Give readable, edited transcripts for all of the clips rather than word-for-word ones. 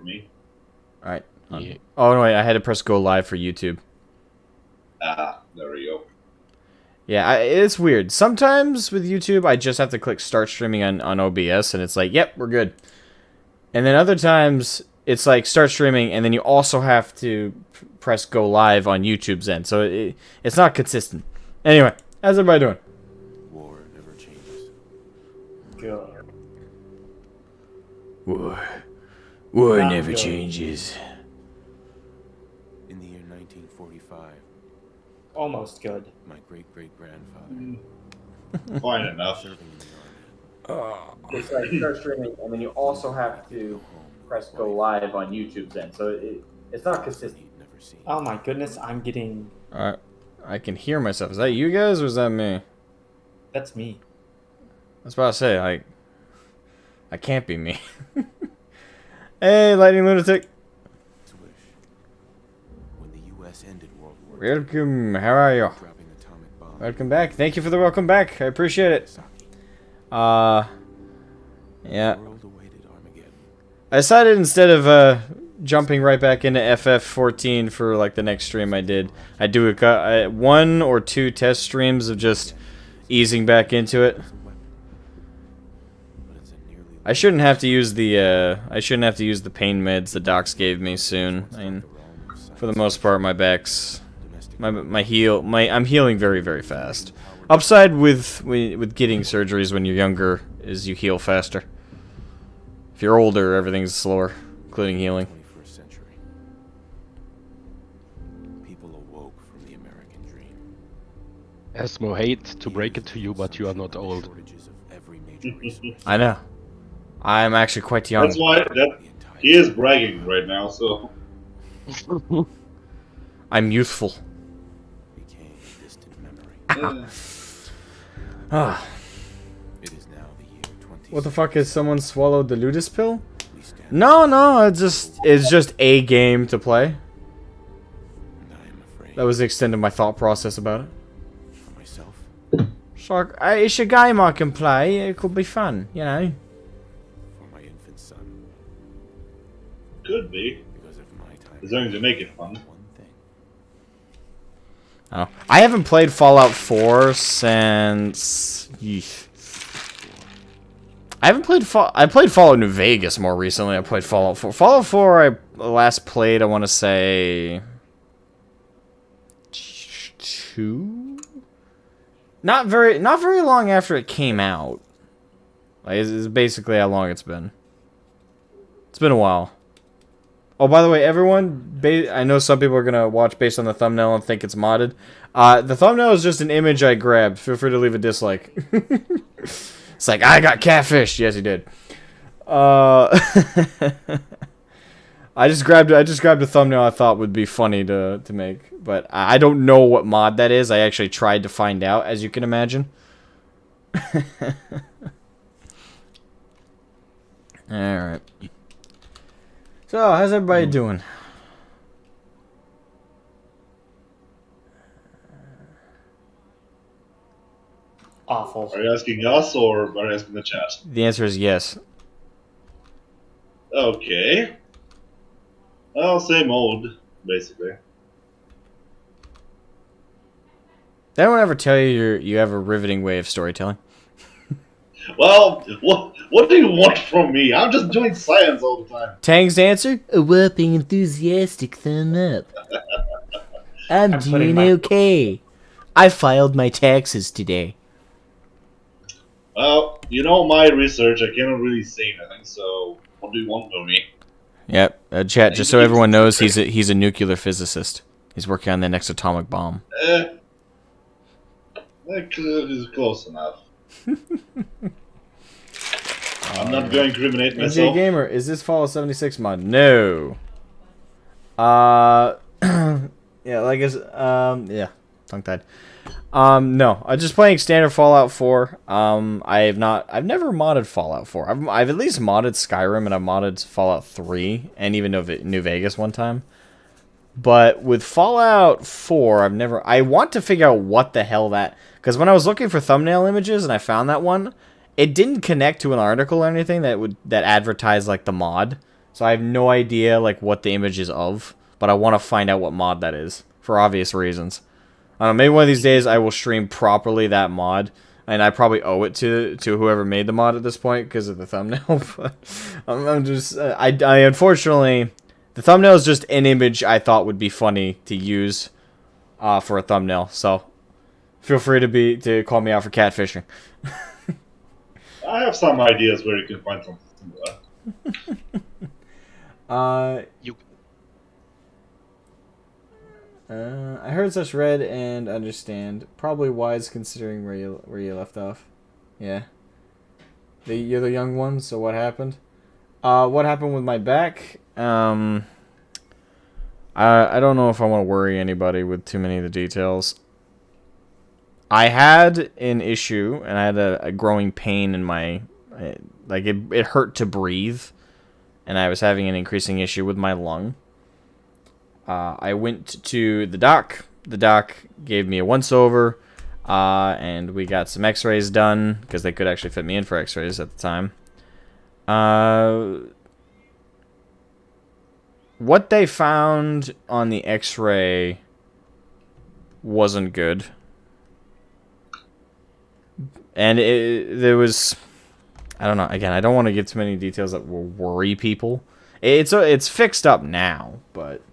me. Alright. Yeah. Oh, no, wait. I had to press go live for YouTube. Ah, there we go. Yeah, it's weird. Sometimes with YouTube, I just have to click start streaming on OBS, and it's like, yep, we're good. And then other times, it's like start streaming, and then you also have to press go live on YouTube's end. So it's not consistent. Anyway, how's everybody doing? War never changes. Good. War Not never good. changes. In the year 1945, Almost good. my great-great-grandfather, Fine enough. serving in the army, It's like start streaming, and then you also have to press go live on YouTube's end. So it's not consistent. he'd never seen. Oh my goodness, I'm getting... Alright, I can hear myself. Is that you guys, or is that me? That's me. I was about to say, like, I can't be me. Hey, Lightning Lunatic. His wish. When the U.S. ended World War II, Welcome. How are you? dropping atomic bombs, Welcome back. Thank you for the welcome back. I appreciate it. Nagasaki, Yeah. the world awaited Armageddon. I decided instead of jumping right back into FF14 for like the next stream I did, I do one or two test streams of just easing back into it. It's a weapon, but it's a nearly I shouldn't have to use the pain meds the docs gave me soon. I mean, for the most part, my back's I'm healing very, very fast. Upside with getting surgeries when you're younger is you heal faster. If you're older, everything's slower, including healing. 21st century. People awoke from the American dream. Asmo, hate to break it to you, but you are not old. Shortages of every major resource. I know. I'm actually quite young. That's why he is bragging right now. So I'm youthful. Became a distant memory. Ah, It is now the year 20. what the fuck? Has someone swallowed the Ludus pill? We stand No, it's just a game to play. and I am afraid That was the extent of my thought process about it. for myself, So, it's a game I can play. It could be fun, you know. for my infant son, could be. because of my time. As long as you make it fun. One thing. Oh, I haven't played Fallout 4 since. Yeesh. I haven't played I played Fallout New Vegas more recently. I played Fallout 4. Fallout 4 I last played, I want to say 2. Not very long after it came out. Like it's basically how long it's been. It's been a while. Oh, by the way, everyone, I know some people are going to watch based on the thumbnail and think it's modded. The thumbnail is just an image I grabbed. Feel free to leave a dislike. It's like, I got catfished. Yes, he did. I just grabbed a thumbnail I thought would be funny to make. But I don't know what mod that is. I actually tried to find out, as you can imagine. Alright. So, how's everybody doing? Awful. Are you asking us or are you asking the chat? The answer is yes. Okay. Well, same old, basically. Did anyone ever tell you you have a riveting way of storytelling? Well, what do you want from me? I'm just doing science all the time. Tang's answer? A whopping enthusiastic thumb up. I'm I'm putting doing my- okay. I filed my taxes today. Well, you know my research, I cannot really say anything, so what do you want from me? Yep, chat, just so everyone knows, he's a nuclear physicist. He's working on the next atomic bomb. That is close enough. I'm not going to incriminate NJ myself. Gamer, is this Fallout 76 mod? No. Yeah, like it's yeah, tongue tied. No, I'm just playing standard Fallout 4. I've never modded Fallout 4. I've at least modded Skyrim and I've modded Fallout 3 and even New Vegas one time. But with Fallout 4, I want to figure out what the hell because when I was looking for thumbnail images and I found that one, it didn't connect to an article or anything that advertised like the mod. So I have no idea like what the image is of, but I want to find out what mod that is for obvious reasons. I don't know, maybe one of these days I will stream properly that mod, and I probably owe it to whoever made the mod at this point because of the thumbnail. But I'm just I unfortunately, the thumbnail is just an image I thought would be funny to use for a thumbnail. So feel free to call me out for catfishing. I have some ideas where you can find something similar. You I heard such read and understand. Probably wise considering where you left off. Yeah. You're the young one, so what happened? What happened with my back? I don't know if I want to worry anybody with too many of the details. I had an issue, and I had a growing pain in my... Like, it hurt to breathe, and I was having an increasing issue with my lung. I went to the doc. The doc gave me a once-over, and we got some x-rays done, because they could actually fit me in for x-rays at the time. What they found on the x-ray wasn't good. And there was... I don't know. Again, I don't want to give too many details that will worry people. It's fixed up now, but...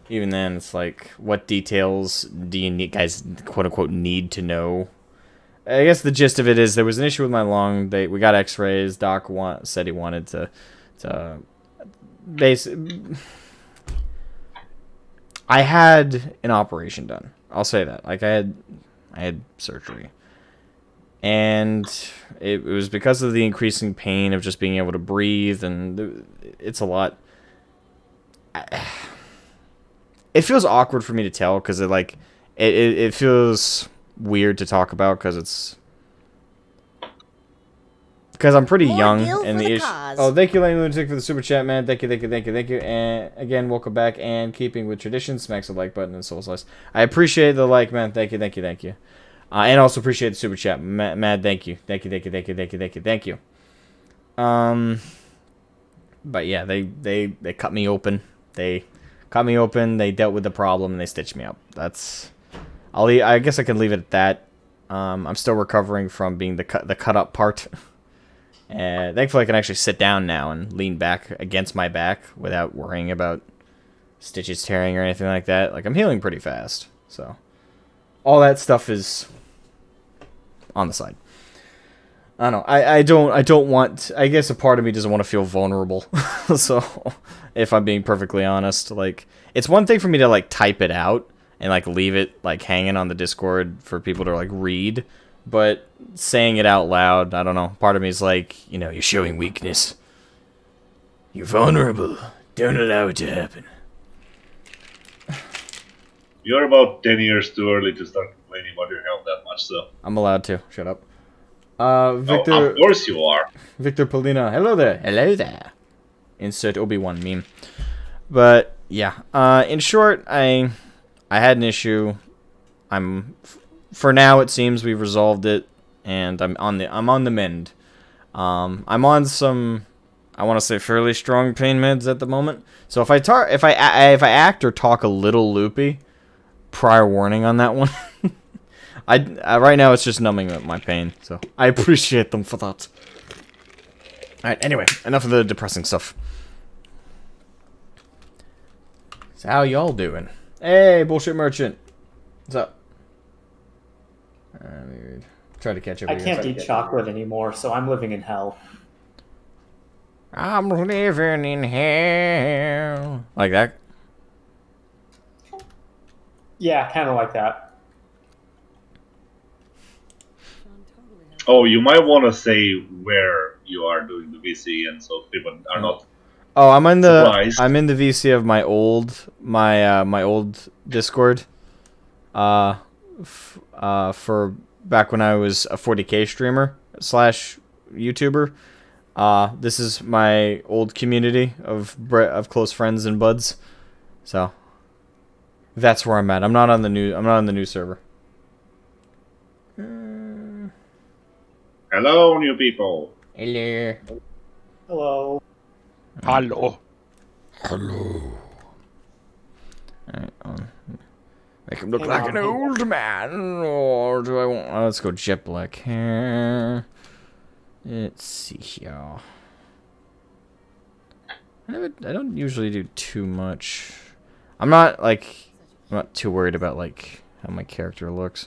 Even then, it's like, what details do you guys, quote-unquote, need to know? I guess the gist of it is there was an issue with my lung. We got x-rays. Doc said he wanted to I had an operation done. I'll say that. Like, I had surgery. And it was because of the increasing pain of just being able to breathe, and it's a lot... It feels awkward for me to tell because it feels weird to talk about because I'm pretty young and the issue. Oh, thank you, Lane Lunatic, for the super chat, man. Thank you. And again, welcome back. And keeping with tradition, smacks the like button and soul slice. I appreciate the like, man. Thank you. And also appreciate the super chat, Mad. Thank you. But yeah, they cut me open. They dealt with the problem, and they stitched me up. I guess I can leave it at that. I'm still recovering from being the cut up part. Thankfully, I can actually sit down now and lean back against my back without worrying about stitches tearing or anything like that. Like, I'm healing pretty fast, so all that stuff is on the side. I don't know. I don't want... I guess a part of me doesn't want to feel vulnerable. So, if I'm being perfectly honest, like, it's one thing for me to, like, type it out and, like, leave it, like, hanging on the Discord for people to, like, read. But saying it out loud, I don't know. Part of me is like, you're showing weakness. You're vulnerable. Don't allow it to happen. You're about 10 years too early to start complaining about your health that much, so... I'm allowed to. Shut up. Victor... Oh, of course you are. Victor Polina. Hello there. Insert Obi-Wan meme. But, yeah. In short, I had an issue. For now, it seems we've resolved it, and I'm on the mend. I'm on some, I want to say, fairly strong pain meds at the moment. So if I act or talk a little loopy, prior warning on that one. Right now it's just numbing my pain, so I appreciate them for that. All right. Anyway, enough of the depressing stuff. So how y'all doing? Hey, bullshit merchant. What's up? Try to catch up. I can't eat chocolate anymore, so I'm living in hell. I'm living in hell. Like that? Yeah, kind of like that. Oh, you might want to say where you are doing the VC, and so people are not. Oh, I'm in the surprised. VC of my old Discord. For back when I was a 40k streamer / YouTuber. This is my old community of close friends and buds. So that's where I'm at. I'm not on the new server. Hello, new people. Hello. Hello. Hello. Hello. Alright, make him look Hey, like Mom, an hey, old man, or do I want... let's go jet black hair. Let's see here. I don't usually do too much. I'm not too worried about like how my character looks.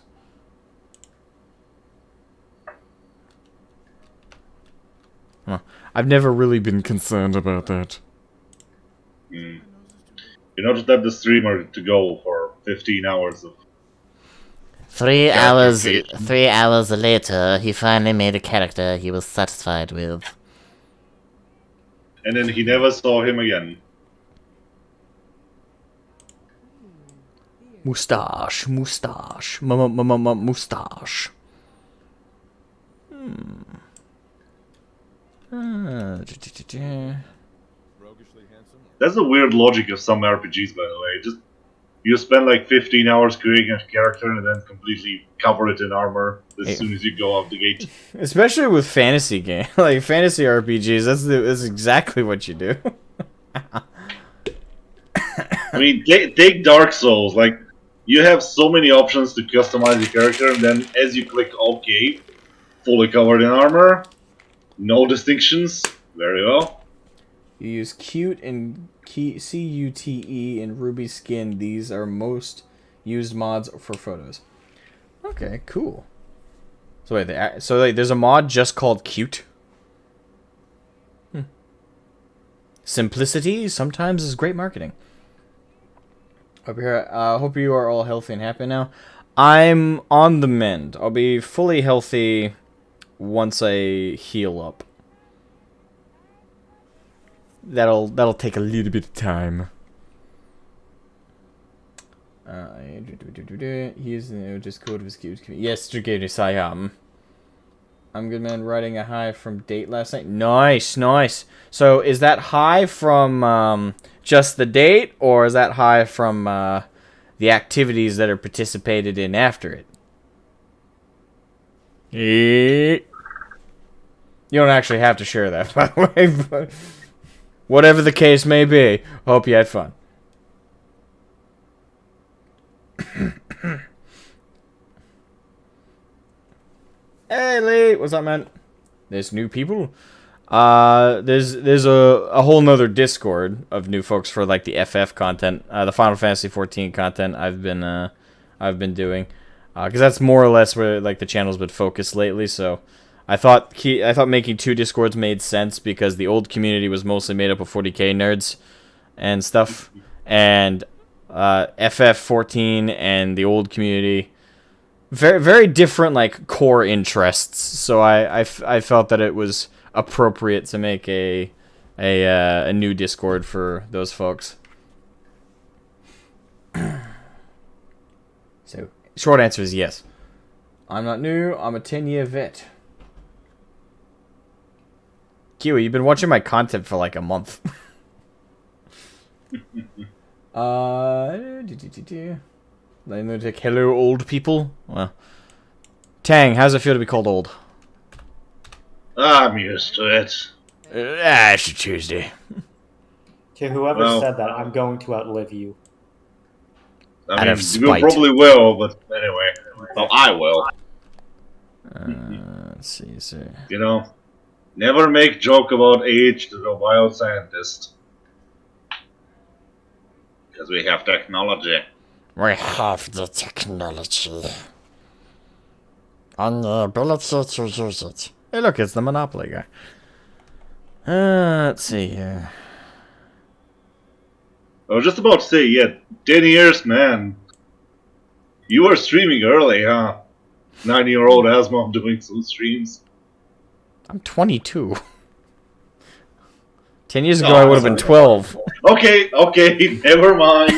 Huh. I've never really been concerned about that. You notice that the streamer to go for 15 hours of 3 hours. creation. 3 hours later, he finally made a character he was satisfied with. And then he never saw him again. Moustache, moustache, moustache. That's the weird logic of some RPGs, by the way. Just you spend like 15 hours creating a character and then completely cover it in armor as soon as you go out the gate. Especially with fantasy game, like fantasy RPGs, that's exactly what you do. I mean, take Dark Souls. Like, you have so many options to customize your character, and then as you click OK, fully covered in armor, no distinctions. Very well. You use cute and CUTE and Ruby Skin. These are most used mods for photos. Okay, cool. So wait, there's a mod just called cute. Simplicity sometimes is great marketing. Hope you are all healthy and happy now. I'm on the mend. I'll be fully healthy once I heal up. That'll take a little bit of time. He is in the Discord of his cute. Yes, Dragadis, I am. I'm good, man. Writing a high from date last night. Nice, nice. So is that high from just the date, or is that high from the activities that are participated in after it? You don't actually have to share that, by the way. But whatever the case may be, hope you had fun. Hey Lee, what's up, man? There's new people. There's a whole nother Discord of new folks for like the FF content, the Final Fantasy 14 content I've been doing, because that's more or less where like the channel's been focused lately. So I thought making two Discords made sense because the old community was mostly made up of 40k nerds and stuff, and FF14 and the old community. Very, very different, like, core interests. So I felt that it was appropriate to make a new Discord for those folks. So, short answer is yes. I'm not new. I'm a 10-year vet. Kiwi, you've been watching my content for like a month. Lunatic, hello, old people. Well, Tang, how's it feel to be called old? I'm used to it. It's a Tuesday. To whoever Well, said that, I'm going to outlive you. I Out mean, of you spite. probably will, but anyway. Well, I will. Let's see, You know, never make joke about age to the wild scientist. Because we have technology. We have the technology and the ability to use it. Hey, look, it's the Monopoly guy. Let's see here. I was just about to say, yeah, 10 years, man. You were streaming early, huh? 9-year-old Asmogan doing some streams. I'm 22. 10 years ago, Oh, I would have been 12. Okay, never mind.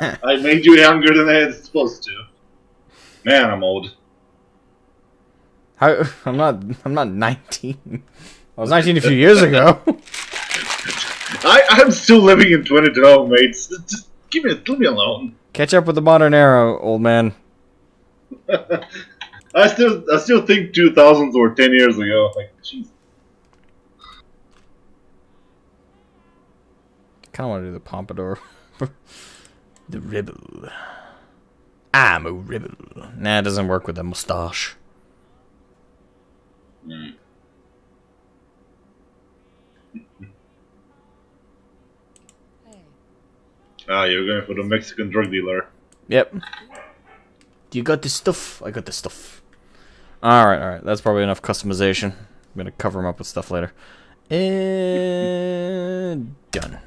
I made you younger than I was supposed to. Man, I'm old. I'm not 19. I was 19 a few years ago. I'm still living in 2012, mates. Just leave me alone. Catch up with the modern era, old man. I still think 2000s were 10 years ago. Like, jeez. kind of want to do the pompadour. The rebel. I'm a rebel. Nah, it doesn't work with a mustache. Mm. Ah, you're going for the Mexican drug dealer. Yep. You got the stuff? I got the stuff. Alright. That's probably enough customization. I'm gonna cover him up with stuff later. And done.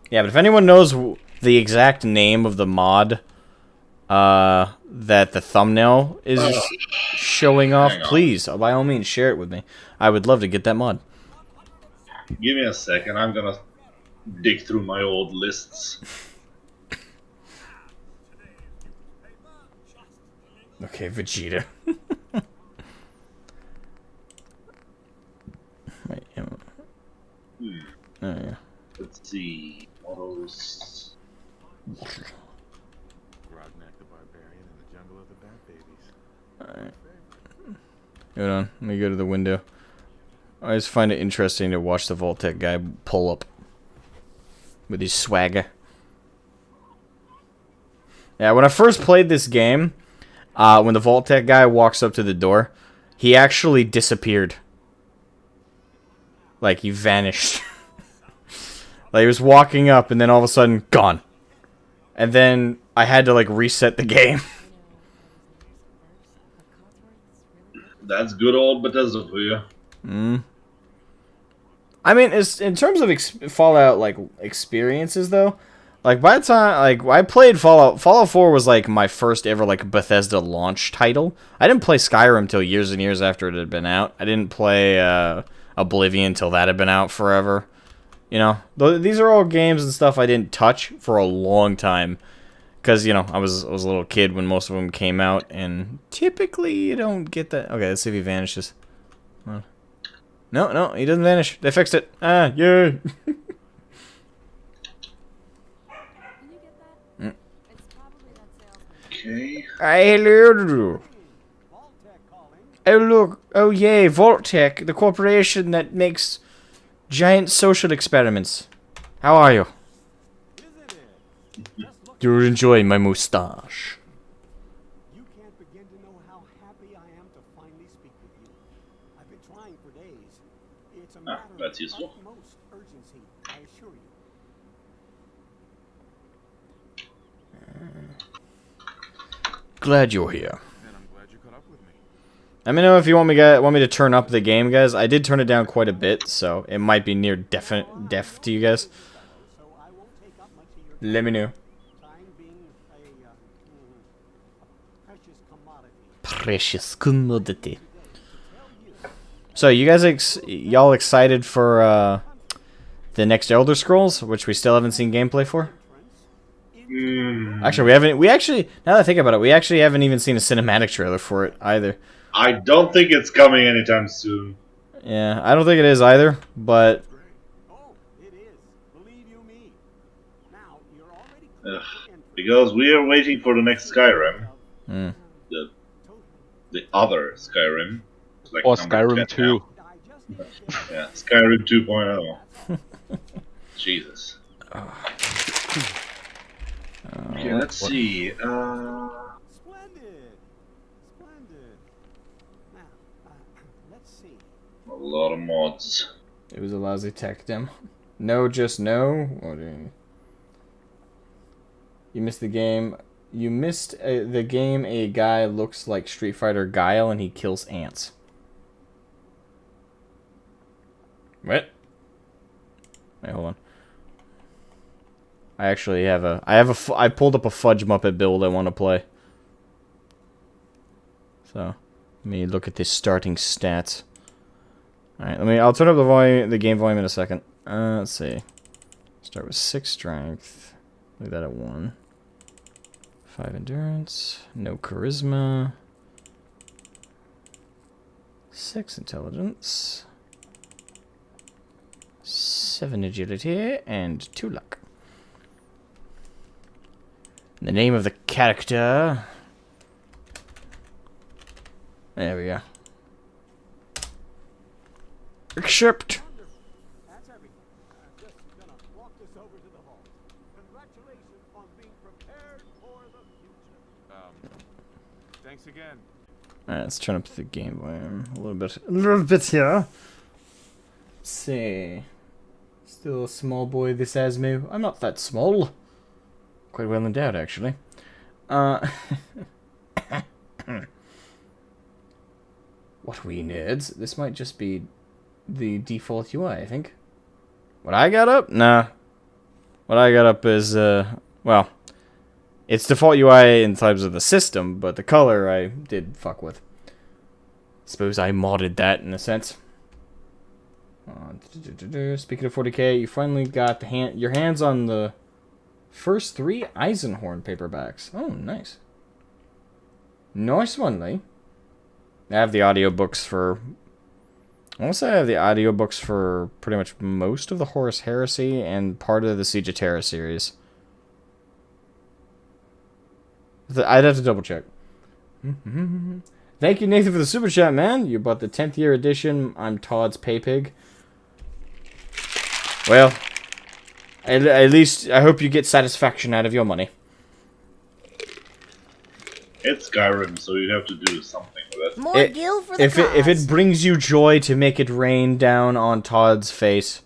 Yeah, but if anyone knows the exact name of the mod that the thumbnail is showing off, please, by all means, share it with me. I would love to get that mod. Give me a second, I'm gonna dig through my old lists. Okay, Vegeta. Wait, oh yeah. Let's see. Models. Grognak the Barbarian in the jungle of the Bat Babies. Alright. Hold on, let me go to the window. I always find it interesting to watch the Vault-Tec guy pull up with his swagger. Yeah, when I first played this game, when the Vault-Tec guy walks up to the door, he actually disappeared. Like, he vanished. Like, he was walking up, and then all of a sudden, gone. And then I had to, like, reset the game. That's good old Bethesda for you. I mean, it's, in terms of Fallout, like, experiences, though, like, by the time, like, I played Fallout 4 was, like, my first ever, like, Bethesda launch title. I didn't play Skyrim till years and years after it had been out. I didn't play, Oblivion till that had been out forever. You know, these are all games and stuff I didn't touch for a long time. Because, you know, I was a little kid when most of them came out, and typically you don't get that. Okay, let's see if he vanishes. No, he doesn't vanish. They fixed it. Ah, yay! Okay. Hello. Oh, look. Oh, yay, Vault-Tec, the corporation that makes giant social experiments. How are you? Do you enjoy my mustache? You can't begin to know how happy I am to finally speak with you. I've been trying for days. It's a matter that's of useful. utmost urgency, I assure you. Glad you're here. And I'm glad you caught up with me. Let me know if you want me to turn up the game, guys. I did turn it down quite a bit, so it might be near deaf to you guys. So I won't take up much of your Let me know. time being a precious commodity. Precious commodity. So, you guys, y'all excited for the next Elder Scrolls, which we still haven't seen gameplay for? Actually, now that I think about it, we actually haven't even seen a cinematic trailer for it either. I don't think it's coming anytime soon. Yeah, I don't think it is either, but Oh, it is. Believe you me. Now, you're already clear Ugh, for entry. because we are waiting for the next Skyrim. mm. The other Skyrim. Like Or number Skyrim 10 2. now. Yeah, Skyrim 2.0. Jesus. Okay, let's see. Splendid. Splendid. Now, let's see. A lot of mods. It was a lousy tech demo. No, just no. Or do you missed the game. You missed the game. A guy looks like Street Fighter Guile, and he kills ants. What? Wait, hold on. I actually have I pulled up a Fudge Muppet build I want to play. So, let me look at the starting stats. Alright, I'll turn up the game volume in a second. Let's see. Start with 6 strength. Leave that at 1. 5 endurance. No charisma. 6 intelligence. 7 agility. And 2 luck. The name of the character. There we go. Except walked us over to the vault. Congratulations on being prepared for the future. Thanks again. Alright, let's turn up the game volume a little bit. A little bit here. Let's see. Still a small boy, this Asmo. I'm not that small. Quite well endowed, actually. What we nerds? This might just be the default UI, I think. What I got up? Nah. What I got up is, well, it's default UI in terms of the system, but the color I did fuck with. Suppose I modded that in a sense. Speaking of 40k, you finally got your hands on the first 3 Eisenhorn paperbacks. Oh, nice. Nice one, Lee. I have the audiobooks for... I want to say I have the audiobooks for pretty much most of the Horus Heresy and part of the Siege of Terra series. I'd have to double check. Thank you, Nathan, for the super chat, man. You bought the 10th year edition. I'm Todd's Pay Pig. Well, at least I hope you get satisfaction out of your money. It's Skyrim, so you have to do something with it. More gil for the If it brings you joy to make it rain down on Todd's face,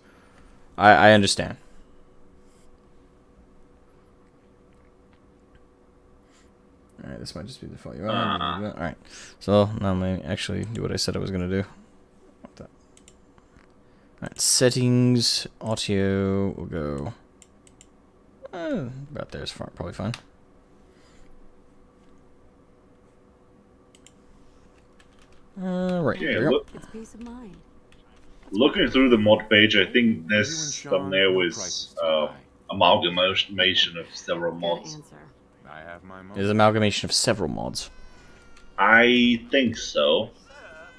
I understand. Alright, this might just be the default UI. Alright, so now let me actually do what I said I was going to do. Alright, settings, audio, we'll go... about there's probably fine. Right, Yeah, there we go. It's peace of mind. looking through the mod page, I think this thumbnail is amalgamation of several Good mods. answer. I have my It's an amalgamation of several mods. I think so.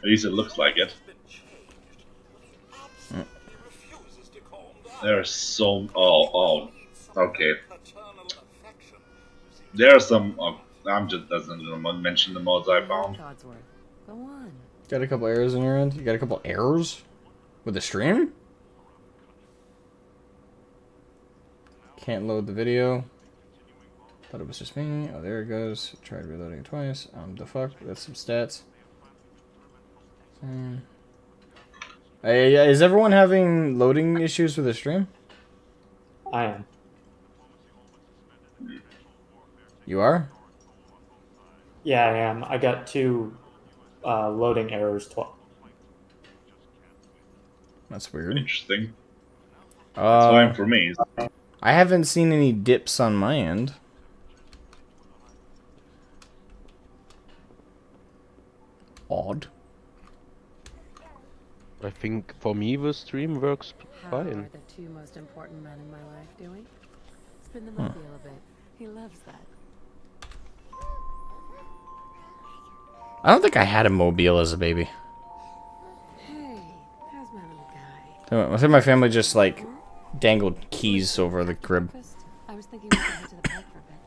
At least it looks like it. There's so... Oh, okay. There are some... I'm just doesn't mention the mods I found. Codsworth. Go on. Got a couple errors in your end? You got a couple errors? With the stream? Can't load the video. Thought it was just me. Oh, there it goes. Tried reloading it twice. The fuck? That's some stats. Hey, is everyone having loading issues with the stream? I am. You are? Yeah, I am. I got 2 loading errors. That's weird. Interesting. It's fine for me. I haven't seen any dips on my end. Odd. I think for me the stream works How are fine. the 2 most important men in my life doing? Spin the mobile a bit. He loves that. I don't think I had a mobile as a baby. Hey, how's my little guy? I think my family just like dangled keys over the crib. Breakfast? I was thinking we could head to the park for a bit.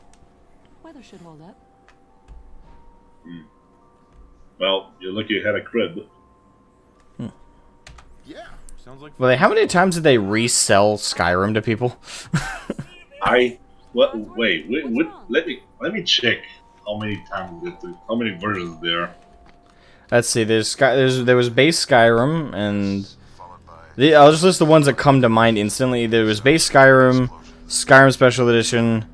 Weather should hold up. Well, you're lucky you had a crib. Yeah, sounds like. Well, how many times did they resell Skyrim to people? Wait, let me check how many times how many versions there are. Let's see. There was base Skyrim, and I'll just list the ones that come to mind instantly. There was base Skyrim, Skyrim Special Edition,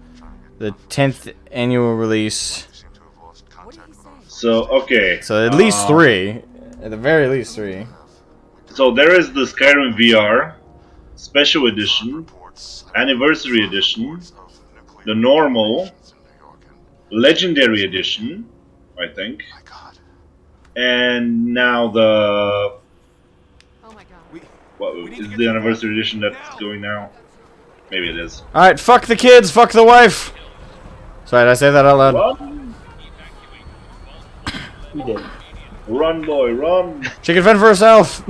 the 10th annual release. So okay. So at least 3, at the very least 3. So there is the Skyrim VR, Special Edition, Anniversary Edition, the normal, Legendary Edition, I think, and now the... Oh my god. What is the Anniversary Edition that's going now? Maybe it is. Alright, fuck the kids, fuck the wife! Sorry, did I say that out loud? Run! You did. Run, boy, run! She can fend for herself!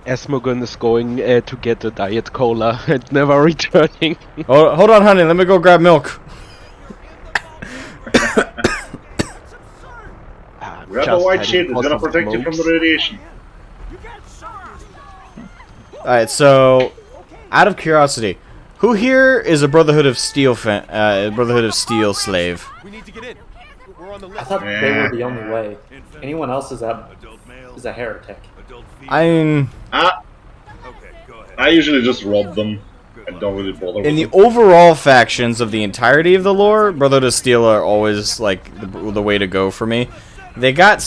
Asmogan is going to get a diet cola and never returning. Oh, hold on, honey, let me go grab milk. Grab a white shield, it's gonna protect you from the radiation. Alright, so Out of curiosity, who here is a Brotherhood of Steel Brotherhood of Steel slave? We need to get in. We're on the I list. thought they were the only way. Anyone else is a heretic. I mean, I usually just rob them. I don't really bother in the with them. overall factions of the entirety of the lore, Brotherhood of Steel are always like the way to go for me. They got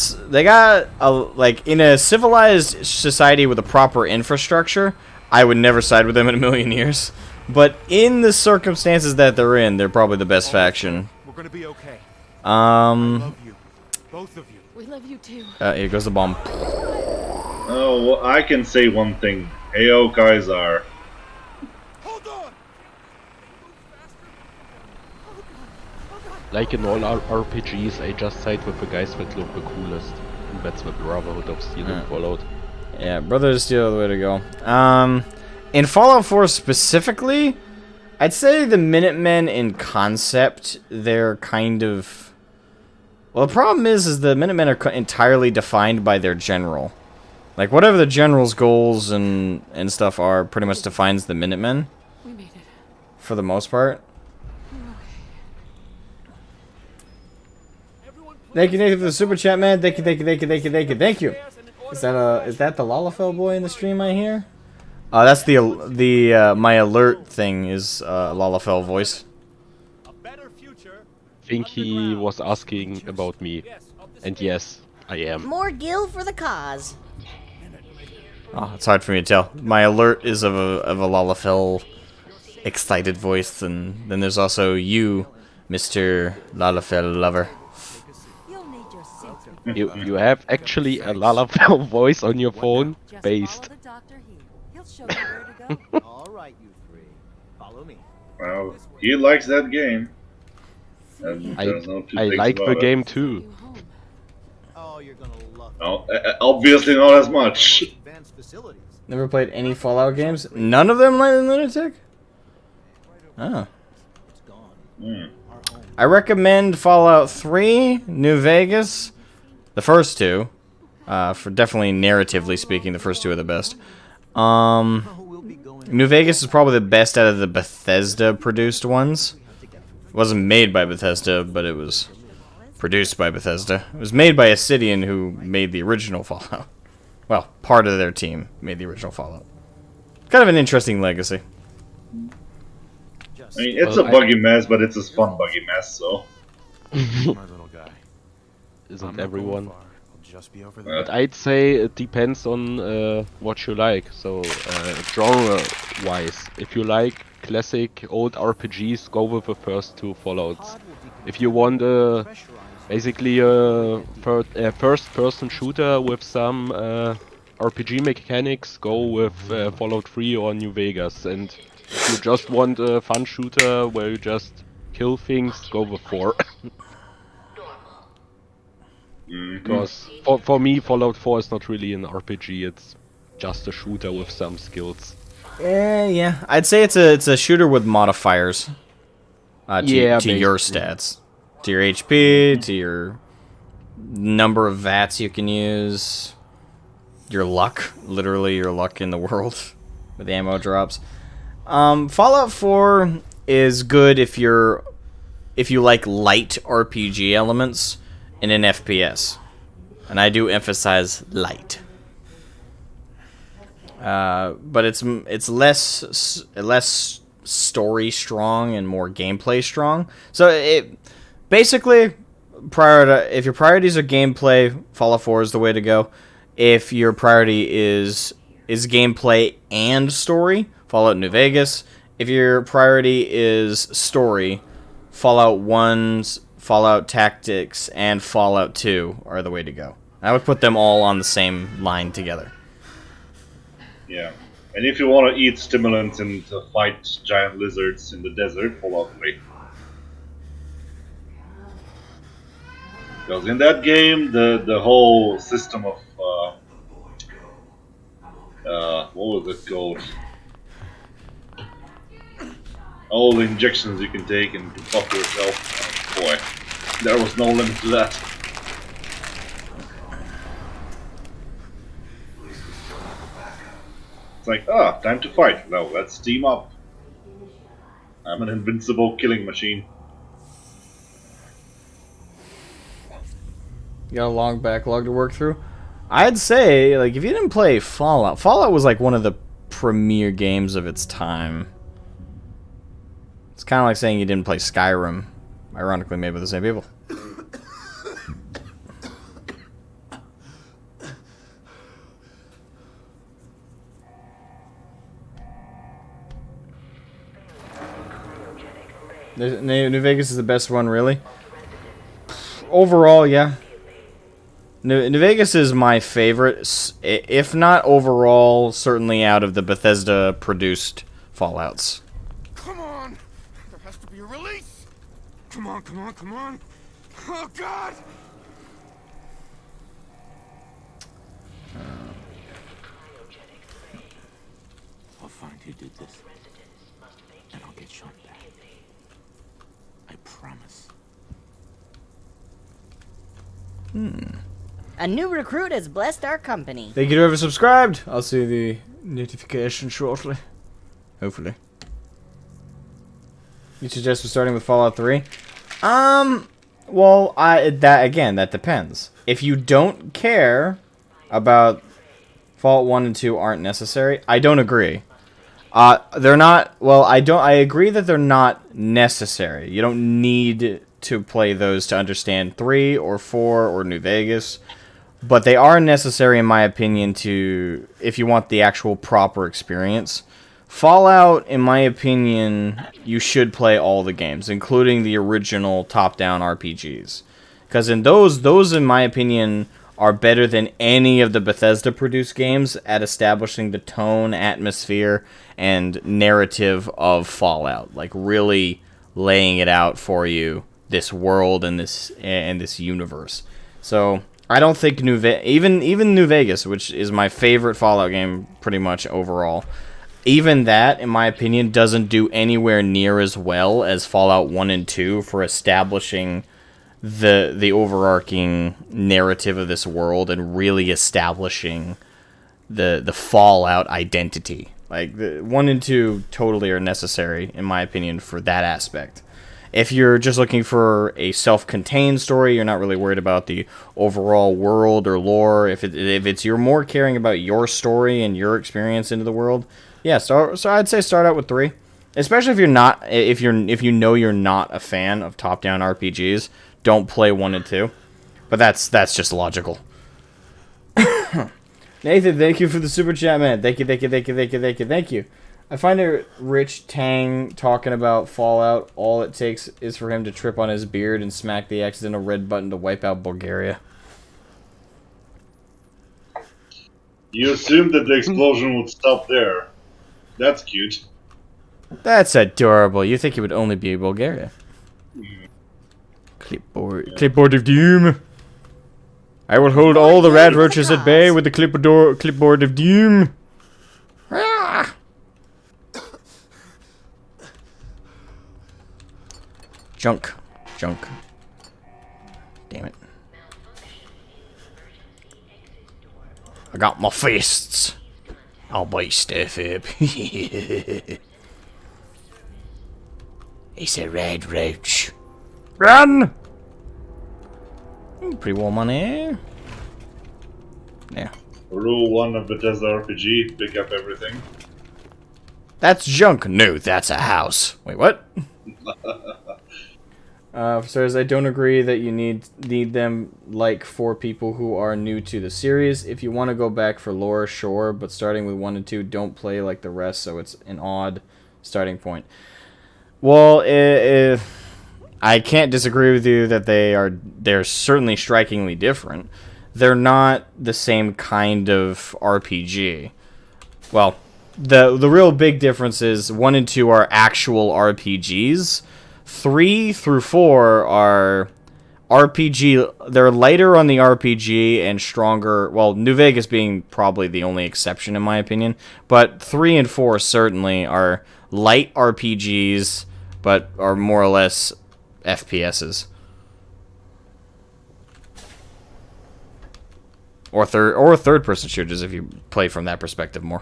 like in a civilized society with a proper infrastructure, I would never side with them in a million years. But in the circumstances that they're in, they're probably the best faction. We're gonna be okay. I love you. Both of you. We love you too. Here goes the bomb. Oh, well, I can say one thing. Heyo, Kaisar. Hold on. Like in all RPGs, I just side with the guys that look the coolest. And that's the Brotherhood of Steel and Fallout. Yeah, Brotherhood of Steel, the way to go. In Fallout 4 specifically, I'd say the Minutemen in concept, they're kind of... Well, the problem is the Minutemen are entirely defined by their general. Like, whatever the general's goals and stuff are, pretty much defines the Minutemen. We made it. For the most part. Thank you for the super chat, man. Thank you. Is that the Lalafell boy in the stream I hear? That's the my alert thing is Lalafell voice. I think he was asking about me. And yes, I am. More gil for the cause. Oh, it's hard for me to tell. My alert is of a Lalafell excited voice, and then there's also you, Mr. Lalafell lover. You have actually a Lalafell voice on your phone? Based. Alright, you three. Follow me. Well, he likes that game. And there's no two I things like the about it. game too. Oh, you're gonna love Oh, obviously not as much. advanced facilities. Never played any Fallout games? None of them, Lunatic? Oh. It's gone. Hmm. Our home. I recommend Fallout 3, New Vegas, the first two. For definitely narratively speaking, the first two are the best. Oh, we'll be going. New Vegas is probably the best out of the Bethesda produced ones. It wasn't made by Bethesda, but it was produced by Bethesda. It was made by Obsidian, who made the original Fallout. Well, part of their team made the original Fallout. Kind of an interesting legacy. I mean, it's a buggy mess, but it's a fun buggy mess, so... My little guy. Isn't everyone? I'll just be over there. But I'd say it depends on what you like. So, genre-wise, if you like classic old RPGs, go with the first two Fallouts. If you want basically a first-person shooter with some RPG mechanics, go with Fallout 3 or New Vegas. And if you just want a fun shooter where you just kill things, go with 4. Because for me, Fallout 4 is not really an RPG, it's just a shooter with some skills. Yeah. I'd say it's a shooter with modifiers. To your basically. stats. To your HP, to your number of VATs you can use. Your luck. Literally your luck in the world. With the ammo drops. Fallout 4 is good if you like light RPG elements in an FPS. And I do emphasize light. But it's less story strong and more gameplay strong. So it basically if your priorities are gameplay, Fallout 4 is the way to go. If your priority is gameplay and story, Fallout New Vegas. If your priority is story, Fallout 1's Fallout Tactics and Fallout 2 are the way to go. I would put them all on the same line together. Yeah. And if you want to eat stimulants and fight giant lizards in the desert, Fallout 3. Because in that game, the whole system of what was it called? All the injections you can take and to buff yourself. Oh, boy, there was no limit to that. It's like, time to fight. Now let's team up. I'm an invincible killing machine. You got a long backlog to work through. I'd say, like, if you didn't play Fallout, Fallout was like one of the premier games of its time. It's kind of like saying you didn't play Skyrim, ironically made by the same people. New Vegas is the best one, really. Overall, yeah. New Vegas is my favorite, if not overall, certainly out of the Bethesda-produced Fallouts. Come on! There has to be a release! Come on, come on, come on! Oh, God! I'll find who did this. And I'll get Sean back. I promise. A new recruit has blessed our company. Thank you to whoever subscribed. I'll see the notification shortly. Hopefully. You suggest we're starting with Fallout 3? Well, that depends. If you don't care about Fallout 1 and 2 aren't necessary, I don't agree. They're not, well, I agree that they're not necessary. You don't need to play those to understand 3 or 4 or New Vegas. But they are necessary, in my opinion, if you want the actual proper experience. Fallout, in my opinion, you should play all the games, including the original top-down RPGs. Because in those, in my opinion, are better than any of the Bethesda-produced games at establishing the tone, atmosphere, and narrative of Fallout. Like, really laying it out for you, this world and this universe. So I don't think even New Vegas, which is my favorite Fallout game pretty much overall, even that, in my opinion, doesn't do anywhere near as well as Fallout 1 and 2 for establishing the overarching narrative of this world and really establishing the Fallout identity. Like, the 1 and 2 totally are necessary, in my opinion, for that aspect. If you're just looking for a self-contained story, you're not really worried about the overall world or lore. If it's you're more caring about your story and your experience into the world, yeah. So I'd say start out with 3, especially if you know you're not a fan of top-down RPGs. Don't play 1 and 2, but that's just logical. Nathan, thank you for the super chat, man. Thank you. I find it Rich Tang talking about Fallout. All it takes is for him to trip on his beard and smack the accidental red button to wipe out Bulgaria. You assumed that the explosion would stop there. That's cute. That's adorable. You think it would only be Bulgaria. Clipboard of doom. I will hold all the rat roaches at bay with the clipboard of doom. Ah! Junk. Damn it. I got my fists. I'll bite stuff up. It's a red roach. Run! Pretty warm on here. Yeah. Rule 1 of Bethesda RPG, pick up everything. That's junk. No, that's a house. Wait, what? Says, I don't agree that you need them like for people who are new to the series. If you want to go back for lore, sure, but starting with 1 and 2, don't play like the rest, so it's an odd starting point. Well, I can't disagree with you that they're certainly strikingly different. They're not the same kind of RPG. Well, the real big difference is 1 and 2 are actual RPGs. 3 through 4 are RPG. They're lighter on the RPG and stronger. Well, New Vegas being probably the only exception in my opinion. But 3 and 4 certainly are light RPGs, but are more or less FPSs. Or third person shooters if you play from that perspective more.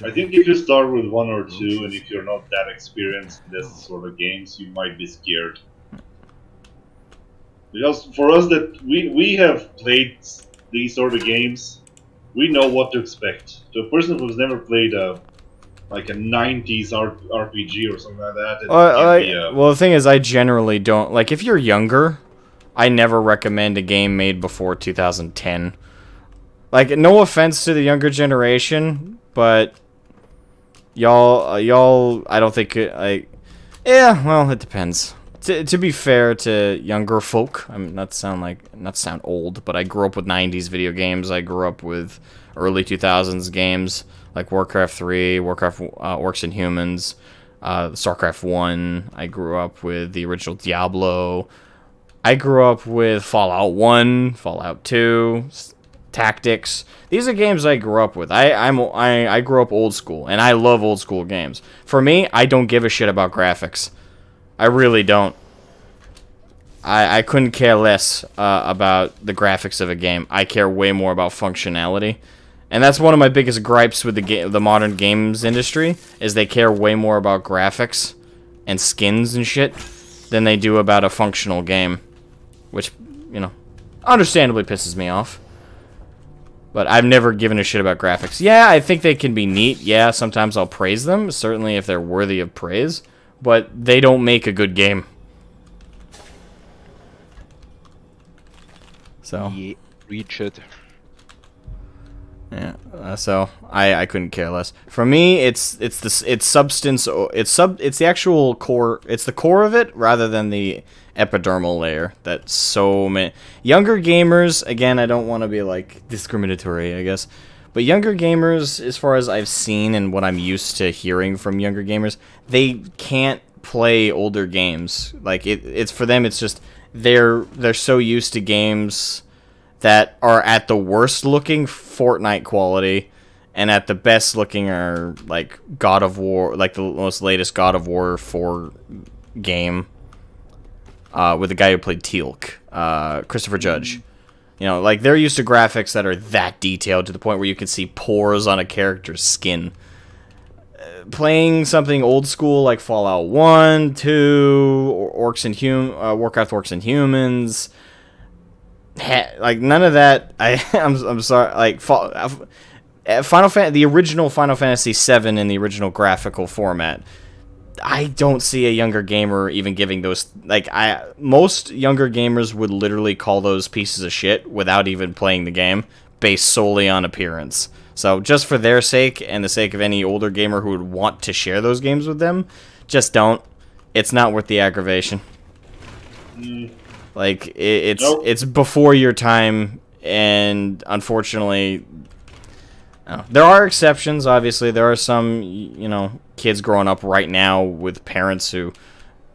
I think if you start with one or two, and if you're not that experienced in this sort of games, you might be scared. Because for us that we have played these sort of games, we know what to expect. To a person who's never played a 90s RPG or something like that, it can be a... Well, the thing is, I generally don't like. If you're younger, I never recommend a game made before 2010. Like, no offense to the younger generation, but y'all, I don't think yeah. Well, it depends. To be fair to younger folk, I'm not sound old, but I grew up with 90s video games. I grew up with early 2000s games like Warcraft 3, Warcraft Orcs and Humans, StarCraft 1. I grew up with the original Diablo. I grew up with Fallout 1, Fallout 2, Tactics. These are games I grew up with. I grew up old school, and I love old school games. For me, I don't give a shit about graphics. I really don't. I couldn't care less about the graphics of a game. I care way more about functionality. And that's one of my biggest gripes with the modern games industry, is they care way more about graphics and skins and shit than they do about a functional game. Which, understandably pisses me off. But I've never given a shit about graphics. Yeah, I think they can be neat. Yeah, sometimes I'll praise them, certainly if they're worthy of praise. But they don't make a good game. So. Yeah, reach it. Yeah, so I couldn't care less. For me, it's substance. It's the actual core. It's the core of it rather than the epidermal layer that so many younger gamers. Again, I don't want to be like discriminatory, I guess, but younger gamers, as far as I've seen and what I'm used to hearing from younger gamers, they can't play older games. Like it's for them, it's just they're so used to games that are at the worst looking Fortnite quality, and at the best looking are like God of War, like the most latest God of War 4 game, with the guy who played Teal'c, Christopher Judge. Like they're used to graphics that are that detailed to the point where you can see pores on a character's skin. Playing something old school like Fallout 1, 2, or Warcraft Orcs and Humans, like none of that. I'm sorry. Like the original Final Fantasy VII in the original graphical format, I don't see a younger gamer even giving those. Most younger gamers would literally call those pieces of shit without even playing the game, based solely on appearance. So just for their sake and the sake of any older gamer who would want to share those games with them, just don't. It's not worth the aggravation. Like it's before your time, and unfortunately, there are exceptions. Obviously, there are some kids growing up right now with parents who,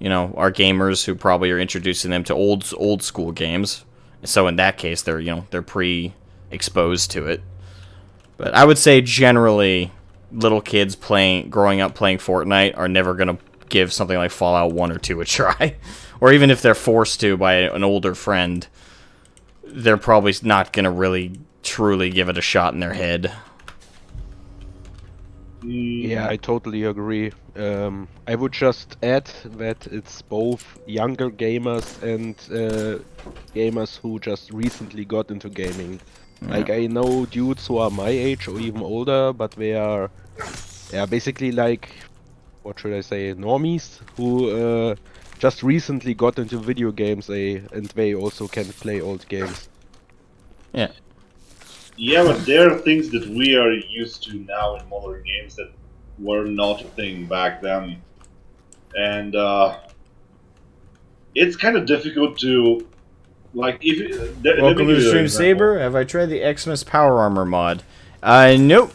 are gamers who probably are introducing them to old school games. So in that case, they're pre-exposed to it. But I would say generally, little kids growing up playing Fortnite are never gonna give something like Fallout 1 or 2 a try. Or even if they're forced to by an older friend, they're probably not going to really, truly give it a shot in their head. Yeah, I totally agree. I would just add that it's both younger gamers and gamers who just recently got into gaming. Yeah. Like, I know dudes who are my age or even older, but they are basically like, what should I say, normies who just recently got into video games, and they also can play old games. Yeah. Yeah, but there are things that we are used to now in modern games that were not a thing back then. And it's kind of difficult to, like, Welcome to the stream, Saber. Have I tried the Xmas Power Armor mod? Nope.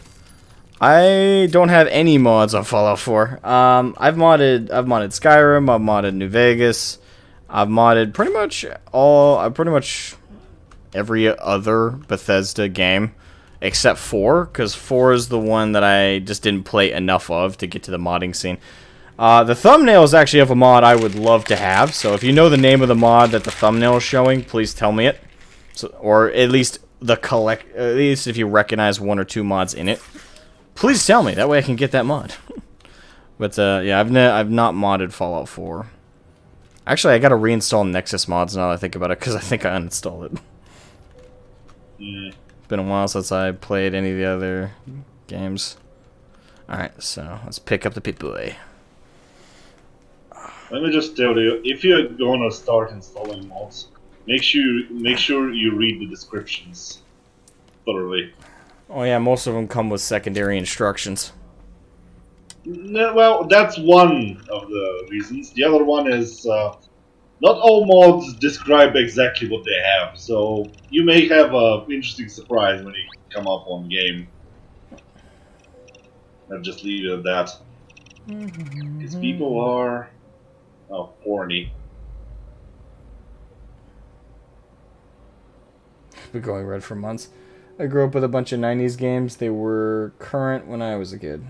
I don't have any mods on Fallout 4. I've modded Skyrim, I've modded New Vegas, I've modded pretty much every other Bethesda game except 4, because 4 is the one that I just didn't play enough of to get to the modding scene. The thumbnail is actually of a mod I would love to have, so if you know the name of the mod that the thumbnail is showing, please tell me it. Or at least if you recognize 1 or 2 mods in it. please tell me. That way I can get that mod. But yeah, I've not modded Fallout 4. Actually, I gotta reinstall Nexus mods now that I think about it, because I think I uninstalled it. Mm. Been a while since I played any of the other games. Alright, so let's pick up the Pip-Boy. Let me just tell you, if you're gonna start installing mods, make sure you read the descriptions thoroughly. Oh yeah, most of them come with secondary instructions. No, well, that's one of the reasons. The other one is not all mods describe exactly what they have, so you may have an interesting surprise when you come up on game. I'll just leave it at that. These people are horny. Been going red for months. I grew up with a bunch of 90s games. They were current when I was a kid.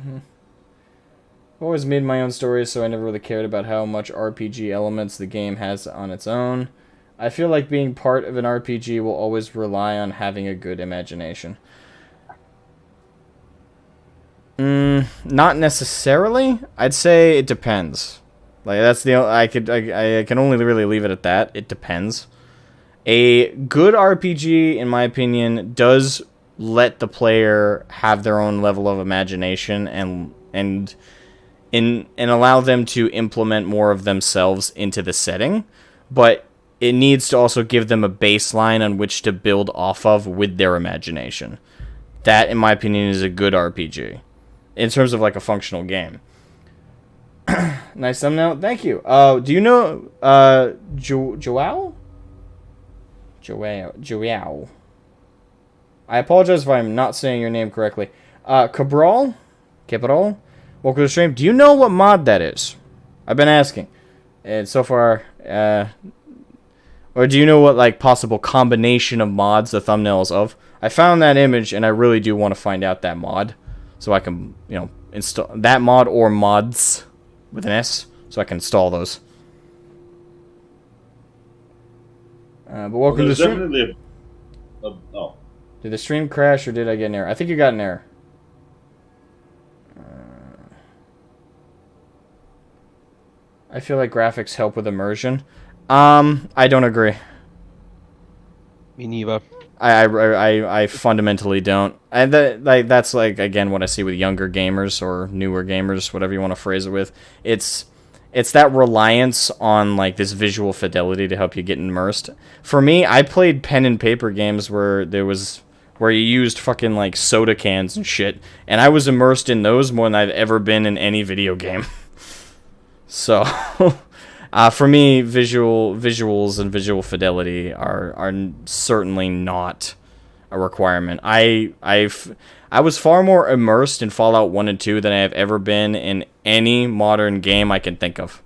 I've always made my own stories, so I never really cared about how much RPG elements the game has on its own. I feel like being part of an RPG will always rely on having a good imagination. Not necessarily. I'd say it depends. Like that's the I can only really leave it at that. It depends. A good RPG, in my opinion, does let the player have their own level of imagination and allow them to implement more of themselves into the setting, but it needs to also give them a baseline on which to build off of with their imagination. That, in my opinion, is a good RPG in terms of like a functional game. Nice thumbnail. Thank you. Do you know Joao? Joao. I apologize if I'm not saying your name correctly. Cabral? Welcome to the stream. Do you know what mod that is? I've been asking. And so far, or do you know what like possible combination of mods the thumbnail is of? I found that image and I really do want to find out that mod. So I can, install that mod or mods with an S. So I can install those. But welcome to the stream. Definitely Did the stream crash or did I get an error? I think you got an error. I feel like graphics help with immersion. I don't agree. Me neither. I fundamentally don't. And that's like again what I see with younger gamers or newer gamers, whatever you want to phrase it with. It's that reliance on like this visual fidelity to help you get immersed. For me, I played pen and paper games where you used fucking like soda cans and shit, and I was immersed in those more than I've ever been in any video game. So, for me, visuals and visual fidelity are certainly not a requirement. I was far more immersed in Fallout 1 and 2 than I have ever been in any modern game I can think of.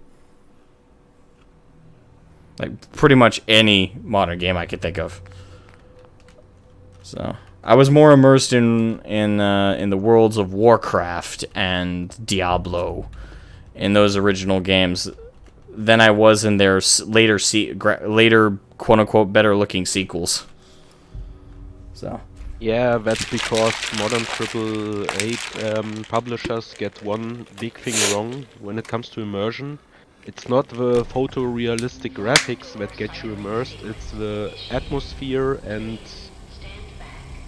Like, pretty much any modern game I can think of. So, I was more immersed in the worlds of Warcraft and Diablo in those original games than I was in their later quote-unquote better-looking sequels. So... Yeah, that's because modern AAA publishers get one big thing wrong when it comes to immersion. It's not the photorealistic graphics that get you immersed, it's the atmosphere and,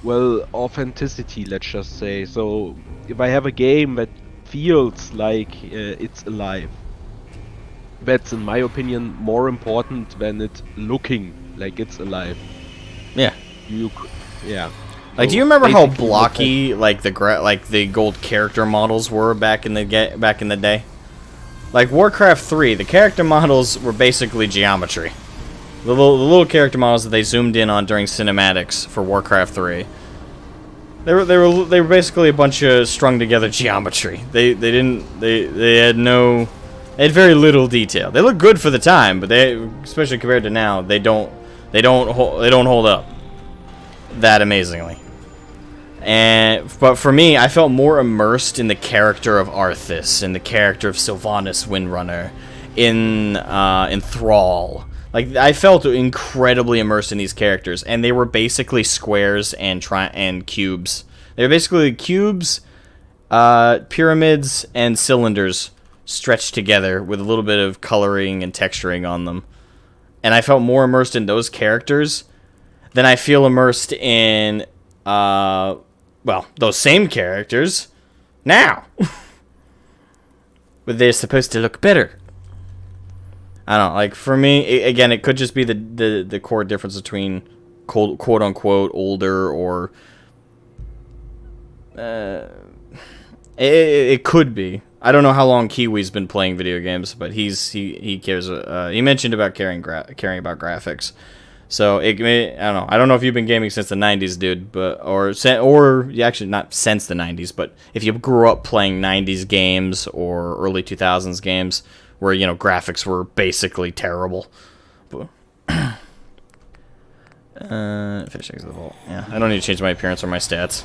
well, authenticity, let's just say. So, if I have a game that feels like it's alive, that's, in my opinion, more important than it looking like it's alive. Yeah. Yeah. Like, do you remember how blocky like the gold character models were back in the day? Like Warcraft 3, the character models were basically geometry. The little character models that they zoomed in on during cinematics for Warcraft 3. They were basically a bunch of strung together geometry. They had very little detail. They look good for the time, but especially compared to now, they don't hold up that amazingly. But for me, I felt more immersed in the character of Arthas, in the character of Sylvanas Windrunner, in Thrall. Like, I felt incredibly immersed in these characters, and they were basically squares and cubes. They were basically cubes Pyramids and cylinders stretched together with a little bit of coloring and texturing on them. And I felt more immersed in those characters than I feel immersed in, those same characters now. But they're supposed to look better. I don't know, like, for me, again, it could just be the core difference between quote-unquote older or... It could be. I don't know how long Kiwi's been playing video games, but he cares. He mentioned about caring about graphics. So I don't know. I don't know if you've been gaming since the '90s, dude, but or actually not since the '90s, but if you grew up playing '90s games or early 2000s games where graphics were basically terrible. But, finishing the vault. Yeah, I don't need to change my appearance or my stats.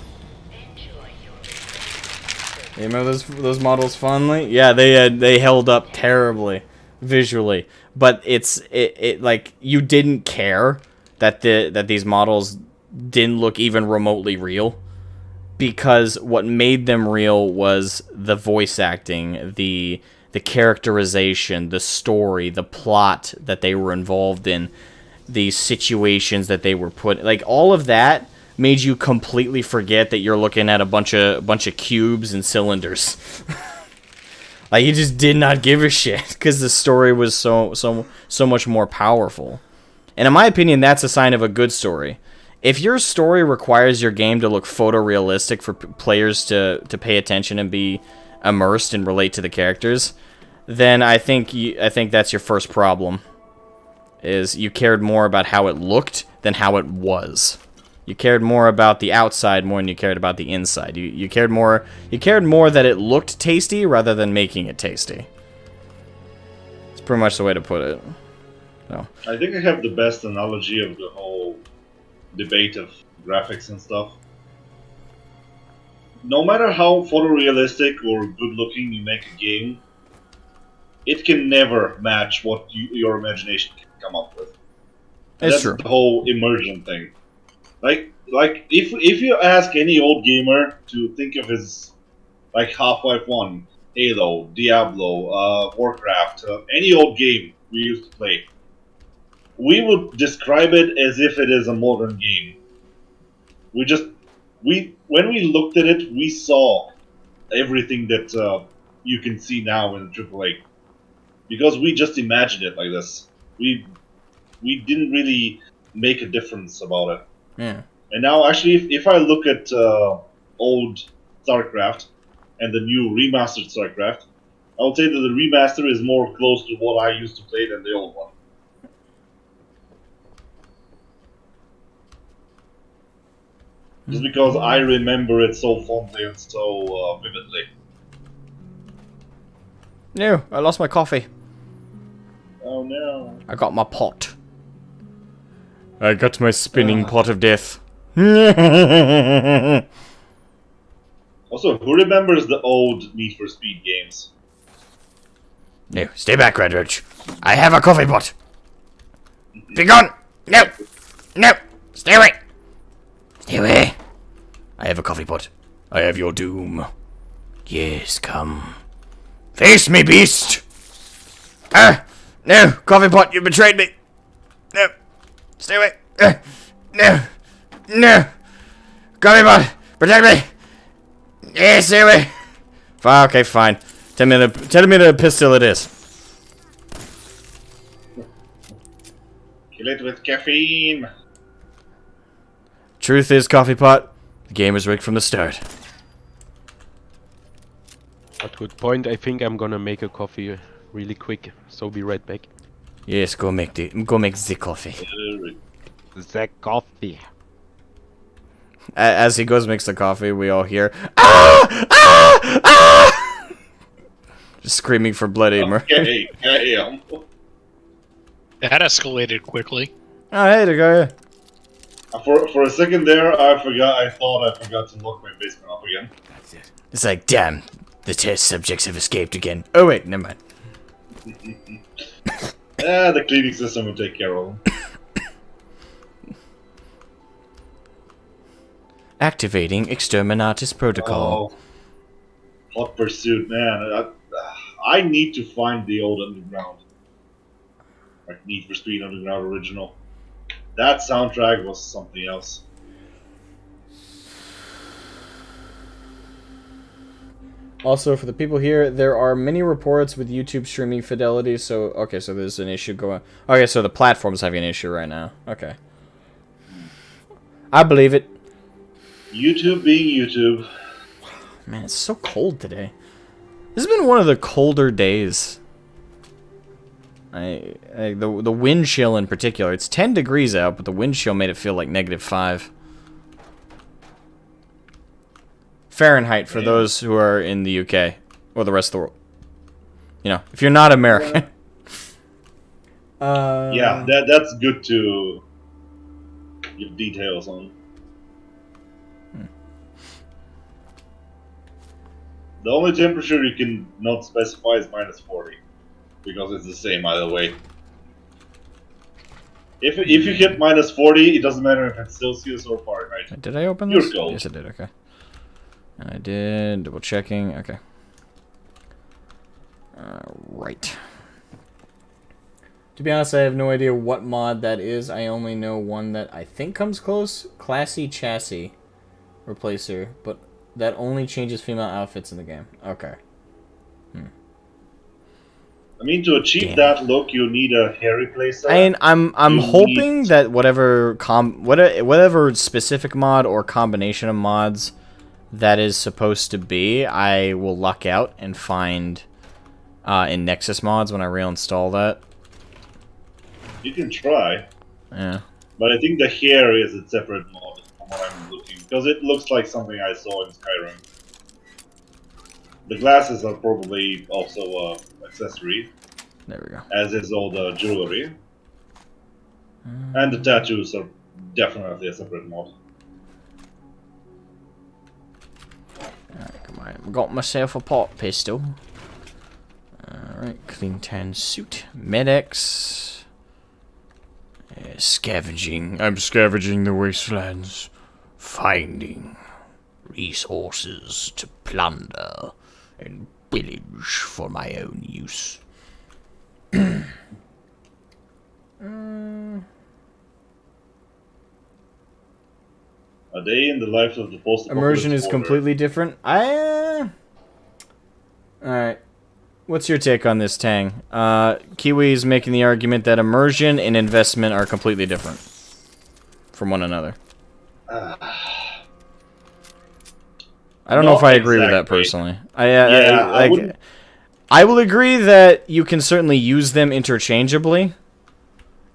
You remember those models fondly? Yeah, they held up terribly visually, but it like you didn't care that these models didn't look even remotely real, because what made them real was the voice acting, the characterization, the story, the plot that they were involved in, the situations that they were put, like all of that made you completely forget that you're looking at a bunch of cubes and cylinders. Like, you just did not give a shit because the story was so much more powerful. And in my opinion, that's a sign of a good story. If your story requires your game to look photorealistic for players to pay attention and be immersed and relate to the characters, then I think that's your first problem. Is you cared more about how it looked than how it was. You cared more about the outside more than you cared about the inside. You cared more that it looked tasty rather than making it tasty. It's pretty much the way to put it. So. I think I have the best analogy of the whole debate of graphics and stuff. No matter how photorealistic or good looking you make a game, it can never match what your imagination can come up with. That's true. The whole immersion thing. Like if you ask any old gamer to think of his like Half-Life 1, Halo, Diablo, Warcraft, any old game we used to play, we would describe it as if it is a modern game. When we looked at it, we saw everything that you can see now in AAA, because we just imagined it like this. We didn't really make a difference about it. Yeah. And now, actually, if I look at old StarCraft and the new remastered StarCraft, I would say that the remaster is more close to what I used to play than the old one. Just because I remember it so fondly and so vividly. No, I lost my coffee. Oh no. I got my pot. I got my spinning pot of death. Also, who remembers the old Need for Speed games? No, stay back, Red Roach. I have a coffee pot. Be gone! No! No! Stay away! Stay away! I have a coffee pot. I have your doom. Yes, come. Face me, beast! No! Coffee pot, you betrayed me! No! Stay away! No! No! Coffee pot! Protect me! Yeah, stay away! Okay, fine. Tell me the pistol it is. Kill it with caffeine! Truth is, coffee pot, the game is rigged from the start. At good point, I think I'm gonna make a coffee really quick, so be right back. Yes, go make the coffee. The coffee. As he goes makes the coffee, we all hear ah! Ah! Ah! Just screaming for bloody murder. Okay, damn. That escalated quickly. Oh, hey, there go. For a second there, I thought I forgot to lock my basement up again. That's it. It's like, damn, the test subjects have escaped again. Oh wait, never mind. The cleaning system will take care of them. Activating Exterminatus Protocol. Oh. Hot Pursuit, man. I need to find the old Underground. Like Need for Speed Underground original. That soundtrack was something else. Also, for the people here, there are many reports with YouTube streaming fidelity, so... Okay, so there's an issue going... Okay, so the platform's having an issue right now. Okay. I believe it. YouTube being YouTube. Man, it's so cold today. This has been one of the colder days. The wind chill in particular. It's 10 degrees out, but the wind chill made it feel like -5. Fahrenheit for those who are in the UK or the rest of the world. You know, if you're not American. Yeah, that's good to give details on. The only temperature you can not specify is -40, because it's the same either way. If you hit -40, it doesn't matter if it's Celsius or Fahrenheit. Did I open You're this? cold. Yes, I did. Okay. And I did. Double checking. Okay. Right. To be honest, I have no idea what mod that is. I only know one that I think comes close. Classy Chassis Replacer, but that only changes female outfits in the game. Okay. I mean, to achieve that look, you need a hair replacer. I'm hoping that whatever specific mod or combination of mods that is supposed to be, I will luck out and find in Nexus mods when I reinstall that. You can try. Yeah. But I think the hair is a separate mod from what I'm looking, because it looks like something I saw in Skyrim. The glasses are probably also accessory. There we go. As is all the jewelry. And the tattoos are definitely a separate mod. Alright, come on. Got myself a pot pistol. Alright, clean tan suit. Medex. Scavenging. I'm scavenging the wastelands. Finding resources to plunder and pillage for my own use. A day in the life of the post. Immersion is completely different. Alright. What's your take on this, Tang? Kiwi is making the argument that immersion and investment are completely different from one another. I don't know if I agree with that personally. I will agree that you can certainly use them interchangeably,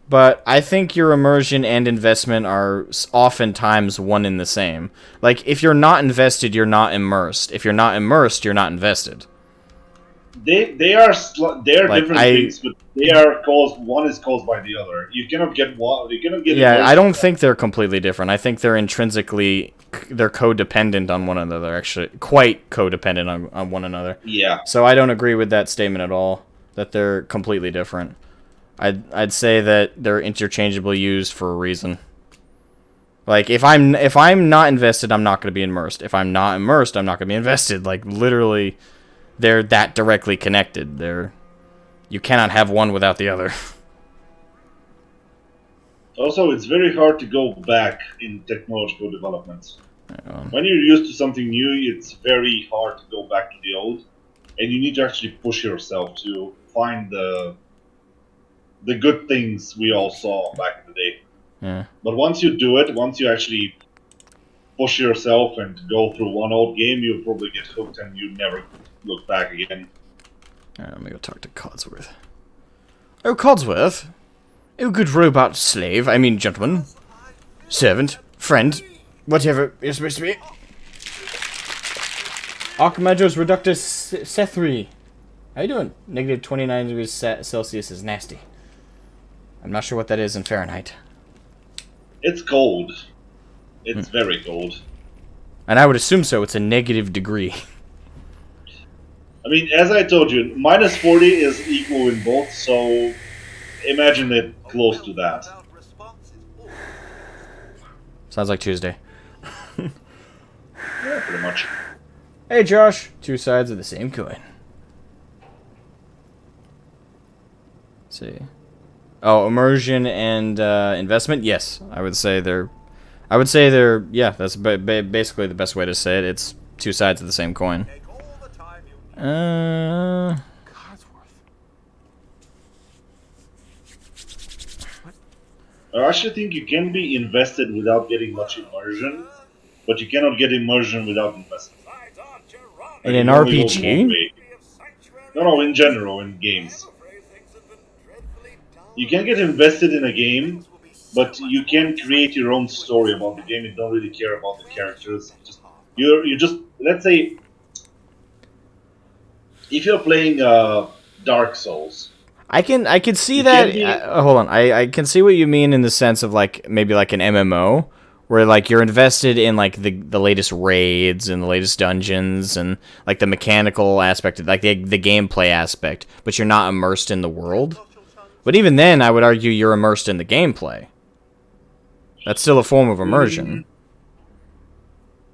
but I think your immersion and investment are oftentimes one in the same. Like, if you're not invested, you're not immersed. If you're not immersed, you're not invested. They are different things, but they are caused. One is caused by the other. You cannot get one. You cannot get. Yeah, I don't think they're completely different. I think they're intrinsically codependent on one another. Actually, quite codependent on one another. Yeah. So I don't agree with that statement at all. That they're completely different. I'd say that they're interchangeably used for a reason. Like, if I'm not invested, I'm not going to be immersed. If I'm not immersed, I'm not going to be invested. Like, literally, they're that directly connected. You cannot have one without the other. Also, it's very hard to go back in technological developments. When you're used to something new, it's very hard to go back to the old, and you need to actually push yourself to find the good things we all saw back in the day. Yeah. But once you do it, once you actually push yourself and go through one old game, you'll probably get hooked and you never look back again. Alright, let me go talk to Codsworth. Oh, Codsworth? Oh, good robot slave, I mean gentleman, servant, friend, whatever you're supposed to be. Archimedros Reductus Sethri. How you doing? Negative 29 degrees Celsius is nasty. I'm not sure what that is in Fahrenheit. It's cold. It's very cold. And I would assume so. It's a negative degree. I mean, as I told you, -40 is equal in both, so imagine it close to that. Sounds like Tuesday. Yeah, pretty much. Hey, Josh. Two sides of the same coin. Let's see. Oh, immersion and investment. Yes, I would say they're. Yeah. That's basically the best way to say it. It's two sides of the same coin. I actually think you can be invested without getting much immersion, but you cannot get immersion without investment. In Like, an it only goes one RPG? way. No, in general, in games. You can get invested in a game, but you can create your own story about the game. You don't really care about the characters. You just let's say if you're playing Dark Souls, I can see you that. can be. Hold on, I can see what you mean in the sense of like maybe like an MMO where like you're invested in like the latest raids and the latest dungeons and like the mechanical aspect, like the gameplay aspect, but you're not immersed in the world. But even then, I would argue you're immersed in the gameplay. That's still a form of immersion.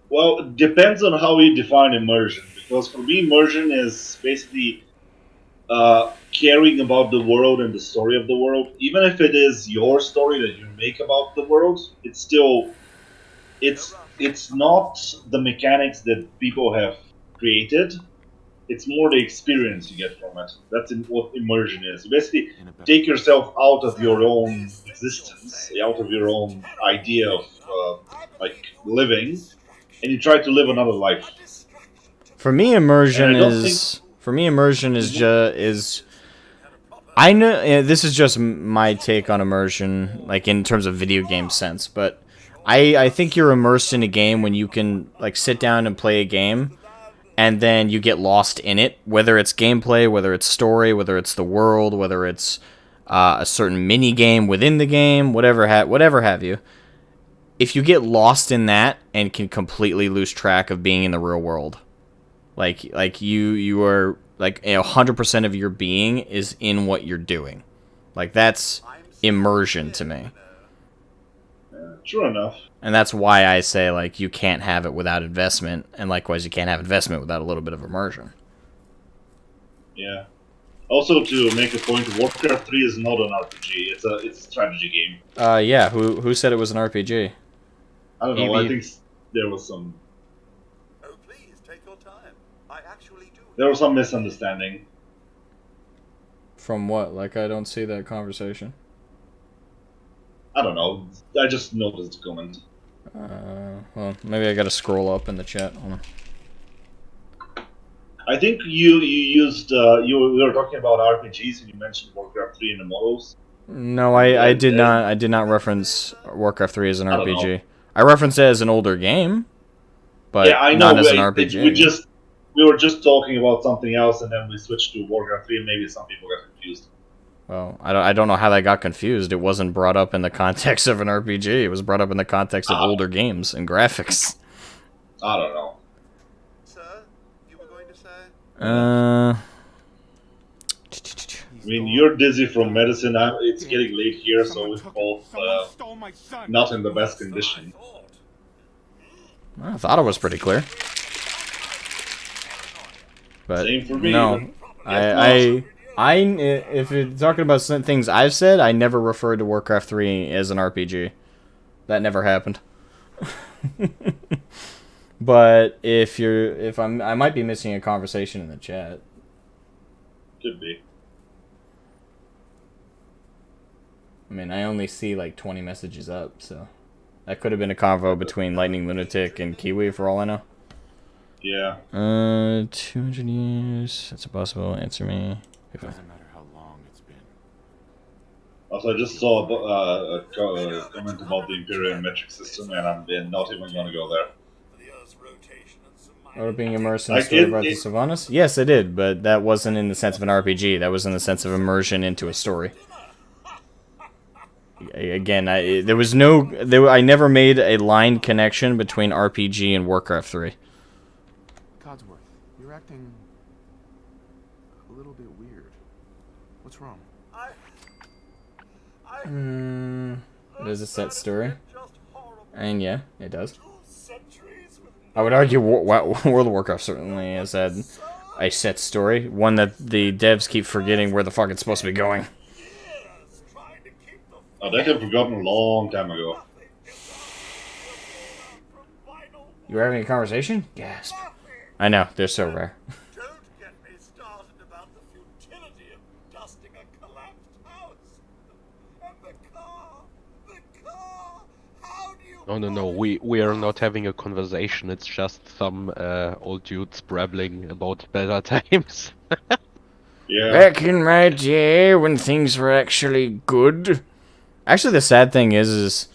Well, it depends on how you define immersion. Because for me, immersion is basically caring about the world and the story of the world. Even if it is your story that you make about the world, it's still it's not the mechanics that people have created. It's more the experience you get from it. That's what immersion is. You basically take yourself out of your own existence, out of your own idea of like living, and you try to live another life. For me, immersion is I know this is just my take on immersion, like in terms of video game sense, but I think you're immersed in a game when you can like sit down and play a game, and then you get lost in it, whether it's gameplay, whether it's story, whether it's the world, whether it's a certain mini game within the game, whatever have you. If you get lost in that and can completely lose track of being in the real world, like you are like 100% of your being is in what you're doing, like that's immersion to me. True enough. And that's why I say like you can't have it without investment, and likewise you can't have investment without a little bit of immersion. Yeah. Also, to make a point, Warcraft 3 is not an RPG. It's a strategy game. Yeah. Who said it was an RPG? I don't know. I think there was some. Oh, please take your time. I actually do. There was some misunderstanding. From what? Like I don't see that conversation. I don't know. I just noticed the comment. Well, maybe I gotta scroll up in the chat. Hold on. I think you used you were talking about RPGs and you mentioned Warcraft 3 in the models. No, I did not. I did not reference Warcraft 3 as an RPG. I referenced it as an older game, but yeah, I know, not as an RPG. We were just talking about something else, and then we switched to Warcraft 3, and maybe some people got confused. Well, I don't know how that got confused. It wasn't brought up in the context of an RPG. It was brought up in the context of older games and graphics. I don't know. Sir, you were going to say? I mean, you're dizzy from medicine. It's getting late here, so we're both not in the best condition. I thought it was pretty clear. But same for me. No, if you're talking about some things I've said, I never referred to Warcraft 3 as an RPG. That never happened. But I might be missing a conversation in the chat. Could be. I mean, I only see like 20 messages up, so that could have been a convo between Lightning Lunatic and Kiwi for all I know. Yeah. 200 years. That's impossible. Answer me. Doesn't matter how long it's been. Also, I just saw a comment about the Imperial metric system, and I'm not even going to go there. Or being immersed in the story of the Sylvanas? Yes, I did, but that wasn't in the sense of an RPG. That was in the sense of immersion into a story. Again, I never made a line connection between RPG and Warcraft 3. Codsworth, you're acting a little bit weird. What's wrong? It is a set story. And yeah, it does. I would argue World of Warcraft certainly has had a set story, one that the devs keep forgetting where the fuck it's supposed to be going. Oh, that got forgotten a long time ago. You were having a conversation? Gasp. I know, they're so rare. Don't get me started about the futility of dusting a collapsed house. And the car, how do you... No. We are not having a conversation. It's just some old dudes brabbling about better times. Yeah. Back in my day when things were actually good. Actually, the sad thing is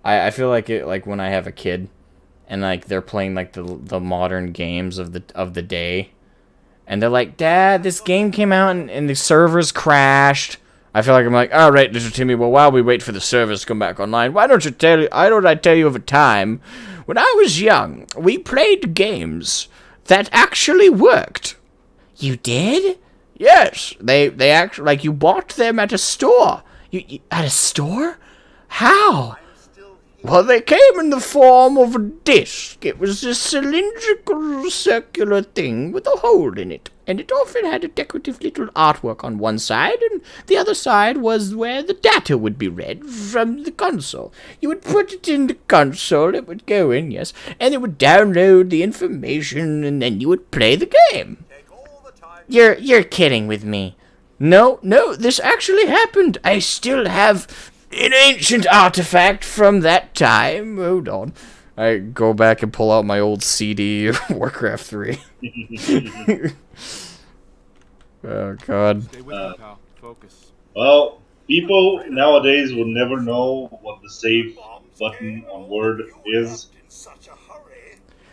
I feel like when I have a kid and like they're playing like the modern games of the day, and they're like, "Dad, this game came out and the servers crashed." I feel like I'm like, "All right, Mr. Timmy. Well, while we wait for the servers to come back online, why don't I tell you of a time when I was young, we played games that actually worked." You did? Yes, they actually, like, you bought them at a store. You at a store? How? Well, they came in the form of a disc. It was a cylindrical, circular thing with a hole in it. And it often had a decorative little artwork on one side, and the other side was where the data would be read from the console. You would put it in the console, it would go in, yes, and it would download the information, and then you would play the game. You're kidding with me. No, this actually happened. I still have an ancient artifact from that time. Hold on. I go back and pull out my old CD of Warcraft 3. Oh, God. Well, people nowadays will never know what the save button on Word is.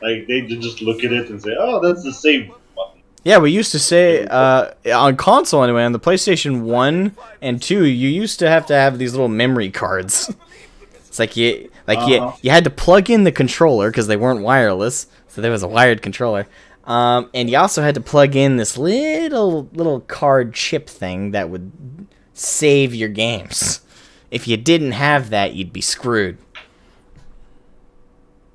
Like, they just look at it and say, oh, that's the save button. Yeah, we used to say, on console anyway, on the PlayStation 1 and 2, you used to have these little memory cards. It's like you had to plug in the controller because they weren't wireless, so there was a wired controller. And you also had to plug in this little card chip thing that would save your games. If you didn't have that, you'd be screwed.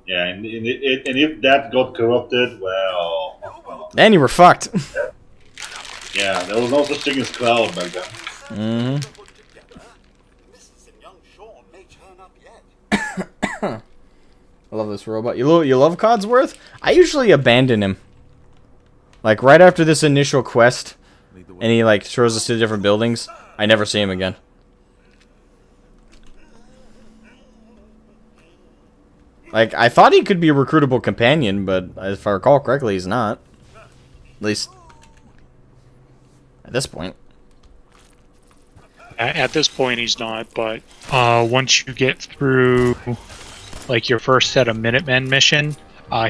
Yeah, and if that got corrupted, well... Then you were fucked. Yeah, there was no such thing as cloud back then. Mm-hmm. I love this robot. You love Codsworth? I usually abandon him. Like, right after this initial quest, and he, like, throws us to different buildings, I never see him again. Like, I thought he could be a recruitable companion, but if I recall correctly, he's not. At least, at this point. At this point, he's not, but once you get through, like, your first set of Minutemen mission,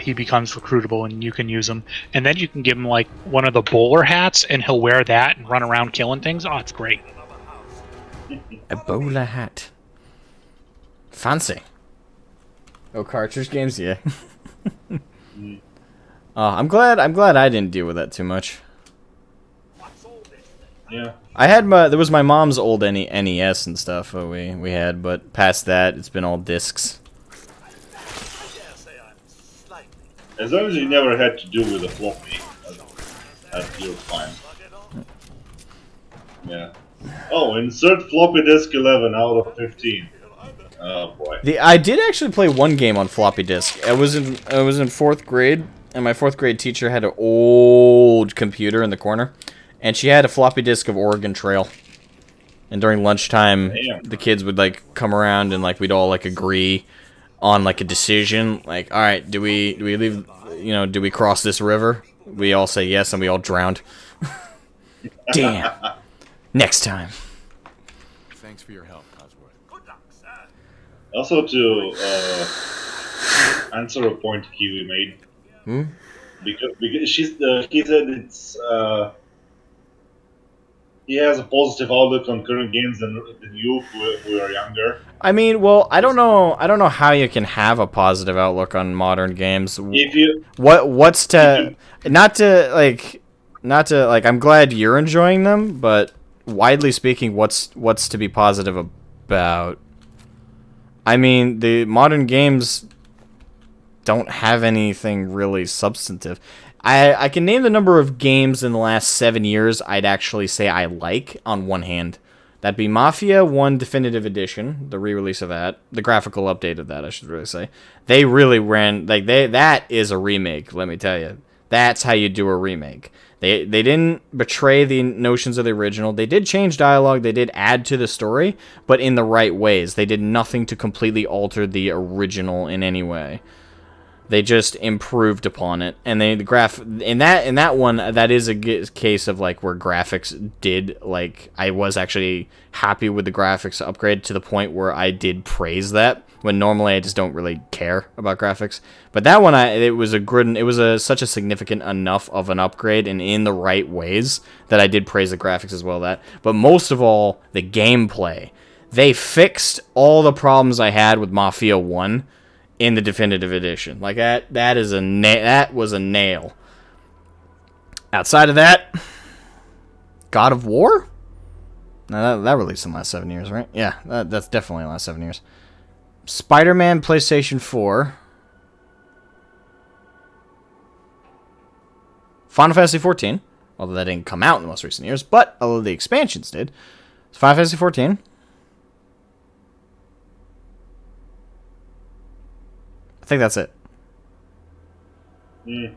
he becomes recruitable and you can use him. And then you can give him, like, one of the bowler hats, and he'll wear that and run around killing things. Oh, it's great. A bowler hat. Fancy. Oh, cartridge games, yeah. I'm glad I didn't deal with that too much. Yeah. There was my mom's old NES and stuff we had, but past that, it's been all discs. As long as you never had to do with a floppy, you're fine. Yeah. Oh, insert floppy disk 11 out of 15. Oh boy. I did actually play one game on floppy disk. I was in 4th grade, and my 4th grade teacher had an old computer in the corner, and she had a floppy disk of Oregon Trail. And during lunchtime, the kids would like come around and like we'd all like agree on like a decision. Like, all right, do we leave? You know, do we cross this river? We all say yes, and we all drowned. Damn. Next time. Thanks for your help, Cosworth. Also, to answer a point Kiwi made, because he said it's he has a positive outlook on current games than you who are younger. I mean, well, I don't know how you can have a positive outlook on modern games. If you not to like I'm glad you're enjoying them, but widely speaking, what's to be positive about? I mean, the modern games don't have anything really substantive. I can name the number of games in the last 7 years I'd actually say I like on one hand. That'd be Mafia 1 Definitive Edition, the re-release of that, the graphical update of that, I should really say. They really ran, like, that is a remake, let me tell you. That's how you do a remake. They didn't betray the notions of the original. They did change dialogue, they did add to the story, but in the right ways. They did nothing to completely alter the original in any way. They just improved upon it, and they in that one, that is a case of like where graphics did, like, I was actually happy with the graphics upgrade to the point where I did praise that, when normally I just don't really care about graphics. But that one, it was such a significant enough of an upgrade and in the right ways that I did praise the graphics as well. But most of all, the gameplay. They fixed all the problems I had with Mafia 1 in the definitive edition. Like that was a nail. Outside of that, God of War? No, that released in the last 7 years, right? Yeah, that's definitely the last 7 years. Spider-Man PlayStation 4. Final Fantasy 14, although that didn't come out in the most recent years, but although the expansions did. So Final Fantasy 14. I think that's it. Mm.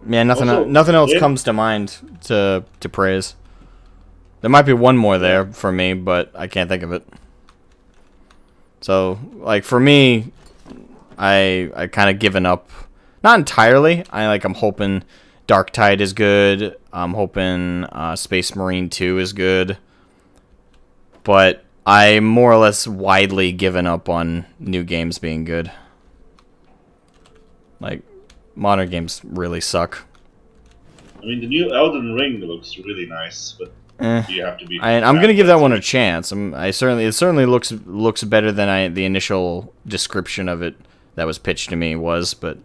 Yeah, nothing Also, else comes to mind to praise. There might be one more there for me, but I can't think of it. So, like, for me, I kind of given up. Not entirely. I'm hoping Dark Tide is good. I'm hoping Space Marine 2 is good. But I more or less widely given up on new games being good. Like, modern games really suck. I mean, the new Elden Ring looks really nice, but you have to be. I'm gonna give that one a chance. It certainly looks better than the initial description of it that was pitched to me was, but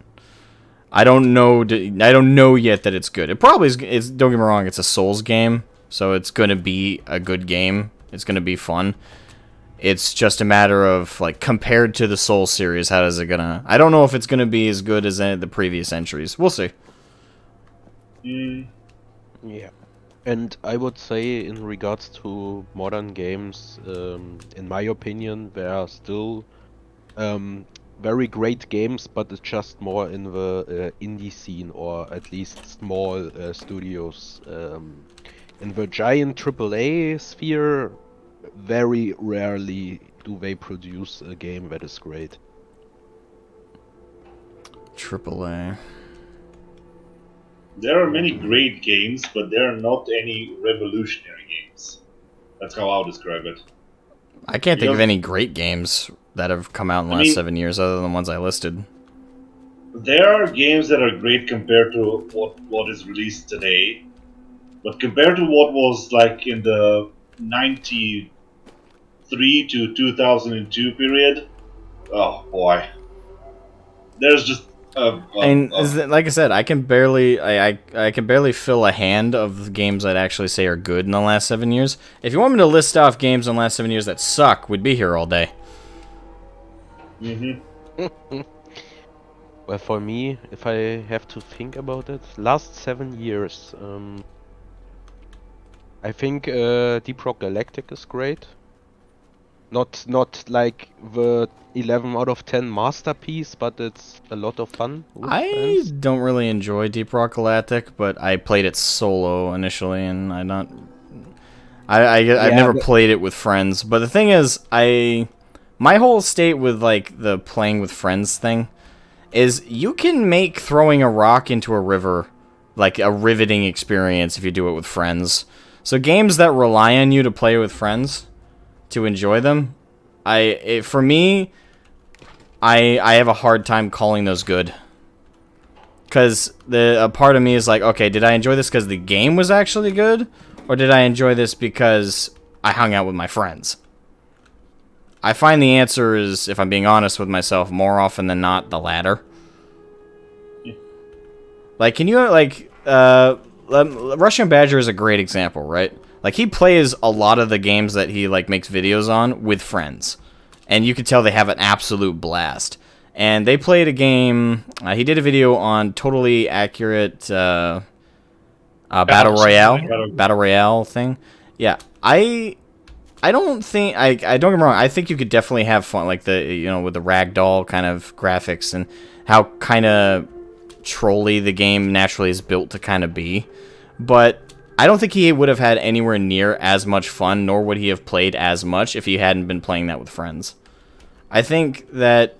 I don't know yet that it's good. It probably is. Don't get me wrong, it's a Souls game, so it's gonna be a good game. It's gonna be fun. It's just a matter of, like, compared to the Souls series, how is it gonna... I don't know if it's gonna be as good as the previous entries. We'll see. Yeah. And I would say, in regards to modern games, in my opinion, there are still very great games, but it's just more in the indie scene, or at least small studios. In the giant AAA sphere, very rarely do they produce a game that is great. AAA. There are many great games, but there are not any revolutionary games. That's how I'll describe it. I can't think of any great games that have come out in the last 7 years other than the ones I listed. There are games that are great compared to what is released today, but compared to what was like in the 93 to 2002 period, oh boy, there's just like I said, I can barely fill a hand of games I'd actually say are good in the last 7 years. If you want me to list off games in the last 7 years that suck, we'd be here all day. Well, for me, if I have to think about it, last 7 years, I think Deep Rock Galactic is great. Not like the 11 out of 10 masterpiece, but it's a lot of fun. I don't really enjoy Deep Rock Galactic, but I played it solo initially, and I've never played it with friends. But the thing is, my whole state with, like, the playing with friends thing is you can make throwing a rock into a river like a riveting experience if you do it with friends. So games that rely on you to play with friends to enjoy them, for me, I have a hard time calling those good. Because a part of me is like, okay, did I enjoy this because the game was actually good? Or did I enjoy this because I hung out with my friends? I find the answer is, if I'm being honest with myself, more often than not, the latter. Like, can you, like, Russian Badger is a great example, right? Like, he plays a lot of the games that he, like, makes videos on with friends. And you can tell they have an absolute blast. and they played a game. He did a video on totally accurate battle royale thing. Yeah, I don't think I don't get me wrong. I think you could definitely have fun, like with the ragdoll kind of graphics and how kind of trolly the game naturally is built to kind of be. But I don't think he would have had anywhere near as much fun, nor would he have played as much if he hadn't been playing that with friends. I think that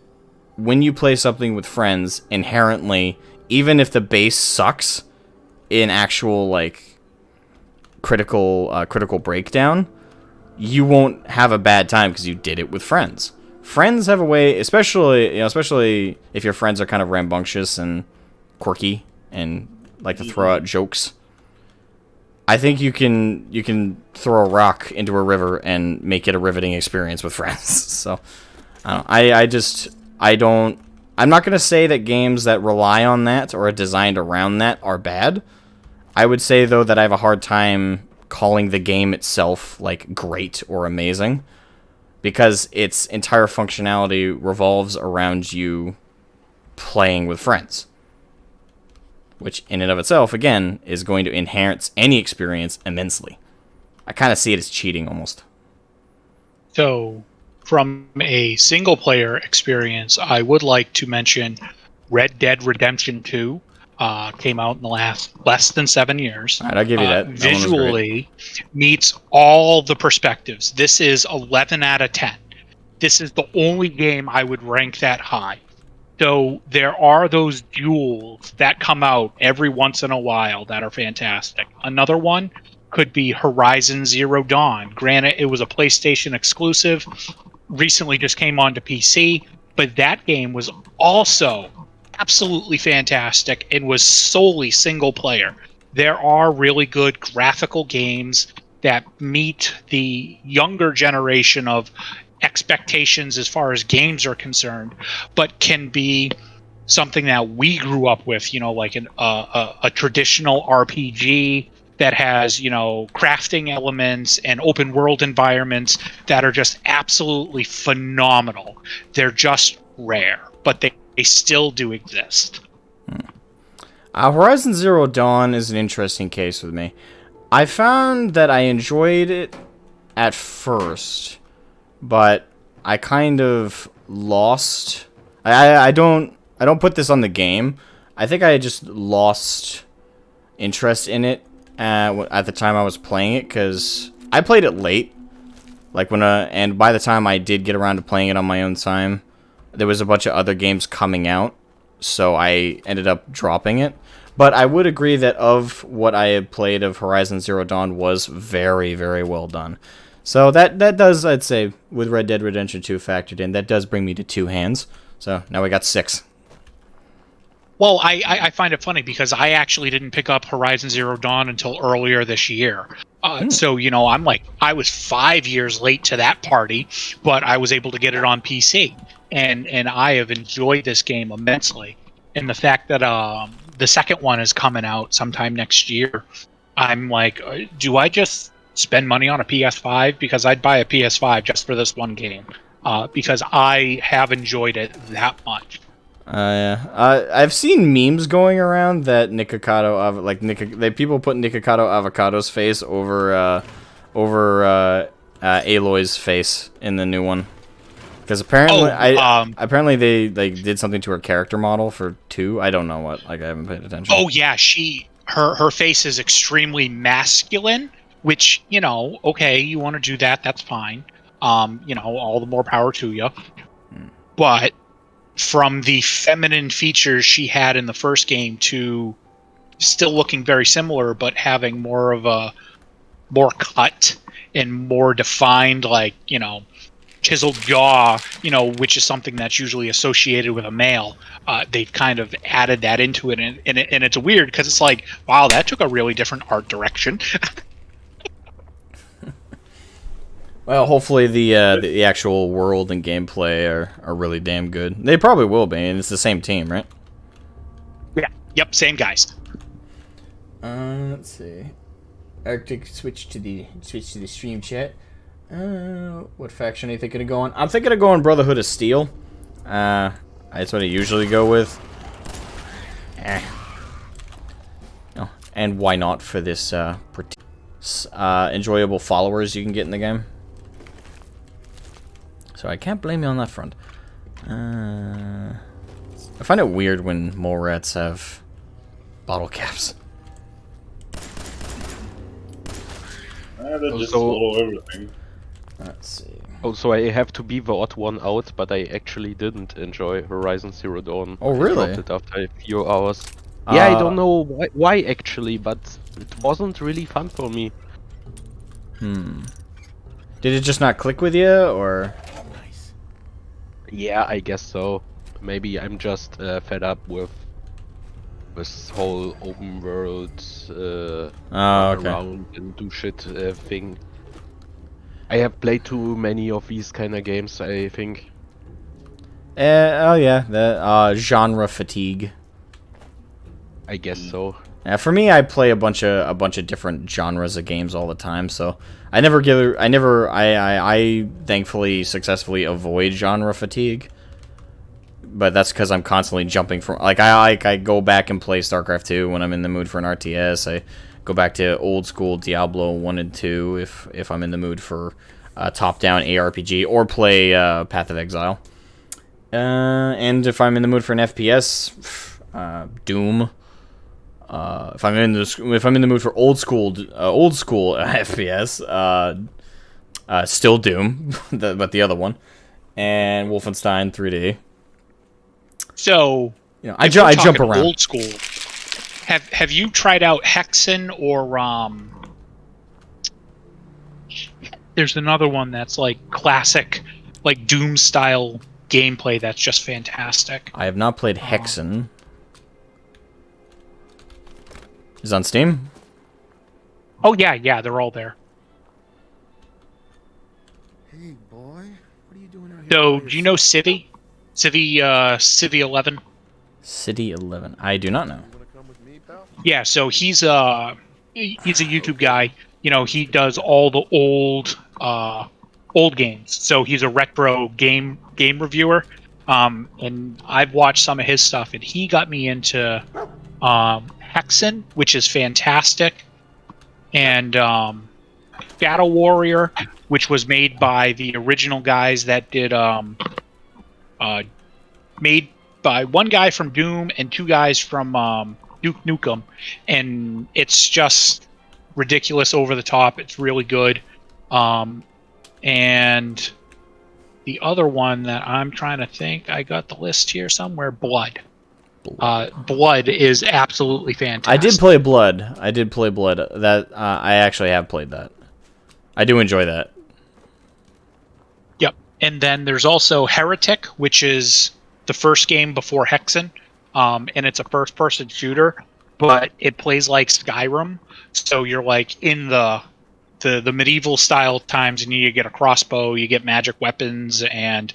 when you play something with friends, inherently, even if the base sucks in actual like critical breakdown, you won't have a bad time because you did it with friends. Friends have a way, especially if your friends are kind of rambunctious and quirky and like to throw out jokes. I think you can throw a rock into a river and make it a riveting experience with friends. So, I'm not gonna say that games that rely on that or are designed around that are bad. I would say though that I have a hard time calling the game itself like great or amazing because its entire functionality revolves around you playing with friends. Which, in and of itself, again, is going to enhance any experience immensely. I kind of see it as cheating, almost. So, from a single-player experience, I would like to mention Red Dead Redemption 2 came out in the less than 7 years. All right, I'll give you that. Visually meets all the perspectives. This is 11 out of 10. This is the only game I would rank that high. So there are those duels that come out every once in a while that are fantastic. Another one could be Horizon Zero Dawn. Granted, it was a PlayStation exclusive, recently just came onto PC, but that game was also absolutely fantastic and was solely single player. There are really good graphical games that meet the younger generation of expectations as far as games are concerned, but can be something that we grew up with, like a traditional RPG that has, crafting elements and open world environments that are just absolutely phenomenal. They're just rare, but they still do exist. Horizon Zero Dawn is an interesting case with me. I found that I enjoyed it at first, but I kind of lost. I don't put this on the game. I think I just lost interest in it at the time I was playing it because I played it late. And by the time I did get around to playing it on my own time, there was a bunch of other games coming out, so I ended up dropping it. But I would agree that of what I had played of Horizon Zero Dawn was very, very well done. So that does, I'd say, with Red Dead Redemption 2 factored in, that does bring me to 2 hands. So now we got 6. Well, I find it funny because I actually didn't pick up Horizon Zero Dawn until earlier this year. So, I'm like, I was 5 years late to that party, but I was able to get it on PC. And I have enjoyed this game immensely. And the fact that the second one is coming out sometime next year, I'm like, do I just spend money on a PS5? Because I'd buy a PS5 just for this one game. Because I have enjoyed it that much. I've seen memes going around that people put Nikocado Avocado's face over Aloy's face in the new one. Because apparently, apparently they did something to her character model for 2. I don't know what. I haven't paid attention. Oh yeah, her face is extremely masculine, which okay, you want to do that, that's fine. All the more power to you. But from the feminine features she had in the first game to still looking very similar, but having more of a more cut and more defined, chiseled jaw, which is something that's usually associated with a male. They've kind of added that into it, and it's weird because it's like, wow, that took a really different art direction. Well, hopefully the actual world and gameplay are really damn good. They probably will be, and it's the same team, right? Yeah. Yep. Same guys. Let's see. Arctic switch to the stream chat. What faction are you thinking of going? I'm thinking of going Brotherhood of Steel. I That's what I usually go with. Oh, and why not for this enjoyable followers you can get in the game. So I can't blame you on that front. I find it weird when mole rats have bottle caps. They just follow everything. Let's see. Also, I have to be the odd one out, but I actually didn't enjoy Horizon Zero Dawn. Oh, really? I dropped it after a few hours. Yeah, I don't know why actually, but it wasn't really fun for me. Did it just not click with you, or? Yeah, I guess so. Maybe I'm just fed up with this whole open world run around and do shit thing. I have played too many of these kind of games, I think. Oh yeah, the genre fatigue. I guess so. Yeah, for me, I play a bunch of different genres of games all the time, so I thankfully successfully avoid genre fatigue. But that's because I'm constantly jumping from, like, I go back and play StarCraft 2 when I'm in the mood for an RTS. I go back to old school Diablo 1 and 2 if I'm in the mood for a top-down ARPG, or play Path of Exile. And if I'm in the mood for an FPS, Doom. If I'm in the mood for old school FPS, still Doom, but the other one, and Wolfenstein 3D. So, you know, I jump around. Old school. Have you tried out Hexen or There's another one that's like classic, like Doom style gameplay that's just fantastic. I have not played Hexen. Is it on Steam? Oh yeah, they're all there. Hey boy, what are you doing out here? So, do you know Civi? Civi 11. City 11. I do not know. Yeah, so he's a YouTube guy. You know, he does all the old games. So he's a retro game reviewer. And I've watched some of his stuff, and he got me into Hexen, which is fantastic, and Shadow Warrior, which was made by the original guys that did made by one guy from Doom and two guys from Duke Nukem, and it's just ridiculous, over the top. It's really good. And the other one that I'm trying to think, I got the list here somewhere, Blood. Blood is absolutely fantastic. I did play Blood. That I actually have played that. I do enjoy that. Yep. And then there's also Heretic, which is the first game before Hexen, and it's a first-person shooter, but it plays like Skyrim. So you're like in the medieval style times, and you get a crossbow, you get magic weapons, and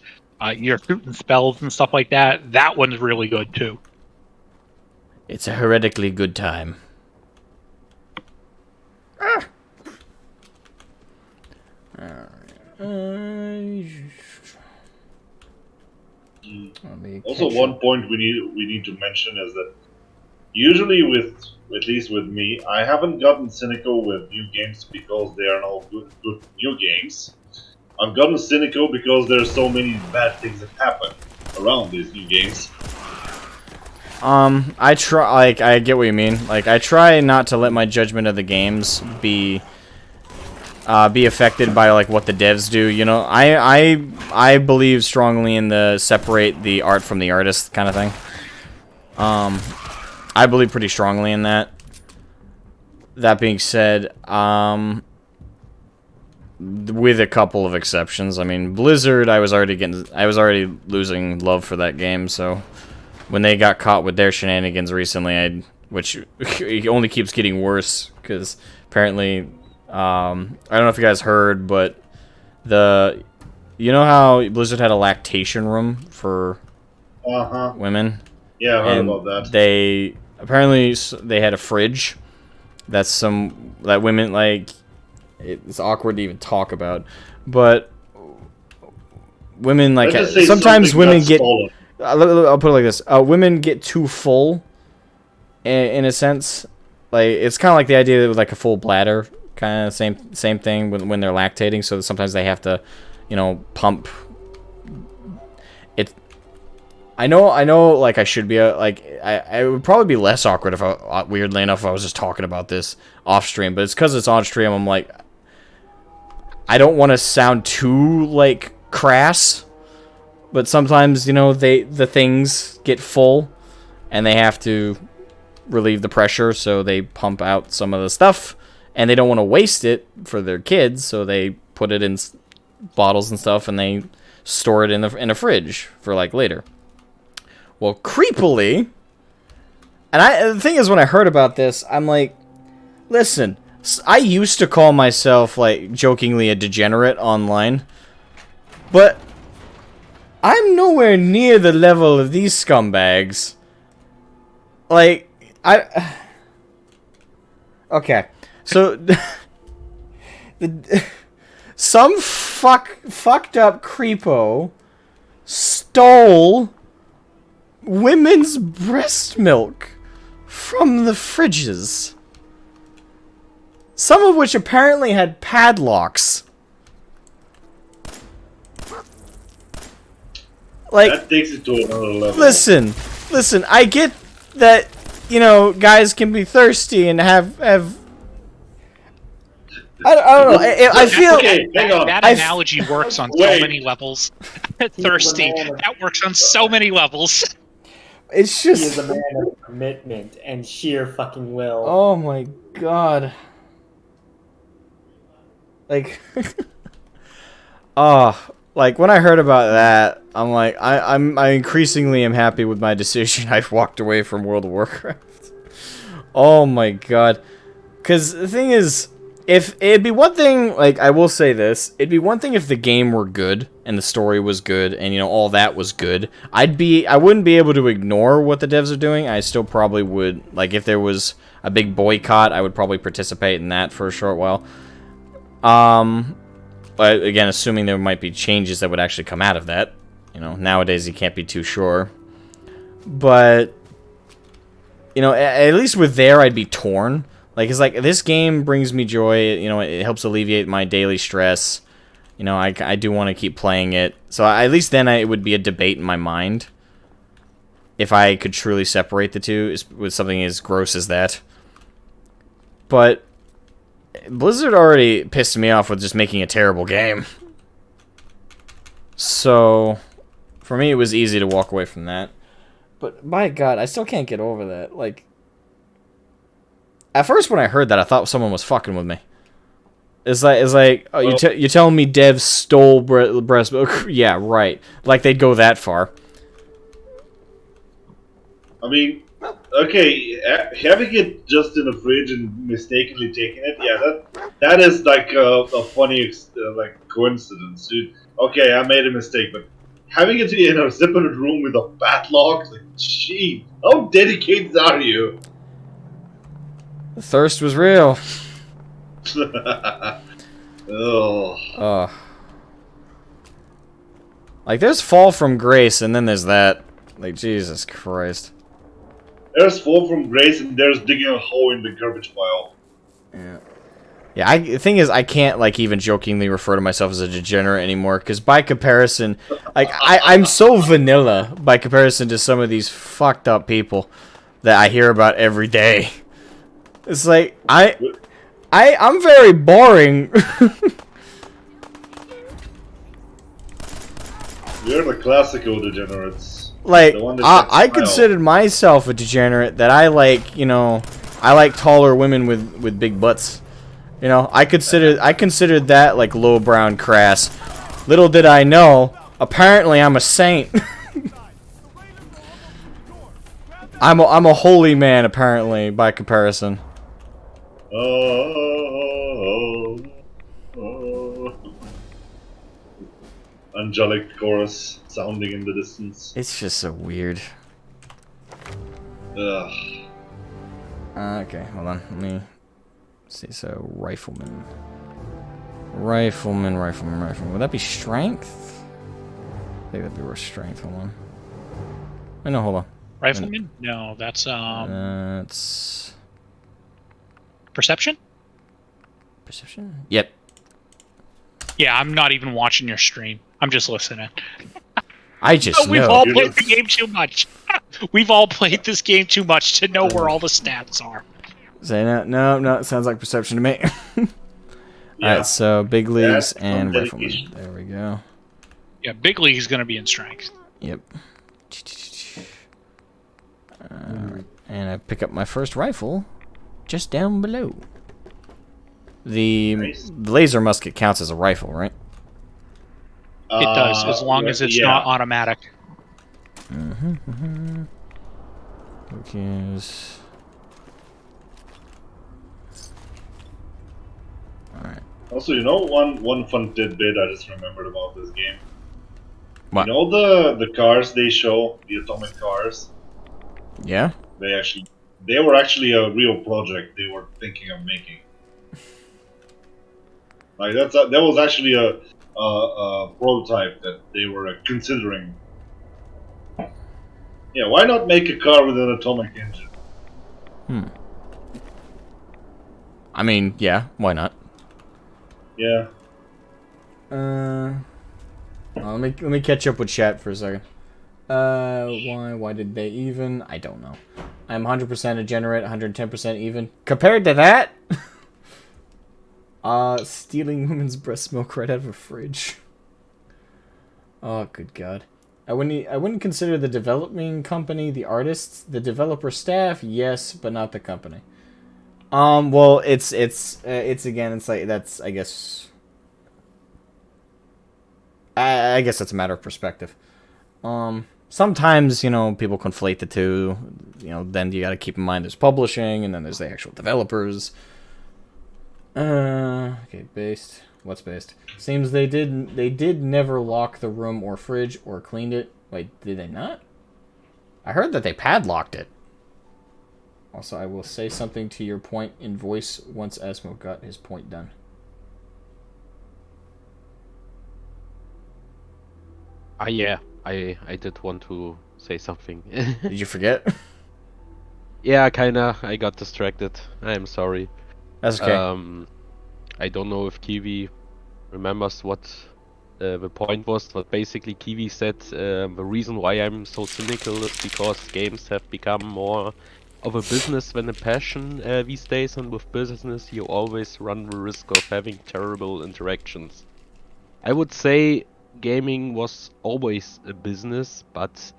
you're shooting spells and stuff like that. That one's really good too. It's a heretically good time. Also, one point we need to mention is that usually, at least with me, I haven't gotten cynical with new games because they are not good new games. I've gotten cynical because there's so many bad things that happen around these new games. I try, like, I get what you mean. Like, I try not to let my judgment of the games be affected by, like, what the devs do, you know? I believe strongly in the separate the art from the artist kind of thing. I believe pretty strongly in that. That being said, with a couple of exceptions. I mean, Blizzard, I was already losing love for that game, so when they got caught with their shenanigans recently, which it only keeps getting worse, because apparently, I don't know if you guys heard, but you know how Blizzard had a lactation room for women? Yeah, I heard about that. They apparently had a fridge that women, like, it's awkward to even talk about, but women, like, sometimes women get I'll put it like this: women get too full, in a sense. Like it's kind of like the idea with like a full bladder, kind of same thing when they're lactating. So sometimes they have to, pump. I know. Like I should be I would probably be less awkward if weirdly enough, if I was just talking about this off stream. But it's because it's on stream. I'm like, I don't want to sound too like crass. But sometimes, the things get full, and they have to relieve the pressure, so they pump out some of the stuff, and they don't want to waste it for their kids, so they put it in bottles and stuff, and they store it in a fridge for like later. Well, creepily, and the thing is, when I heard about this, I'm like, listen, I used to call myself like jokingly a degenerate online, but I'm nowhere near the level of these scumbags. Like, okay, so some fucked up creepo stole women's breast milk from the fridges. Some of which apparently had padlocks. Like, that takes it to another level. Listen, I get that, guys can be thirsty and have I don't know. I feel that analogy works on so many levels. Thirsty. That works on so many levels. It's just... He is a man of commitment and sheer fucking will. Oh my god. Like... like, when I heard about that, I'm like, I increasingly am happy with my decision. I've walked away from World of Warcraft. Oh my god. Because the thing is, if it'd be one thing, like, I will say this, it'd be one thing if the game were good, and the story was good, and, all that was good. I wouldn't be able to ignore what the devs are doing. I still probably would, like, if there was a big boycott, I would probably participate in that for a short while. But again, assuming there might be changes that would actually come out of that. Nowadays you can't be too sure. But, at least with there, I'd be torn. Like, it's like, this game brings me joy. It helps alleviate my daily stress. I do want to keep playing it. So at least then it would be a debate in my mind. If I could truly separate the two with something as gross as that. But Blizzard already pissed me off with just making a terrible game. So, for me, it was easy to walk away from that. But, my god, I still can't get over that. Like, at first when I heard that, I thought someone was fucking with me. It's like, oh, you're telling me devs stole breast milk? Yeah, right. Like, they'd go that far. I mean, okay, having it just in the fridge and mistakenly taking it, yeah, that is like a funny coincidence, dude. Okay, I made a mistake, but having it in a zippered room with a padlock, like, gee, how dedicated are you? The thirst was real. Oh. Like, there's Fall from Grace, and then there's that. Like, Jesus Christ. There's Fall from Grace, and there's digging a hole in the garbage pile. Yeah. Yeah, the thing is, I can't, like, even jokingly refer to myself as a degenerate anymore, because by comparison, like, I'm so vanilla by comparison to some of these fucked up people that I hear about every day. It's like, I'm very boring. You're the classical degenerates. Like, I considered myself a degenerate that I like, I like taller women with big butts. I considered that like lowbrow and crass. Little did I know, apparently I'm a saint. I'm a holy man apparently by comparison. Angelic chorus sounding in the distance. It's just so weird. Ugh. Okay, hold on. Let me see. So, rifleman. Rifleman. Would that be strength? I think that'd be worth strength. Hold on. No, hold on. Rifleman? No, that's That's perception. perception. Yep. Yeah, I'm not even watching your stream. I'm just listening. I just We've know. all played the game too much. We've all played this game too much to know where all the stats are. Say no, no. It sounds like perception to me. Yeah. Alright, so big leagues That's and some rifleman. dedication. There we go. Yeah, big league is going to be in strength. Yep. And I pick up my first rifle just down below. The Nice. laser musket counts as a rifle, right? It does, as long as it's not automatic. Because... Alright. Also, you know one fun tidbit I just remembered about this game. What? You know the cars they show, the atomic cars. Yeah? They were actually a real project they were thinking of making. Like that was actually a prototype that they were considering. Yeah, why not make a car with an atomic engine? I mean, yeah, why not? Yeah. Let me catch up with chat for a second. Why did they even? I don't know. I'm 100% a generate, 110% even. Compared to that, stealing women's breast milk right out of a fridge. Oh, good God. I wouldn't consider the developing company the artists, the developer staff, yes, but not the company. Well, it's again, it's like that's I guess that's a matter of perspective. Sometimes, you know, people conflate the two. You know, then you got to keep in mind there's publishing, and then there's the actual developers. Okay, based. What's based? Seems they did never lock the room or fridge or cleaned it. Wait, did they not? I heard that they padlocked it. Also, I will say something to your point in voice once Asmo got his point done. Yeah, I did want to say something. Did you forget? Yeah, kinda. I got distracted. I'm sorry. That's okay. I don't know if Kiwi remembers what the point was, but basically Kiwi said the reason why I'm so cynical is because games have become more of a business than a passion these days, and with business you always run the risk of having terrible interactions. I would say gaming was always a business, but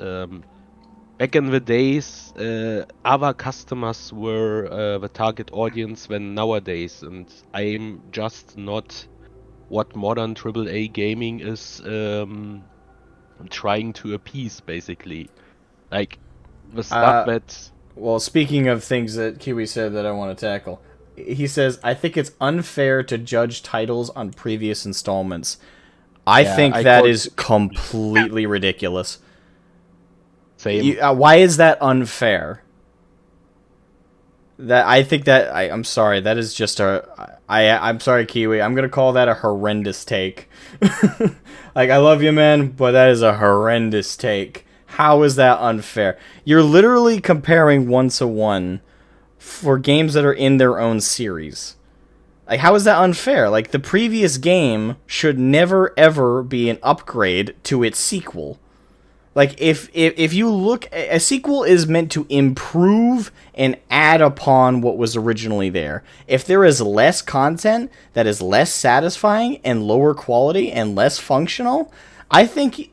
back in the days other customers were the target audience than nowadays, and I'm just not what modern AAA gaming is trying to appease, basically. Like the stuff that... Well, speaking of things that Kiwi said that I want to tackle, he says, I think it's unfair to judge titles on previous installments. I think that is completely ridiculous. Same. Why is that unfair? I think that I'm sorry. That is just I'm sorry, Kiwi. I'm gonna call that a horrendous take. Like, I love you, man, but that is a horrendous take. How is that unfair? You're literally comparing 1-to-1 for games that are in their own series. Like, how is that unfair? Like, the previous game should never ever be an upgrade to its sequel. Like, if you look, a sequel is meant to improve and add upon what was originally there. If there is less content that is less satisfying and lower quality and less functional, I think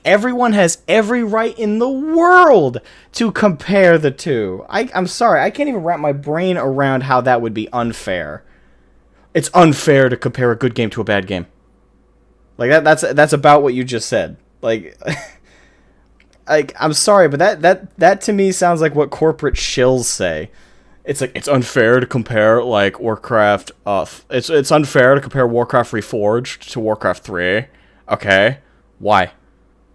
everyone has every right in the world to compare the two. I'm sorry, I can't even wrap my brain around how that would be unfair. It's unfair to compare a good game to a bad game. Like, that's about what you just said. Like, I'm sorry, but that to me sounds like what corporate shills say. It's like, it's unfair to compare, like, Warcraft. It's unfair to compare Warcraft Reforged to Warcraft 3. Okay, why?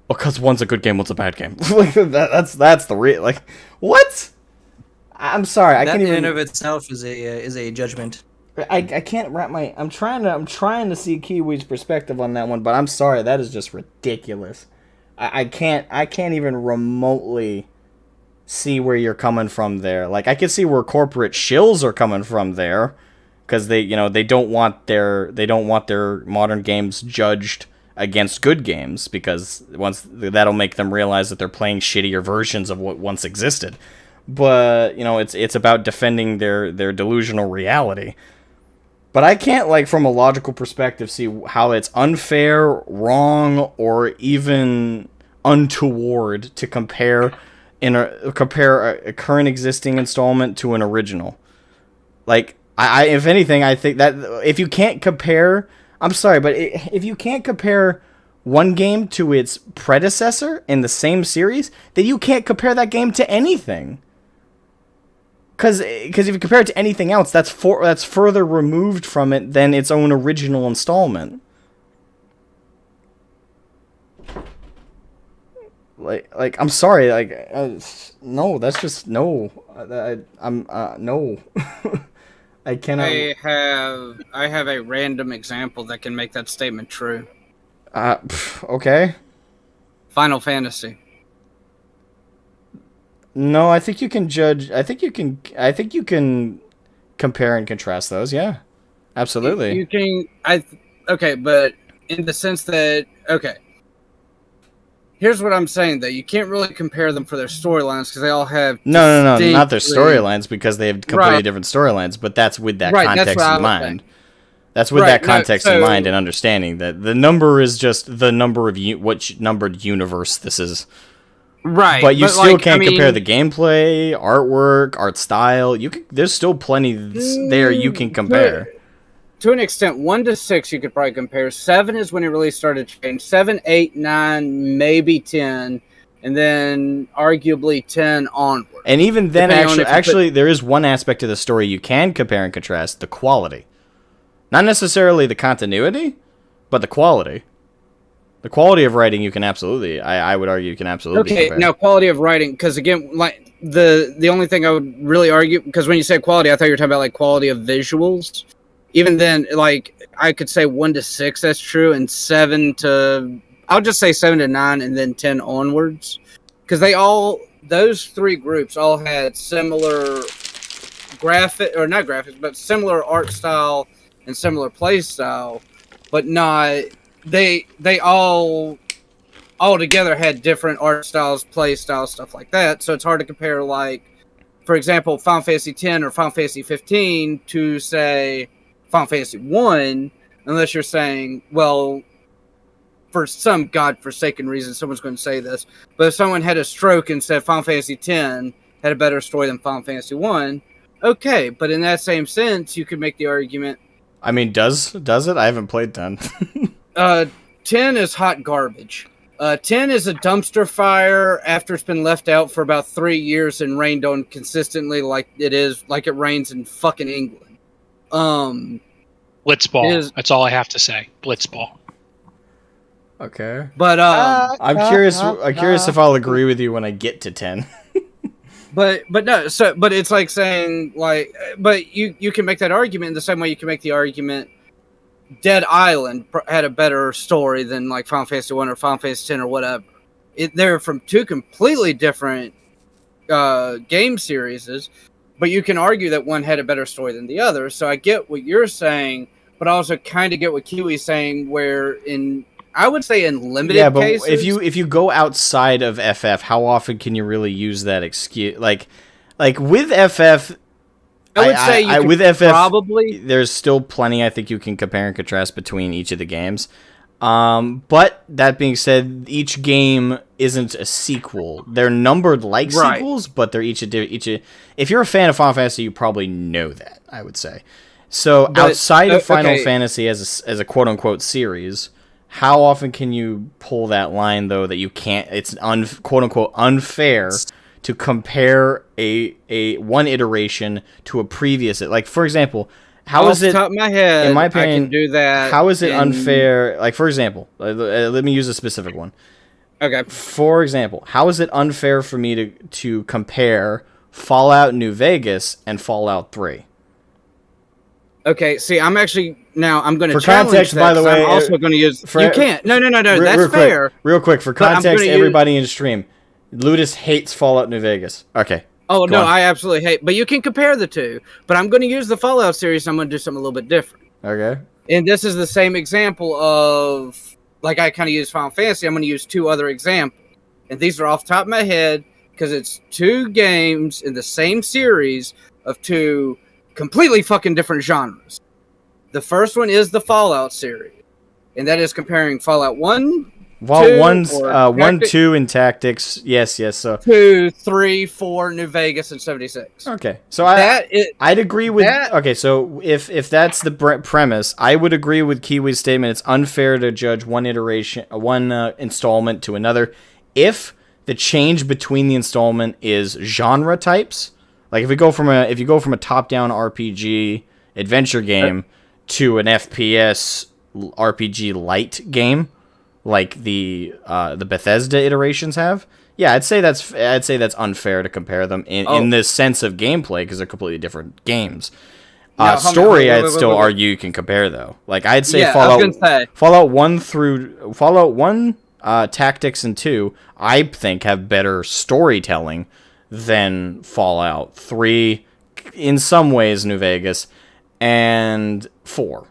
Because one's a good game, one's a bad game. Like, that's the real, like, what? I'm sorry, I can't even. That in and of itself is a judgment. I can't wrap my. I'm trying to see Kiwi's perspective on that one, but I'm sorry, that is just ridiculous. I can't even remotely see where you're coming from there. Like, I can see where corporate shills are coming from there, because they don't want their modern games judged against good games, because once that'll make them realize that they're playing shittier versions of what once existed. But it's about defending their delusional reality. But I can't, like, from a logical perspective, see how it's unfair, wrong, or even untoward to compare a current existing installment to an original. Like, I if anything, I think that if you can't compare, I'm sorry, but if you can't compare one game to its predecessor in the same series, then you can't compare that game to anything. Because if you compare it to anything else, that's further removed from it than its own original installment. Like I'm sorry, no, that's just no. I'm no. I cannot. I have a random example that can make that statement true. Okay. Final Fantasy. No, I think you can judge. I think you can compare and contrast those. Yeah, absolutely. You can. Okay, but in the sense that here's what I'm saying though. You can't really compare them for their storylines because they all have no, not their storylines, because they have completely different storylines. But that's with that context in mind. That's with that context in mind and understanding that the number is just the number of which numbered universe this is. Right, but you still can't compare the gameplay, artwork, art style. There's still plenty there you can compare. To an extent, 1 to 6 you could probably compare. 7 is when it really started to change. 7, 8, 9, maybe 10, and then arguably 10 onward. And even then, actually, there is one aspect of the story you can compare and contrast: the quality. Not necessarily the continuity, but the quality. The quality of writing, you can absolutely, I would argue, you can absolutely compare. Now quality of writing, because again, like the only thing I would really argue, because when you say quality, I thought you were talking about like quality of visuals. Even then, like I could say 1 to 6, that's true, and 7 to, I'll just say 7 to 9, and then 10 onwards, because those 3 groups all had similar not graphics, but similar art style and similar play style, but not. They all together had different art styles, play styles, stuff like that. So it's hard to compare, like, for example, Final Fantasy X or Final Fantasy 15 to, say, Final Fantasy 1, unless you're saying, well, for some godforsaken reason, someone's going to say this, but if someone had a stroke and said Final Fantasy X had a better story than Final Fantasy 1, okay, but in that same sense, you could make the argument. I mean, does it? I haven't played 10. 10 is hot garbage. 10 is a dumpster fire after it's been left out for about 3 years and rained on consistently like it rains in fucking England. Blitzball. That's all I have to say. Blitzball. Okay. But I'm curious if I'll agree with you when I get to 10. But no, but it's like saying, like, but you can make that argument in the same way you can make the argument Dead Island had a better story than like Final Fantasy 1 or Final Fantasy 10 or whatever. They're from 2 completely different game series, but you can argue that one had a better story than the other. So I get what you're saying, but I also kind of get what Kiwi's saying, where I would say in limited cases. if you go outside of FF, how often can you really use that excuse? Like with FF, I would say with FF, probably there's still plenty I think you can compare and contrast between each of the games. But that being said, each game isn't a sequel. They're numbered like sequels, but they're each a. If you're a fan of Final Fantasy, you probably know that, I would say. So outside of Final Fantasy as a quote unquote series, how often can you pull that line though that you can't? It's quote unquote unfair to compare a one iteration to a previous. Like, for example, how is it? Off the top of my head, in my opinion, I can do that. How is it unfair? Like, for example, let me use a specific one. Okay. For example, how is it unfair for me to compare Fallout New Vegas and Fallout 3? Okay, see, I'm actually Now I'm going to For challenge context, that, by the 'cause way, I'm also going to use. for- You can't. No. That's real fair. Real quick, for but I'm context, gonna everybody in stream, Ludus hates Fallout New Vegas. Okay. Oh go no, on. I absolutely hate. But you can compare the two. But I'm going to use the Fallout series. I'm going to do something a little bit different. Okay. And this is the same example of, like, I kind of use Final Fantasy. I'm going to use two other examples, and these are off the top of my head because it's two games in the same series of two completely fucking different genres. The first one is the Fallout series, and that is comparing Fallout 1, Well, 1, 2, 2 in tactics. Yes. So 2, 3, 4, New Vegas, and 76. okay. So I'd agree with. Okay, so if that's the premise, I would agree with Kiwi's statement. It's unfair to judge one installment to another if the change between the installment is genre types. Like if you go from a top-down RPG adventure game to an FPS RPG light game, like the Bethesda iterations have, yeah, I'd say that's unfair to compare them in this sense of gameplay because they're completely different games. Story, I'd still argue you can compare though. Like I'd say Fallout 1 Tactics and 2, I think have better storytelling than Fallout 3, in some ways New Vegas, and 4.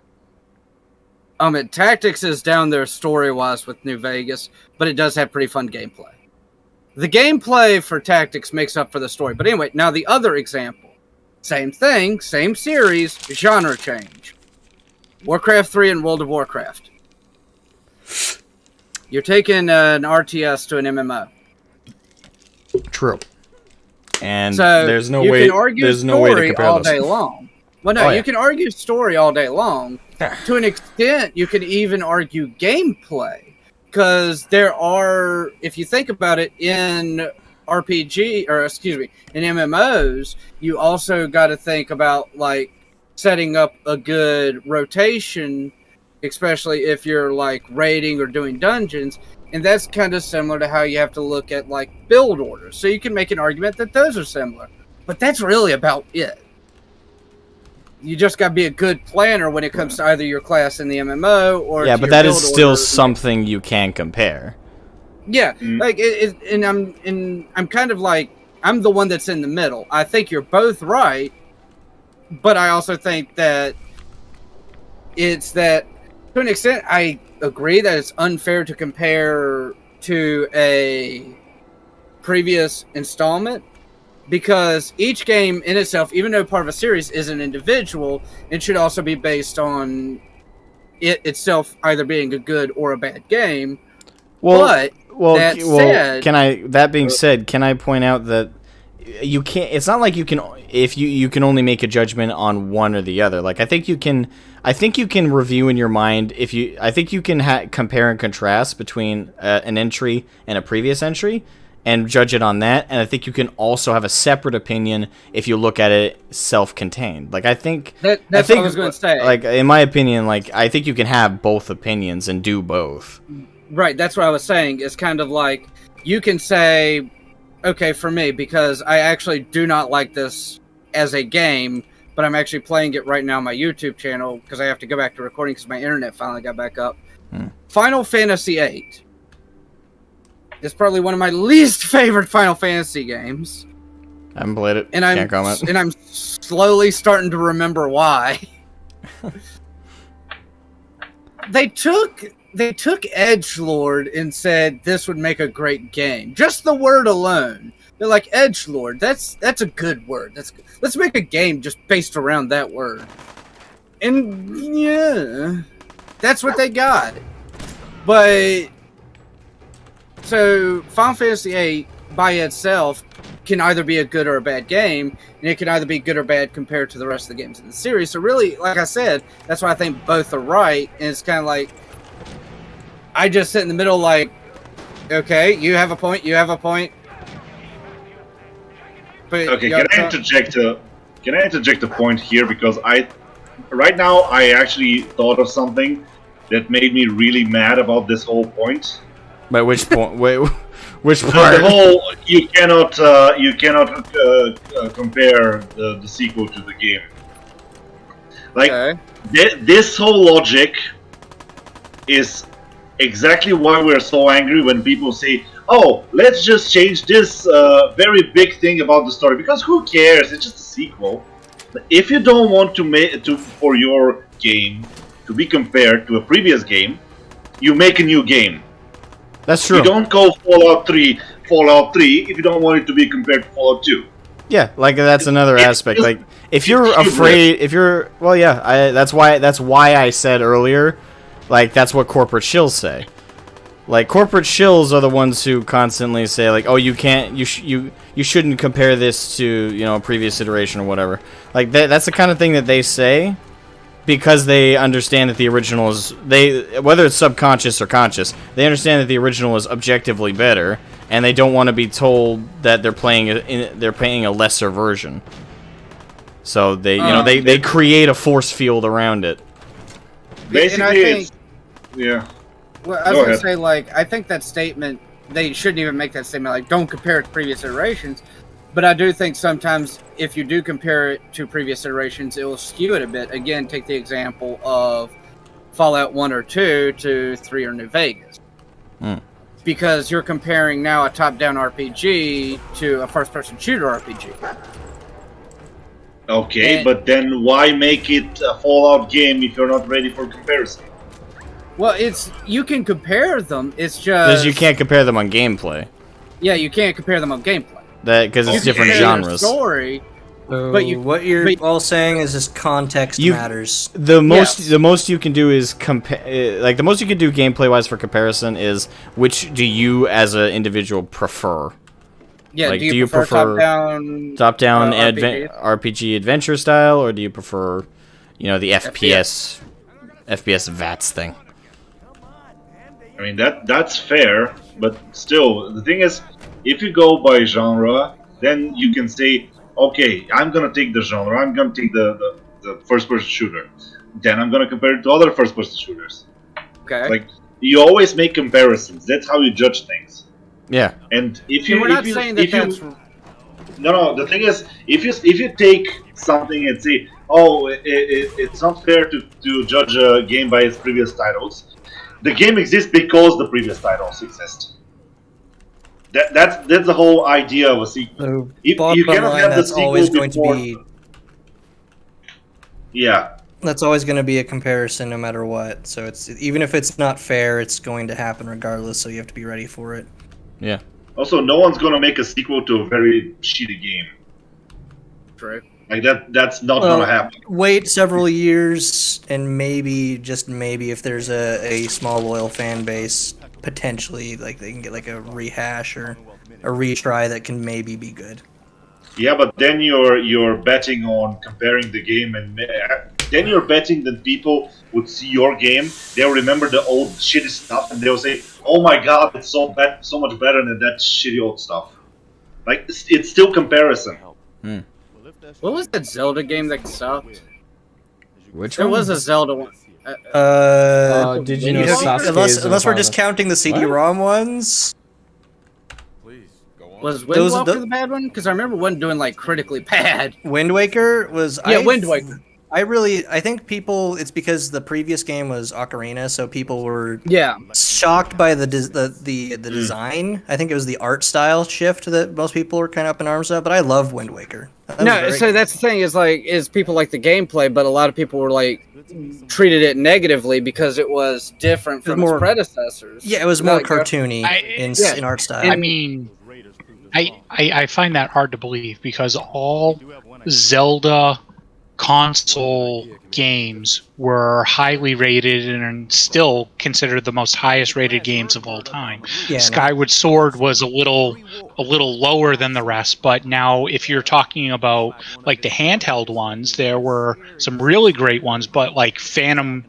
Tactics is down there story-wise with New Vegas, but it does have pretty fun gameplay. The gameplay for Tactics makes up for the story. But anyway, now the other example. Same thing, same series, genre change. Warcraft 3 and World of Warcraft. You're taking an RTS to an MMO. True. And so there's no you way can argue there's no way to compare all those. day long. Well, no, you can argue story all day long. To an extent, you can even argue gameplay. Because there are, if you think about it, in in MMOs, you also got to think about, like, setting up a good rotation, especially if you're, like, raiding or doing dungeons. And that's kind of similar to how you have to look at, like, build orders. So you can make an argument that those are similar. But that's really about it. You just got to be a good planner when it comes to either your class in the MMO or but that is still something you can compare. Yeah, like and I'm kind of like I'm the one that's in the middle. I think you're both right, but I also think that it's that to an extent I agree that it's unfair to compare to a previous installment. Because each game in itself, even though part of a series, is an individual, it should also be based on it itself either being a good or a bad game. That being said, can I point out that you can't? It's not like you can. If you can only make a judgment on one or the other. Like I think you can review in your mind I think you can compare and contrast between an entry and a previous entry. And judge it on that, and I think you can also have a separate opinion if you look at it self-contained. Like I think that's what I was going to say. Like in my opinion, like I think you can have both opinions and do both. Right, that's what I was saying. It's kind of like you can say, okay, for me, because I actually do not like this as a game, but I'm actually playing it right now on my YouTube channel because I have to go back to recording because my internet finally got back up. Final Fantasy VIII. It's probably one of my least favorite Final Fantasy games. I haven't played it. Can't comment. And I'm slowly starting to remember why. They took Edgelord and said this would make a great game. Just the word alone. They're like, Edgelord, that's a good word. Let's make a game just based around that word. And yeah, that's what they got. But so Final Fantasy VIII by itself can either be a good or a bad game, and it can either be good or bad compared to the rest of the games in the series. So really, like I said, that's why I think both are right, and it's kind of like I just sit in the middle like, okay, you have a point, But okay, can I interject a point here, because right now I actually thought of something that made me really mad about this whole point. But which point? Wait, which part? The whole you cannot compare the sequel to the game. Like this whole logic is exactly why we're so angry when people say, "Oh, let's just change this very big thing about the story," because who cares? It's just a sequel. If you don't want to make for your game to be compared to a previous game, you make a new game. That's true. You don't call Fallout 3 Fallout 3 if you don't want it to be compared to Fallout 2. Yeah, like that's another aspect. Like if you're afraid, that's why I said earlier, like that's what corporate shills say. Like corporate shills are the ones who constantly say like, oh, you can't, you shouldn't compare this to a previous iteration or whatever. Like that's the kind of thing that they say because they understand that the original is whether it's subconscious or conscious, they understand that the original is objectively better. And they don't want to be told that they're playing a lesser version. So they create a force field around it. Basically, Well, I was gonna say, like, I think that statement, they shouldn't even make that statement, like, don't compare it to previous iterations. But I do think sometimes if you do compare it to previous iterations, it will skew it a bit. Again, take the example of Fallout 1 or 2 to 3 or New Vegas. Because you're comparing now a top-down RPG to a first-person shooter RPG. Okay, but then why make it a Fallout game if you're not ready for comparison? Well, you can compare them. It's just because you can't compare them on gameplay. Yeah, you can't compare them on gameplay. Because it's different genres. Story, so but what you're all saying is just context matters. The most you can do is compare. Like the most you can do gameplay wise for comparison is which do you as an individual prefer? Yeah, like, do you prefer top-down RPG adventure style, or do you prefer, the FPS VATS thing? I mean that's fair, but still, the thing is, if you go by genre, then you can say, okay, I'm gonna take the genre, I'm gonna take the first-person shooter, then I'm gonna compare it to other first-person shooters. Okay. Like you always make comparisons. That's how you judge things. Yeah. And if we're not saying that that's... No. The thing is, if you take something and say, oh, it's not fair to judge a game by its previous titles. The game exists because the previous titles exist. That's the whole idea of a sequel. So you cannot have the sequel always before... going to be. Yeah. That's always going to be a comparison, no matter what. So it's even if it's not fair, it's going to happen regardless. So you have to be ready for it. Yeah. Also, no one's gonna make a sequel to a very shitty game. True. Like that's not gonna happen. Wait several years, and maybe, just maybe, if there's a small loyal fan base, potentially, like they can get like a rehash or a retry that can maybe be good. Yeah, but then you're betting on comparing the game, and then you're betting that people would see your game, they'll remember the old shitty stuff, and they'll say, "Oh my god, it's so much better than that shitty old stuff." Like it's still comparison. What was that Zelda game that sucked? Which there one? was a Zelda one. Did you know unless we're just counting the CD-ROM ones. Was Wind Waker the bad one? Because I remember one doing like critically bad. Wind Waker was Wind Waker. I think people, it's because the previous game was Ocarina, so people were shocked by the design. I think it was the art style shift that most people were kind of up in arms about, but I love Wind Waker. So that's the thing is people like the gameplay, but a lot of people were like treated it negatively because it was different from its predecessors. Yeah, it was more cartoony in art style. I mean, I find that hard to believe because all Zelda console games were highly rated and still considered the most highest rated games of all time. Skyward Sword was a little lower than the rest, but now if you're talking about like the handheld ones, there were some really great ones, but like Phantom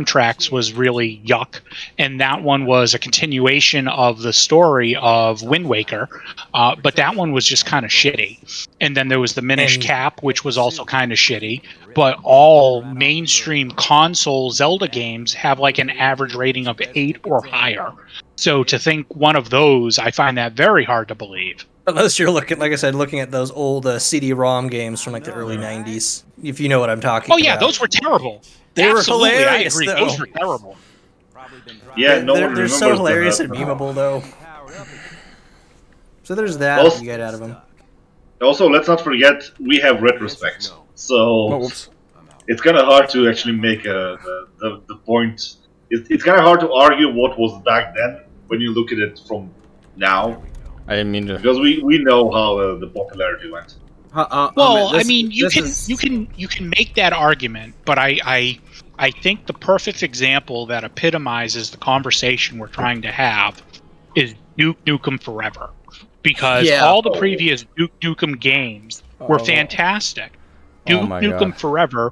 Tracks was really yuck, and that one was a continuation of the story of Wind Waker, but that one was just kind of shitty. And then there was the Minish Cap, which was also kind of shitty, but all mainstream console Zelda games have like an average rating of 8 or higher. So to think one of those, I find that very hard to believe. Unless you're looking, like I said, looking at those old CD-ROM games from like the early '90s, if you know what I'm talking about. Oh yeah, those were terrible. They Absolutely, were hilarious. I agree. Though. Those were terrible. Yeah, no one They're remembers so hilarious them. and memeable, though. So there's that Also- you get out of them. Also, let's not forget we have retrospect, so Oh, whoops. it's kind of hard to actually make the point. It's kind of hard to argue what was back then when you look at it from now, I didn't mean to. because we know how the popularity went. Well, I mean, you can make that argument, but I think the perfect example that epitomizes the conversation we're trying to have is Duke Nukem Forever, because all the previous Duke Nukem games were fantastic. Duke Nukem Forever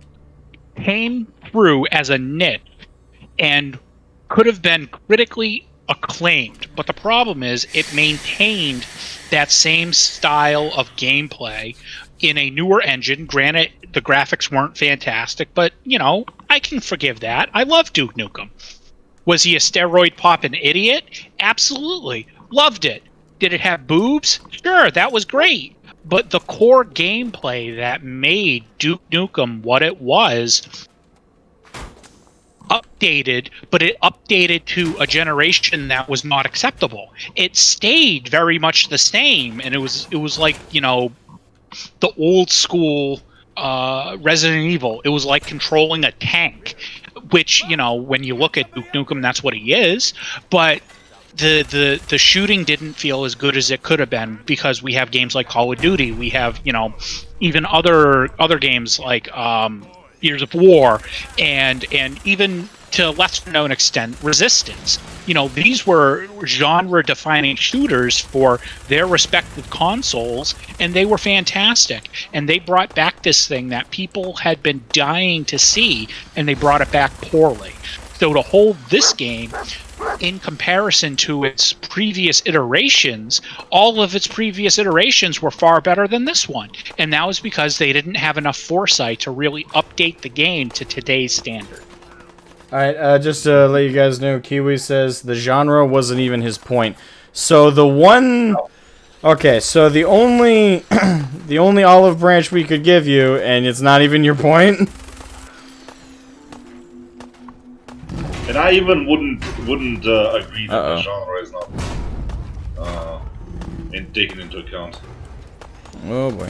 came through as a niche and could have been critically acclaimed, but the problem is it maintained that same style of gameplay in a newer engine. Granted, the graphics weren't fantastic, but you know, I can forgive that. I love Duke Nukem. Was he a steroid popping idiot? Absolutely. Loved it. Did it have boobs? Sure, that was great. But the core gameplay that made Duke Nukem what it was updated, but it updated to a generation that was not acceptable. It stayed very much the same, and it was like, you know, the old school Resident Evil. It was like controlling a tank, which, you know, when you look at Duke Nukem, that's what he is. But the shooting didn't feel as good as it could have been, because we have games like Call of Duty. We have, you know, even other games like Years of War, and even to a lesser known extent, Resistance. You know, these were genre-defining shooters for their respective consoles, and they were fantastic. And they brought back this thing that people had been dying to see, and they brought it back poorly. So to hold this game in comparison to its previous iterations, all of its previous iterations were far better than this one. And that was because they didn't have enough foresight to really update the game to today's standard. Alright, just to let you guys know, Kiwi says the genre wasn't even his point. So the one... Okay, so the only... the only olive branch we could give you, and it's not even your point... And I even wouldn't agree that the genre is not taken into account. Oh boy.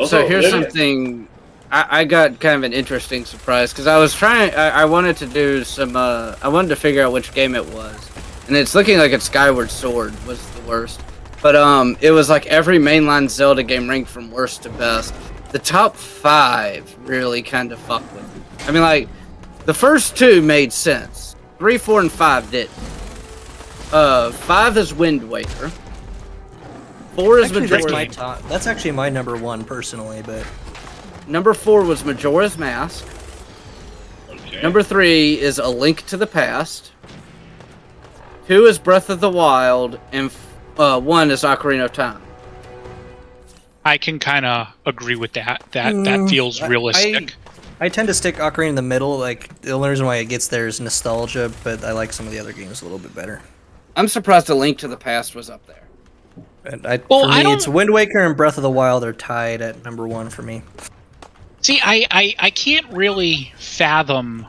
So here's something. I got kind of an interesting surprise, because I was trying. I wanted to do some. I wanted to figure out which game it was, and it's looking like it's Skyward Sword was the worst. But it was like every mainline Zelda game ranked from worst to best. The top 5 really kind of fucked with me. I mean, like, the first 2 made sense. 3, 4, and 5 didn't. 5 is Wind Waker. 4 is Majora's Mask. That's actually my number 1 personally, but... Number 4 was Majora's Mask. Okay. Number 3 is A Link to the Past. 2 is Breath of the Wild. And 1 is Ocarina of Time. I can kind of agree with that. That feels realistic. I tend to stick Ocarina in the middle. Like, the only reason why it gets there is nostalgia, but I like some of the other games a little bit better. I'm surprised A Link to the Past was up there. And for me, it's Wind Waker and Breath of the Wild are tied at number 1 for me. See, I can't really fathom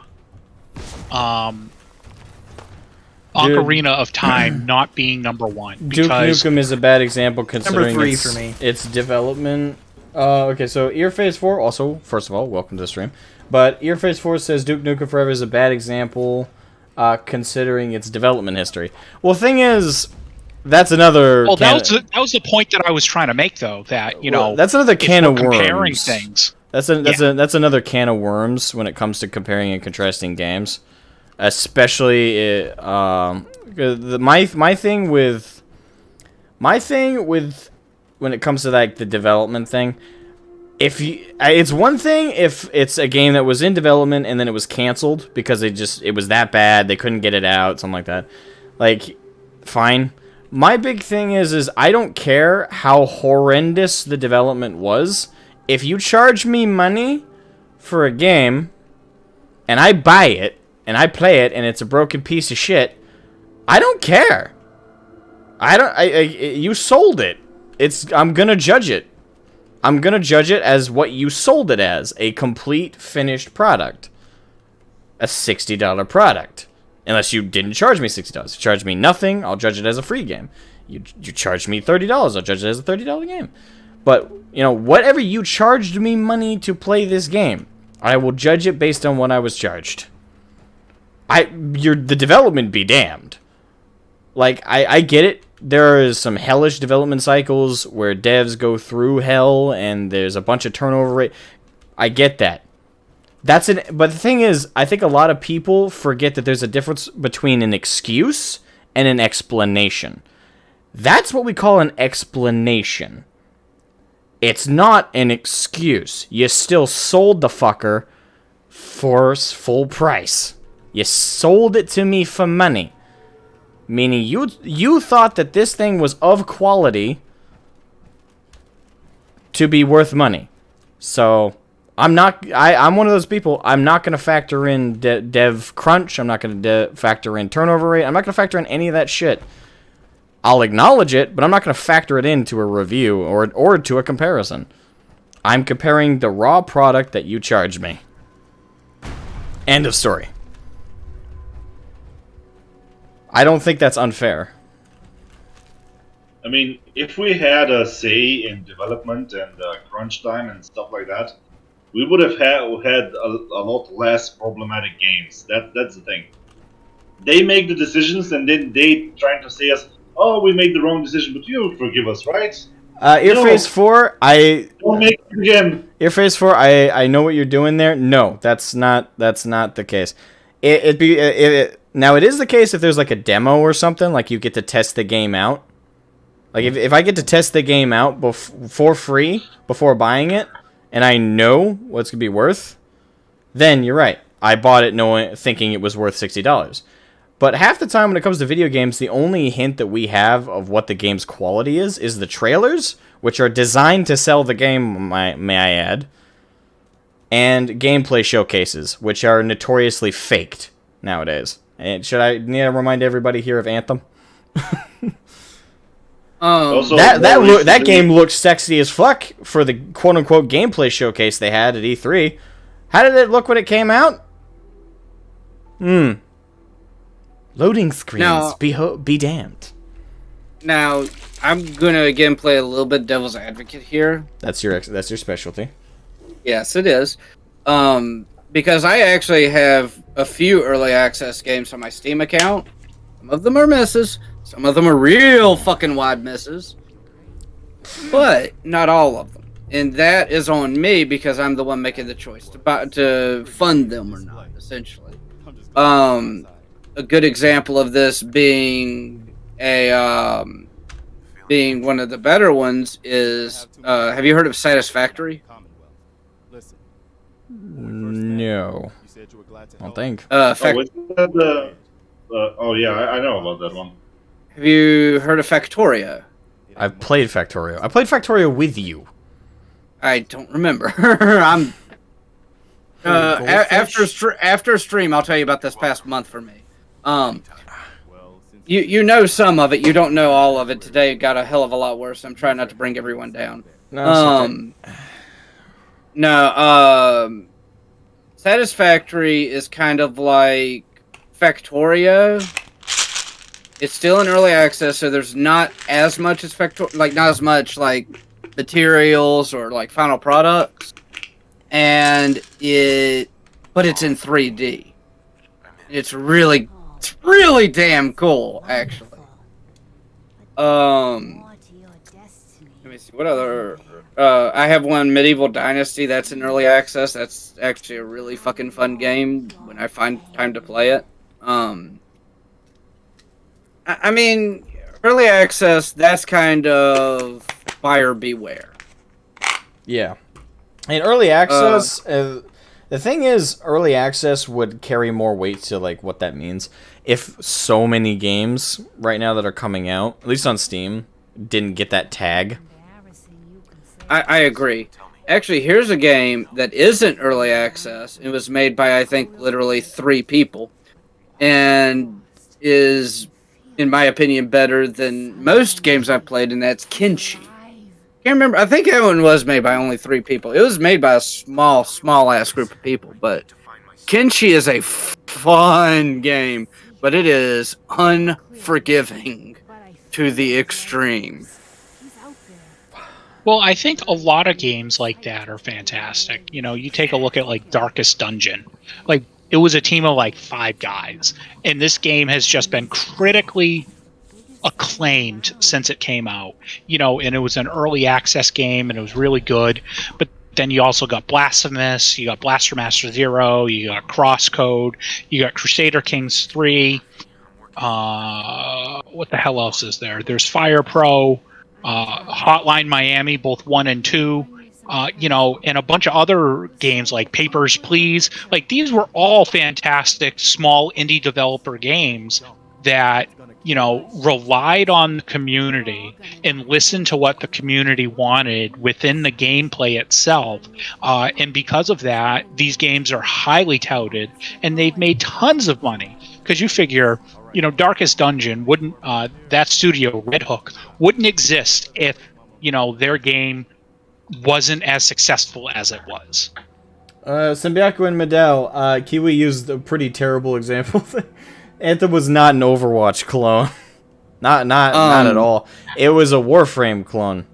Ocarina of Time not being number 1. Duke Nukem is a bad example considering number 3 for me. Its development. Okay, so Earface4 also, first of all, welcome to the stream. But Earface4 says Duke Nukem Forever is a bad example considering its development history. Well, the thing is, that's another. Well, that was the point that I was trying to make, though. That that's another can of worms. Comparing things. That's another can of worms when it comes to comparing and contrasting games, especially my thing with when it comes to like the development thing. It's one thing if it's a game that was in development and then it was canceled because it was that bad they couldn't get it out, something like that. Like, fine. My big thing is I don't care how horrendous the development was. If you charge me money for a game and I buy it and I play it and it's a broken piece of shit, I don't care. You sold it. I'm gonna judge it. I'm gonna judge it as what you sold it as, a complete finished product. A $60 product. Unless you didn't charge me $60. You charge me nothing, I'll judge it as a free game. You charge me $30, I'll judge it as a $30 game. But, you know, whatever you charged me money to play this game, I will judge it based on what I was charged. The development be damned. Like, I get it. There is some hellish development cycles where devs go through hell and there's a bunch of turnover rate. I get that. But the thing is, I think a lot of people forget that there's a difference between an excuse and an explanation. That's what we call an explanation. It's not an excuse. You still sold the fucker for full price. You sold it to me for money. Meaning you thought that this thing was of quality to be worth money. So I'm one of those people. I'm not going to factor in dev crunch. I'm not going to factor in turnover rate. I'm not going to factor in any of that shit. I'll acknowledge it, but I'm not going to factor it into a review or to a comparison. I'm comparing the raw product that you charged me. End of story. I don't think that's unfair. I mean, if we had a say in development and crunch time and stuff like that, we would have had a lot less problematic games. That's the thing. They make the decisions and then they trying to say us, oh, we made the wrong decision, but you forgive us, right? Earphase 4, don't make it again. Earphase 4, I know what you're doing there. No, that's not the case. Now, it is the case if there's like a demo or something, like you get to test the game out. Like, if I get to test the game out for free before buying it, and I know what it's going to be worth, then you're right. I bought it thinking it was worth $60. But half the time when it comes to video games, the only hint that we have of what the game's quality is the trailers, which are designed to sell the game, may I add, and gameplay showcases, which are notoriously faked nowadays. And need to remind everybody here of Anthem? That game looks sexy as fuck for the quote-unquote gameplay showcase they had at E3. How did it look when it came out? Loading screens, now, be damned. Now, I'm gonna again play a little bit devil's advocate here. That's your specialty. Yes, it is. Because I actually have a few early access games on my Steam account. Some of them are misses. Some of them are real fucking wide misses. But not all of them. And that is on me because I'm the one making the choice to fund them or not, essentially. A good example of this being being one of the better ones is have you heard of Satisfactory? No. I don't think. I know about that one. Have you heard of Factorio? I've played Factorio. I played Factorio with you. I don't remember. I'm after stream. I'll tell you about this past month for me. You know some of it. You don't know all of it. Today got a hell of a lot worse. I'm trying not to bring everyone down. Satisfactory is kind of like Factorio. It's still in early access, so there's not as much as not as much like materials or like final products, but it's in 3D. It's really damn cool, actually. Let me see what other. I have one, Medieval Dynasty. That's in early access. That's actually a really fucking fun game when I find time to play it. I mean, early access, that's kind of buyer beware. Yeah. In early access, the thing is, early access would carry more weight to like what that means. If so many games right now that are coming out, at least on Steam, didn't get that tag. I agree. Actually, here's a game that isn't early access. It was made by, I think, literally 3 people. And is in my opinion, better than most games I've played, and that's Kenshi. Can't remember. I think that one was made by only 3 people. It was made by a small ass group of people. But Kenshi is a fun game, but it is unforgiving to the extreme. Well, I think a lot of games like that are fantastic. You know, you take a look at like Darkest Dungeon. Like, it was a team of like 5 guys, and this game has just been critically acclaimed since it came out. You know, and it was an early access game, and it was really good. But then you also got Blasphemous, you got Blaster Master Zero, you got Crosscode, you got Crusader Kings 3. What the hell else is there? There's Fire Pro, Hotline Miami, both 1 and 2. You know, and a bunch of other games like Papers, Please. Like, these were all fantastic small indie developer games that, you know, relied on the community and listened to what the community wanted within the gameplay itself. And because of that, these games are highly touted, and they've made tons of money. Because you figure, you know, Darkest Dungeon wouldn't, that studio, Red Hook, wouldn't exist if, you know, their game wasn't as successful as it was. Symbiaku and Medell, Kiwi used a pretty terrible example. Anthem was not an Overwatch clone. not at all. It was a Warframe clone.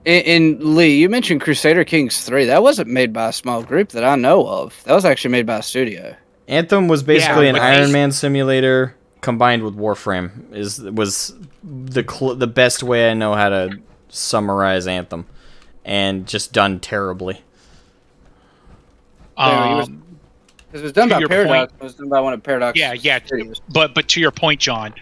And Lee, you mentioned Crusader Kings 3. That wasn't made by a small group that I know of. That was actually made by a studio. Anthem was basically an Iron Man simulator combined with Warframe. Was the best way I know how to summarize Anthem, and just done terribly. It was done by Paradox. It was done by one of Paradox. Yeah. But to your point, John,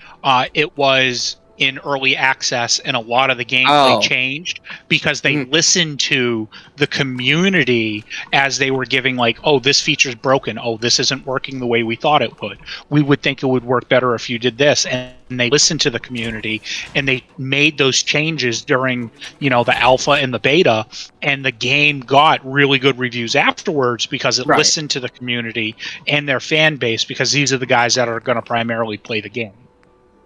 it was in early access, and a lot of the gameplay changed because they listened to the community as they were giving, like, oh, this feature's broken. Oh, this isn't working the way we thought it would. We would think it would work better if you did this. And they listened to the community, and they made those changes during, you know, the alpha and the beta, and the game got really good reviews afterwards because it listened to the community and their fan base, because these are the guys that are going to primarily play the game.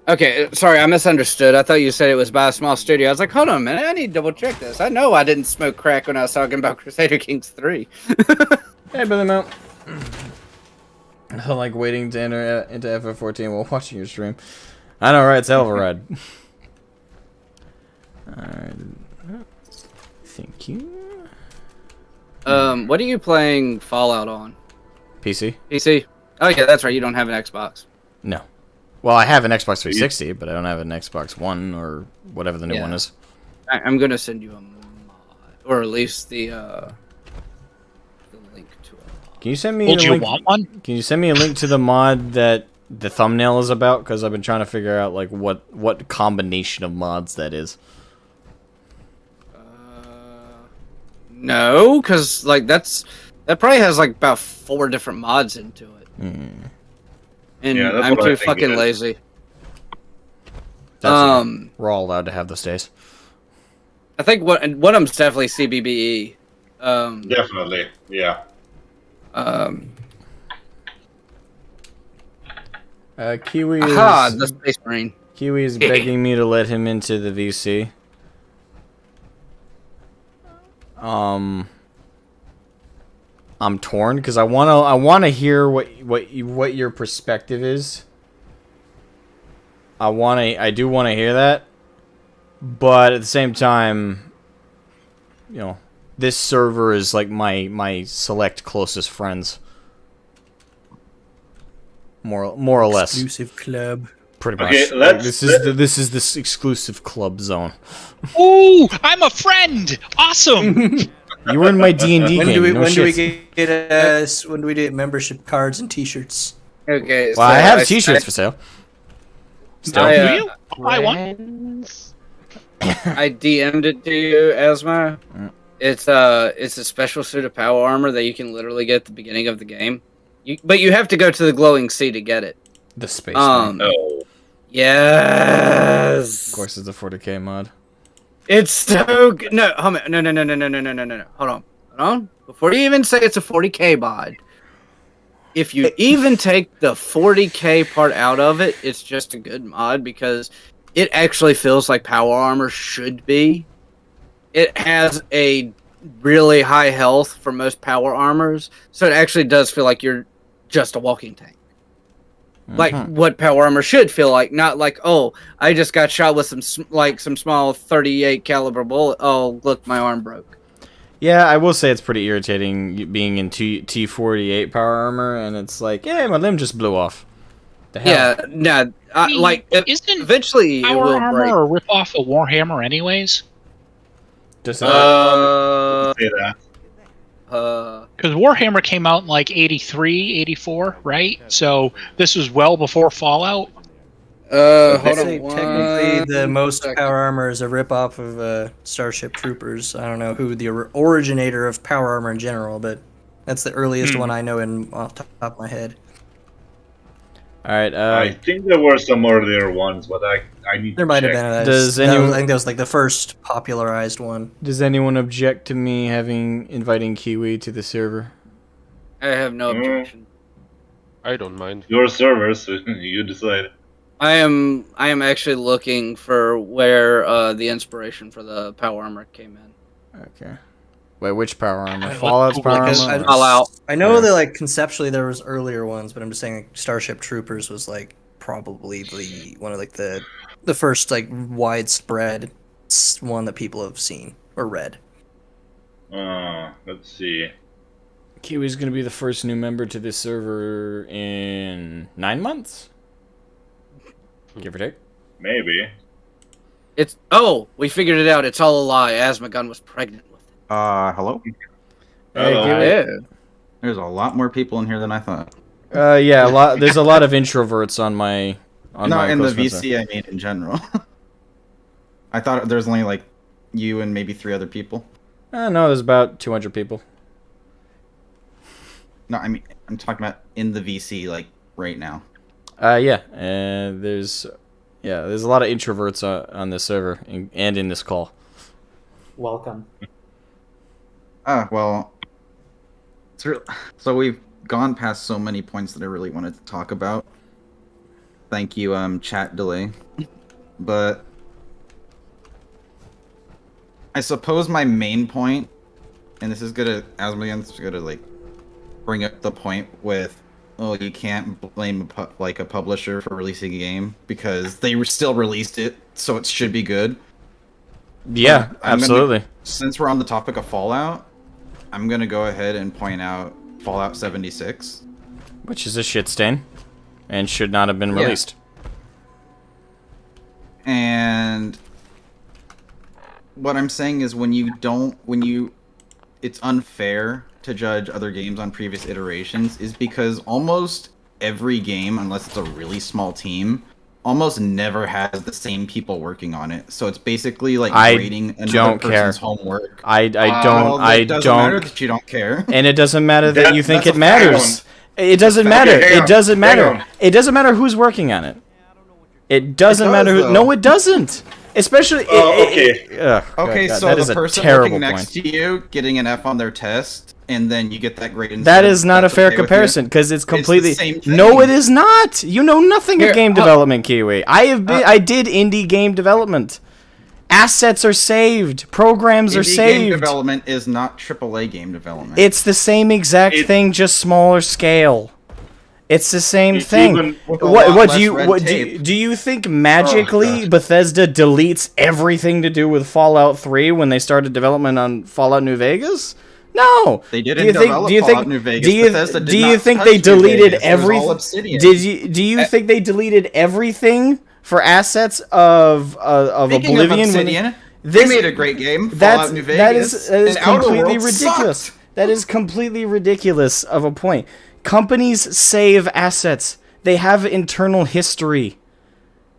Okay, sorry, I misunderstood. I thought you said it was by a small studio. I was like, hold on a minute, I need to double check this. I know I didn't smoke crack when I was talking about Crusader Kings 3. Hey, Billy Mount. I like waiting to enter into FF14 while watching your stream. I know, right? It's hell of a ride. Alright. Thank you. What are you playing Fallout on? PC. PC? Oh yeah, that's right, you don't have an Xbox. No. Well, I have an Xbox 360, but I don't have an Xbox One or whatever the new one is. I'm gonna send you a mod, or at least the link to it. Can you send me? You want one? Can you send me a link to the mod that the thumbnail is about? Because I've been trying to figure out like what combination of mods that is. No, because like that probably has like about 4 different mods into it. And yeah, I'm too fucking lazy. We're all allowed to have those days. I think one of them's definitely CBBE. Definitely, yeah. Kiwi is... the Space Marine. Kiwi is begging me to let him into the VC. I'm torn because I wanna hear what your perspective is. I do wanna hear that, but at the same time, you know, this server is like my select closest friends, more or less. Exclusive club. Pretty much. Okay, like, this is this exclusive club zone. Ooh, I'm a friend. Awesome. You were in my D&D game. When do we get membership cards and T-shirts? Okay. Well, I have T-shirts for sale. Still, do you? I want. I DM'd it to you, Asma. It's a special suit of power armor that you can literally get at the beginning of the game. But you have to go to the glowing sea to get it. The space. No. Yes. Of course, it's a 40k mod. It's so good. No, hold on. No. Hold on. Before you even say it's a 40k mod, if you even take the 40k part out of it, it's just a good mod because it actually feels like power armor should be. It has a really high health for most power armors, so it actually does feel like you're just a walking tank. Like what power armor should feel like, not like, oh, I just got shot with some small 38 caliber bullet. Oh, look, my arm broke. Yeah, I will say it's pretty irritating being in T48 power armor, and it's like, yeah, my limb just blew off. The hell? Yeah, no, Isn't eventually it Power will Armor break. a rip-off of Warhammer anyways? Does say that. Because Warhammer came out in like 83, 84, right? So this was well before Fallout. Hold I'd on. say technically the most power armor is a ripoff of Starship Troopers. I don't know who the originator of power armor in general, but that's the earliest one I know off the top of my head. All right. I think there were some earlier ones, but I need. There to might have check. been. I think that was like the first popularized one. Does anyone object to me inviting Kiwi to the server? I have no objection. I don't mind. Your server, so you decide. I am actually looking for where the inspiration for the power armor came in. Okay. Wait, which power armor? Fallout's power armor? Fallout. I know that like conceptually there was earlier ones, but I'm just saying like, Starship Troopers was like probably one of like the first like widespread one that people have seen or read. Let's see. Kiwi's gonna be the first new member to this server in 9 months, give or take. Maybe. We figured it out. It's all a lie. Asmogan was pregnant with it. Hello? Yeah. There's a lot more people in here than I thought. Yeah, there's a lot of introverts on my No, my in the close friends VC, I mean in general. I thought there's only like you and maybe 3 other people. No, there's about 200 people. No, I mean I'm talking about in the VC like right now. Yeah, and there's a lot of introverts on this server and in this call. Welcome. Well, so we've gone past so many points that I really wanted to talk about. Thank you, chat delay. But I suppose my main point, and this is Asmogan's gonna like bring up the point with, oh, you can't blame a publisher for releasing a game because they still released it, so it should be good. Yeah, absolutely. Since we're on the topic of Fallout, I'm gonna go ahead and point out Fallout 76, which is a shit stain, and should not have been released. And what I'm saying is, it's unfair to judge other games on previous iterations, is because almost every game, unless it's a really small team, almost never has the same people working on it. So it's basically like grading another person's homework. It doesn't matter that you don't care. And it doesn't matter that you think it matters. It doesn't matter. It doesn't matter. It doesn't matter who's working on it. It doesn't matter who. No, it doesn't. Especially. Okay, so that is the a person terrible working next to you getting an F on their test, and then you get that grade. That is not a fair comparison because it's completely. It's the same thing. No, it is not. You know nothing of game development, Kiwi. I did indie game development. Assets are saved. Programs are saved. Game development is not AAA game development. It's the same exact thing, just smaller scale. It's the same thing. Do you think magically Bethesda deletes everything to do with Fallout 3 when they started development on Fallout New Vegas? No. They didn't develop Fallout New Vegas. Do you think they deleted everything? Do you think they deleted everything for assets of Oblivion? They made a great game. Fallout New Vegas. That is completely ridiculous. That is completely ridiculous of a point. Companies save assets. They have internal history.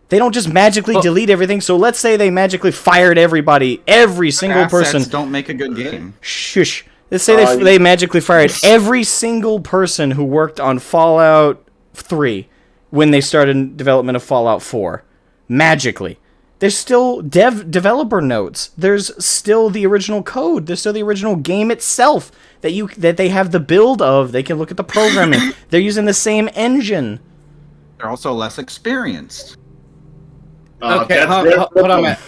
They don't just magically delete everything. So let's say they magically fired everybody, every single person. Assets don't make a good game. Shush. Let's say they magically fired every single person who worked on Fallout 3 when they started development of Fallout 4. Magically. There's still developer notes. There's still the original code. There's still the original game itself that they have the build of. They can look at the programming. They're using the same engine. They're also less experienced. Okay, hold on a minute.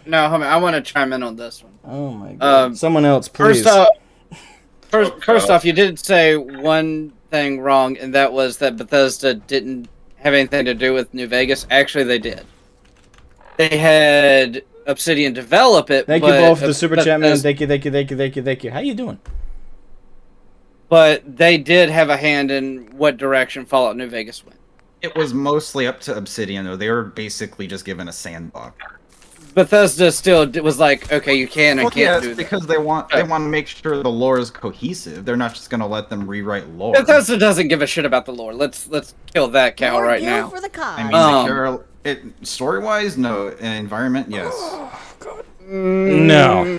Now, hold on. I want to chime in on this one. Oh my god. Someone else, please. First off, you did say one thing wrong, and that was that Bethesda didn't have anything to do with New Vegas. Actually, they did. They had Obsidian develop it. Thank you both for the super chat, man. Thank you. How you doing? But they did have a hand in what direction Fallout New Vegas went. It was mostly up to Obsidian, though. They were basically just given a sandbox. Bethesda still was like, okay, you can and can't do that. Because they want to make sure the lore is cohesive. They're not just going to let them rewrite lore. Bethesda doesn't give a shit about the lore. Let's kill that cow right now. For the cause. I mean, story-wise, no. Environment, yes. Oh, God. No.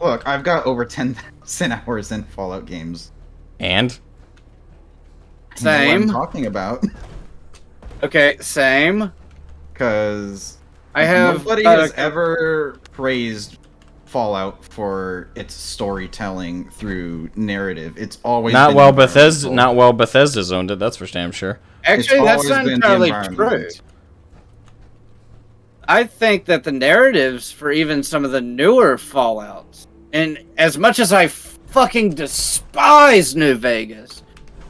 Look, I've got over 10,000 hours in Fallout games. And? Same. I know what I'm talking about. Okay, same. Because nobody has ever praised Fallout for its storytelling through narrative. It's always not while Bethesda's owned it. That's for damn sure. Actually, that's not entirely true. I think that the narratives for even some of the newer Fallouts, and as much as I fucking despise New Vegas,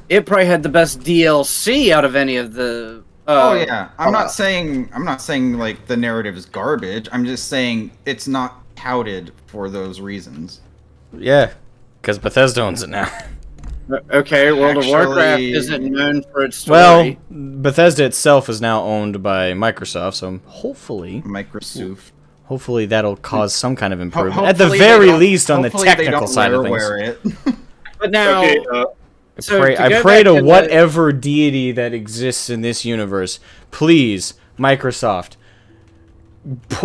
it probably had the best DLC out of any of the. Oh yeah, I'm not saying like the narrative is garbage. I'm just saying it's not touted for those reasons. Yeah, because Bethesda owns it now. Okay, World of Warcraft isn't known for its story. Well, Bethesda itself is now owned by Microsoft, so hopefully that'll cause some kind of improvement. At the very least, on the technical side of things. But now. Okay, I pray to whatever deity that exists in this universe, please, Microsoft,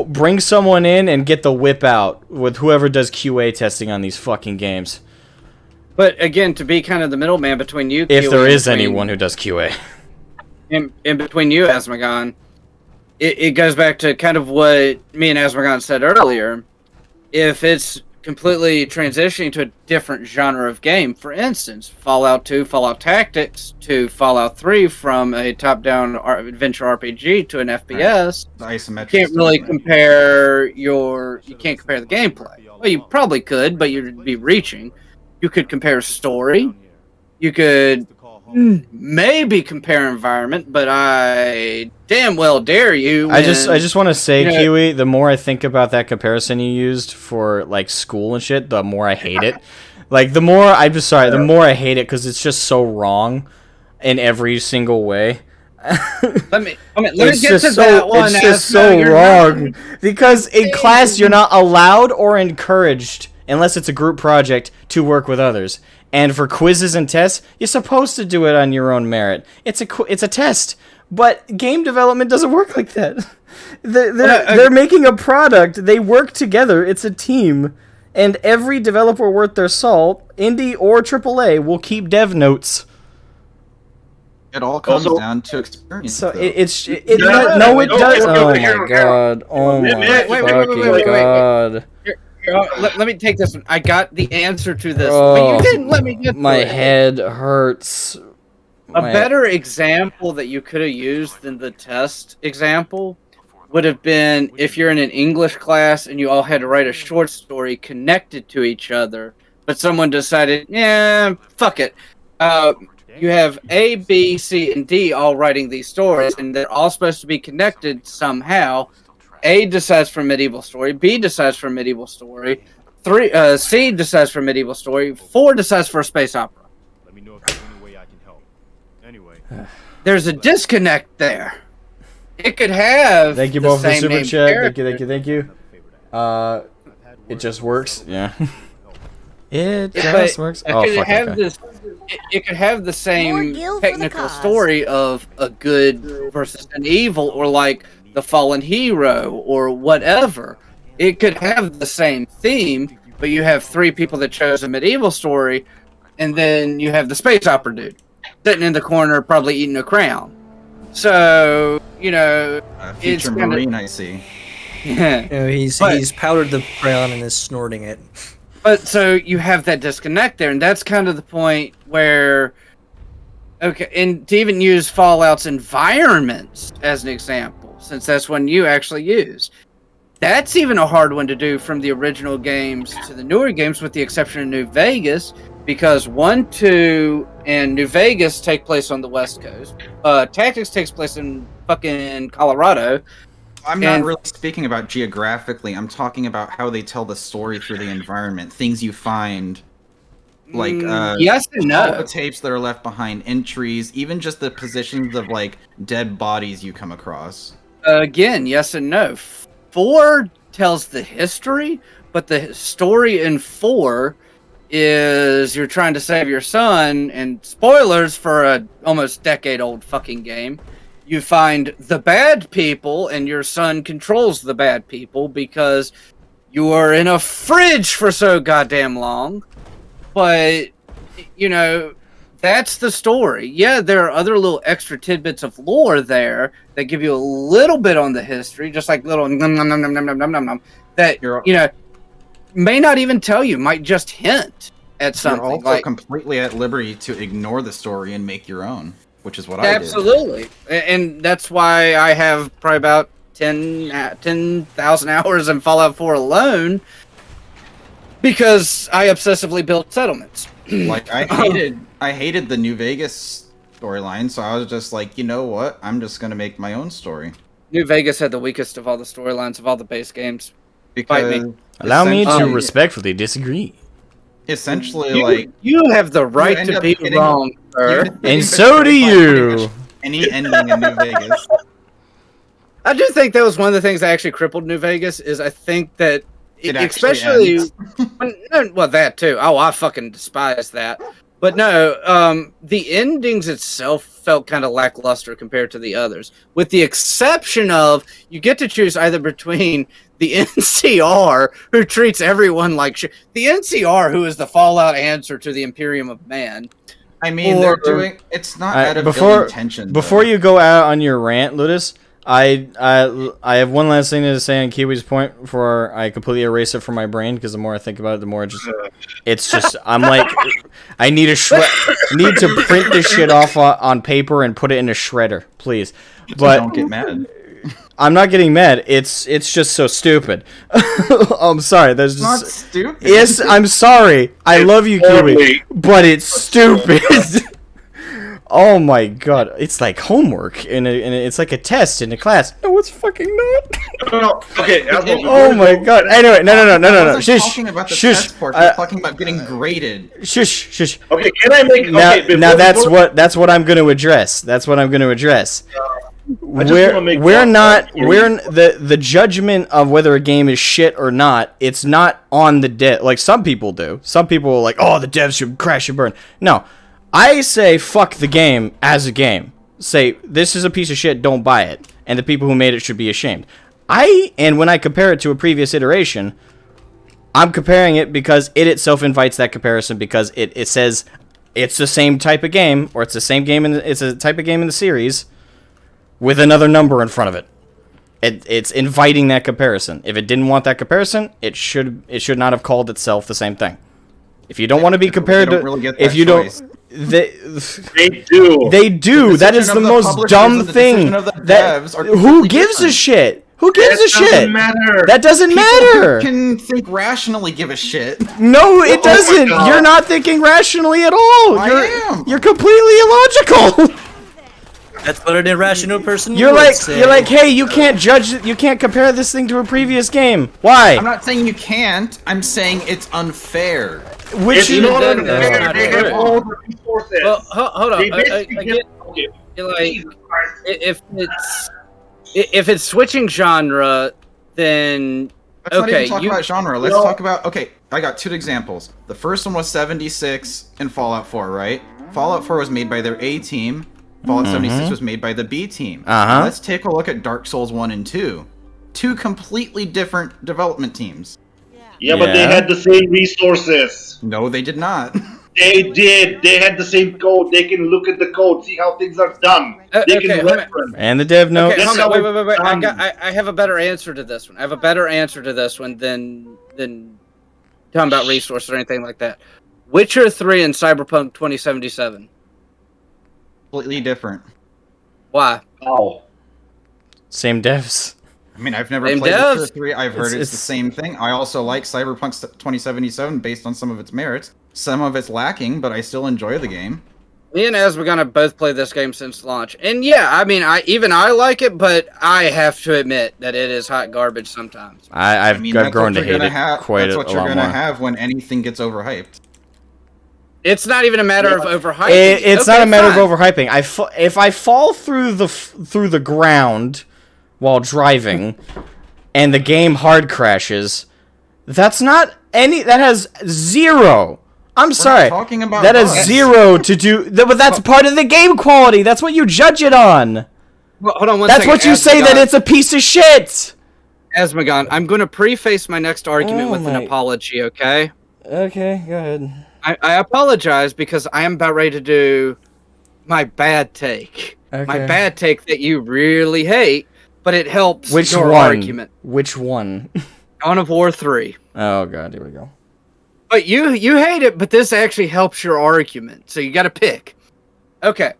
bring someone in and get the whip out with whoever does QA testing on these fucking games. But again, to be kind of the middleman between you, if there is anyone who does QA, in between you, Asmogan, it goes back to kind of what me and Asmogan said earlier. If it's completely transitioning to a different genre of game. For instance, Fallout 2, Fallout Tactics to Fallout 3 from a top-down adventure RPG to an FPS. Isometric. You can't really compare you can't compare the gameplay. Well, you probably could, but you'd be reaching. You could compare story. You could maybe compare environment, but I damn well dare you. I just want to say, Kiwi, the more I think about that comparison you used for like school and shit, the more I hate it. Like the more the more I hate it because it's just so wrong in every single way. Let me get to that one. It's just so wrong because in class you're not allowed or encouraged, unless it's a group project, to work with others. And for quizzes and tests, you're supposed to do it on your own merit. It's a test, but game development doesn't work like that. They're making a product. They work together. It's a team, and every developer worth their salt, indie or AAA, will keep dev notes. It all comes down to experience. So it does. Oh my god! Oh my fucking god! Let me take this one. I got the answer to this, but you didn't let me get my head hurts. A better example that you could have used than the test example would have been if you're in an English class and you all had to write a short story connected to each other, but someone decided, yeah, fuck it. You have A, B, C, and D all writing these stories, and they're all supposed to be connected somehow. A decides for a medieval story. B decides for a medieval story. C decides for a medieval story. 4 decides for a space opera. Let me know if there's any way I can help. Anyway, there's a disconnect there. It could have. Thank you both for the super chat. Thank you. It just works. Yeah. It just works. It could have the same technical story of a good versus an evil, or like the fallen hero, or whatever. It could have the same theme, but you have 3 people that chose a medieval story, and then you have the space opera dude sitting in the corner, probably eating a crown. So, you know, future it's kinda, Marine, I see. Yeah, You know, he's powdered the crayon and is snorting it. but so you have that disconnect there, and that's kind of the point where, okay, and to even use Fallout's environments as an example, since that's one you actually use, that's even a hard one to do from the original games to the newer games, with the exception of New Vegas, because 1, 2, and New Vegas take place on the West Coast. Tactics takes place in fucking Colorado. I'm not really speaking about geographically. I'm talking about how they tell the story through the environment. Things you find, like yes and no. all the tapes that are left behind, entries, even just the positions of like dead bodies you come across. Again, yes and no. 4 tells the history, but the story in 4 is you're trying to save your son, and spoilers for a almost decade-old fucking game. You find the bad people, and your son controls the bad people because you are in a fridge for so goddamn long. But, you know, that's the story. Yeah, there are other little extra tidbits of lore there that give you a little bit on the history, just like little num num num num num num num num that, you know, may not even tell you, might just hint at something. You're also completely at liberty to ignore the story and make your own, which is what I did. Absolutely. And that's why I have probably about 10,000 hours in Fallout 4 alone, because I obsessively built settlements. Like, I hated the New Vegas storyline, so I was just like, you know what? I'm just going to make my own story. New Vegas had the weakest of all the storylines of all the base games. Because allow me to respectfully disagree. Essentially, you have the right to be wrong, sir. And so do you. Any ending in New Vegas. I do think that was one of the things that actually crippled New Vegas. Is I think that especially well, that too. Oh, I fucking despise that. But no, the endings itself felt kind of lackluster compared to the others, with the exception of you get to choose either between the NCR, who treats everyone like shit, the NCR, who is the Fallout answer to the Imperium of Man. I mean, they're doing it's not out of ill intention. Before you go out on your rant, Ludus, I have one last thing to say on Kiwi's point before I completely erase it from my brain, because the more I think about it, the more it's just I'm like, I need need to print this shit off on paper and put it in a shredder, please. But don't get mad. I'm not getting mad. It's just so stupid. I'm sorry. There's just not stupid. Yes, I'm sorry. I love you, Kiwi, but it's stupid. Oh my god, it's like homework, and it's like a test in a class. No, it's fucking not. No. Okay. Oh my god. Anyway, no. Shush. Talking about the test part. We're talking about getting graded. Shush. Okay, can I make now that's what I'm going to address. That's what I'm going to address. The judgment of whether a game is shit or not, it's not on the dev. Like some people do. Some people are like, oh, the devs should crash and burn. No. I say fuck the game as a game. Say, this is a piece of shit, don't buy it. And the people who made it should be ashamed. And when I compare it to a previous iteration, I'm comparing it because it itself invites that comparison, because it says it's the same type of game, or it's the same game, it's a type of game in the series with another number in front of it. It's inviting that comparison. If it didn't want that comparison, it should not have called itself the same thing. If you don't want to be compared to, if you don't, they do. They do. That is the most dumb thing. Who gives a shit? Who gives a shit? Doesn't matter. That doesn't matter. Who can think rationally give a shit. No, it doesn't. You're not thinking rationally at all. You're completely illogical. That's what an irrational person You're would like, say. You're like, hey, you can't judge, you can't compare this thing to a previous game. Why? I'm not saying you can't. I'm saying it's unfair. Which is not unfair. They have all the resources. Well, hold on. Okay. Like, if it's switching genre, then Let's not even talk about genre. Let's talk about. Okay, I got two examples. The first one was 76 in Fallout 4, right? Fallout 4 was made by their A team. Fallout 76 was made by the B team. Now let's take a look at Dark Souls 1 and 2. Two completely different development teams. Yeah, but they had the same resources. No, they did not. They did. They had the same code. They can look at the code, see how things are done. They okay, can reference. And the dev notes. Okay, That's hold on, how wait. it's done. I have a better answer to this one. I have a better answer to this one than talking about resources or anything like that. Witcher 3 and Cyberpunk 2077. Completely different. Why? Oh. Same devs. I mean, I've never Same played devs? Witcher 3. I've heard it's the same thing. I also like Cyberpunk 2077 based on some of its merits. Some of it's lacking, but I still enjoy the game. Me and Asmogan have both played this game since launch. And yeah, I mean, I like it, but I have to admit that it is hot garbage sometimes. I've grown to hate it quite That's a what you're lot gonna more. have when anything gets overhyped. It's not even a matter of overhyping. It's Okay, not a matter fine. of overhyping. If I fall through the ground while driving, and the game hard crashes, that has zero. I'm sorry. talking about that has bugs. zero to do. But that's part of the game quality. That's what you judge it on. Well, hold on one That's second, what you say that Asmogan. it's a piece of shit. Asmogan, I'm going to preface my next argument Oh with an my- apology, okay? Okay, go ahead. I apologize because I am about ready to do my bad take. My Okay. bad take that you really hate, but it helps Which your one? argument. Which one? Dawn of War 3. Oh god, here we go. But you hate it, but this actually helps your argument. So you got to pick. Okay.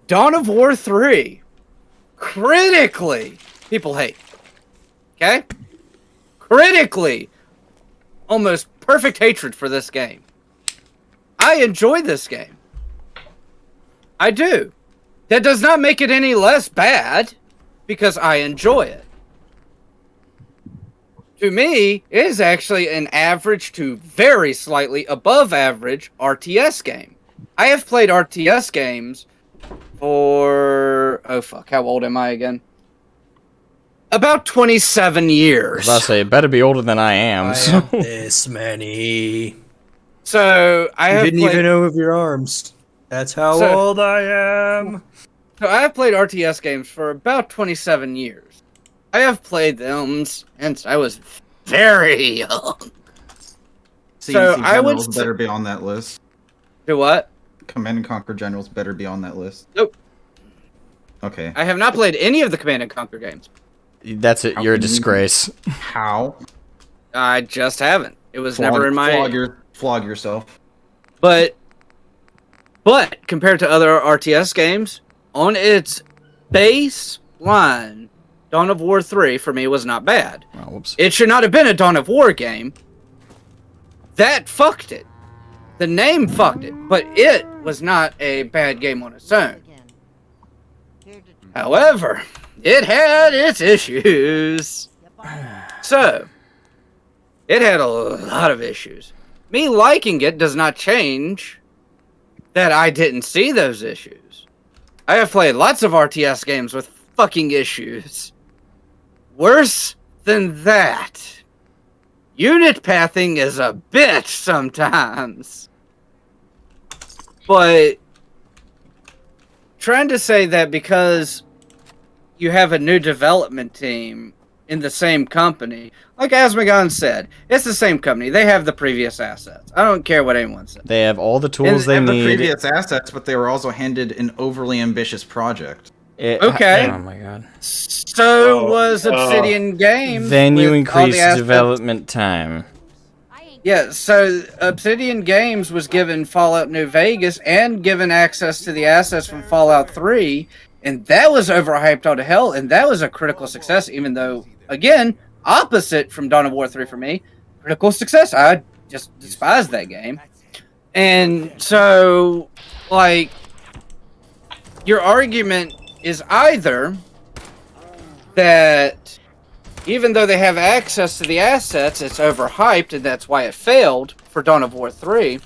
Dawn of War 3. Critically, people hate. Okay? Critically, almost perfect hatred for this game. I enjoy this game. I do. That does not make it any less bad because I enjoy it. To me, it is actually an average to very slightly above average RTS game. I have played RTS games for... Oh, fuck. How old am I again? About 27 years. I was about to say, it better be older than I am. So. This many. So, I You have didn't played... even know of your arms. That's how So- old I am. So I have played RTS games for about 27 years. I have played them since I was very young. CNC I would Generals better be on that list. Do what? Command and Conquer Generals better be on that list. Nope. Okay. I have not played any of the Command and Conquer games. That's it. You're a disgrace. How? I just haven't. It was never in my... Flog yourself. But compared to other RTS games, on its baseline, Dawn of War 3 for me was not bad. Oh, whoops. It should not have been a Dawn of War game. That fucked it. The name fucked it, but it was not a bad game on its own. However, it had its issues. So, it had a lot of issues. Me liking it does not change that I didn't see those issues. I have played lots of RTS games with fucking issues. Worse than that, unit pathing is a bitch sometimes. But trying to say that because you have a new development team in the same company, like Asmogan said, it's the same company. They have the previous assets. I don't care what anyone says. They have all the tools they the need. previous assets, but they were also handed an overly ambitious project. Okay. Oh my god. So was Obsidian Games. Then you with all increase the assets. development time. Yeah, so Obsidian Games was given Fallout New Vegas and given access to the assets from Fallout 3, and that was overhyped out of hell, and that was a critical success, even though, again, opposite from Dawn of War 3 for me, critical success. I just despise that game. And so, like, your argument is either that even though they have access to the assets, it's overhyped, and that's why it failed for Dawn of War 3.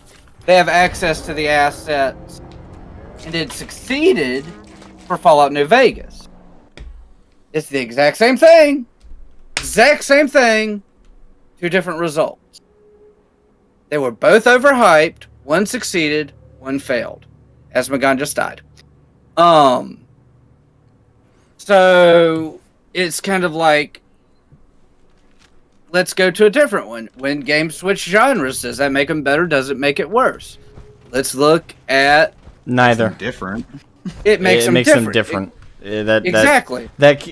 They have access to the assets, and it succeeded for Fallout New Vegas. It's the exact same thing. Exact same thing. Two different results. They were both overhyped. One succeeded, one failed. Asmogan just died. So it's kind of like, let's go to a different one. When games switch genres, does that make them better? Does it make it worse? let's look at neither. Different. It makes them different. different. Exactly.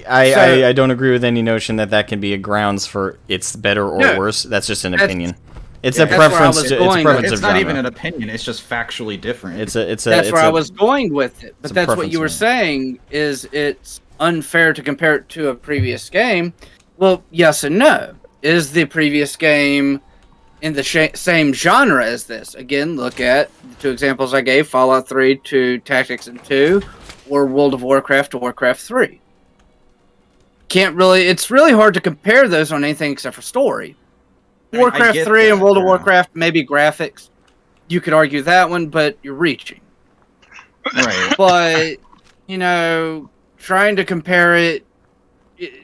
I don't agree with any notion that can be a grounds for it's better or worse. That's just an opinion. It's a preference. It's not genre. even an opinion. It's just factually different. That's where I was going with it. But that's what you were saying is it's unfair to compare it to a previous game. Well, yes and no. Is the previous game in the same genre as this? Again, look at the two examples I gave: Fallout 3 to Tactics and 2, or World of Warcraft to Warcraft 3. It's really hard to compare those on anything except for story. Warcraft 3 and World of Warcraft, maybe graphics. You could argue that one, but you're reaching. Right. But, trying to compare it,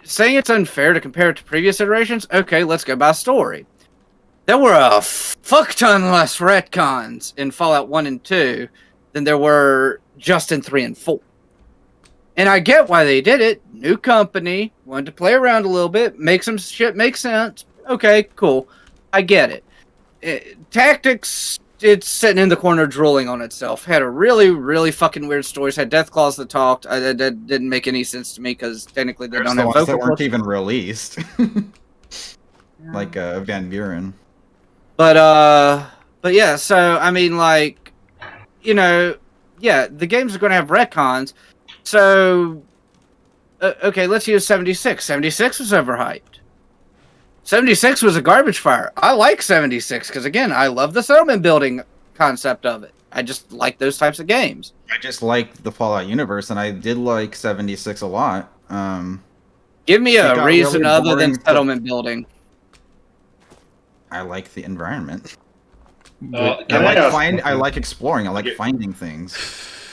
saying it's unfair to compare it to previous iterations, okay, let's go by story. There were a fuck ton less retcons in Fallout 1 and 2 than there were just in 3 and 4. And I get why they did it. New company, wanted to play around a little bit, make some shit make sense. Okay, cool. I get it. Tactics, it's sitting in the corner drooling on itself. Had a really, really fucking weird stories. Had death claws that talked. That didn't make any sense to me because technically they don't have vocal that weren't cords. even released. Like Van Buren. But yeah, so I mean, like, the games are going to have retcons. So, okay, let's use 76. 76 was overhyped. 76 was a garbage fire. I like 76 because, again, I love the settlement building concept of it. I just like those types of games. I just like the Fallout universe, and I did like 76 a lot. Give me a reason really other than boring, settlement building. I like the environment. I like exploring. I like finding things.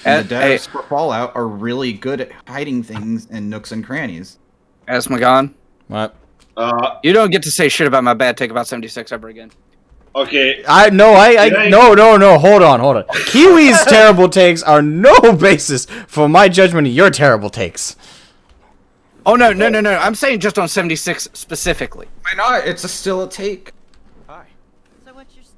And the devs for Fallout are really good at hiding things in nooks and crannies. Asmogan? What? You don't get to say shit about my bad take about 76 ever again. Okay. No, hold on. Kiwi's terrible takes are no basis for my judgment of your terrible takes. Oh, no. I'm saying just on 76 specifically. Why not? It's still a take.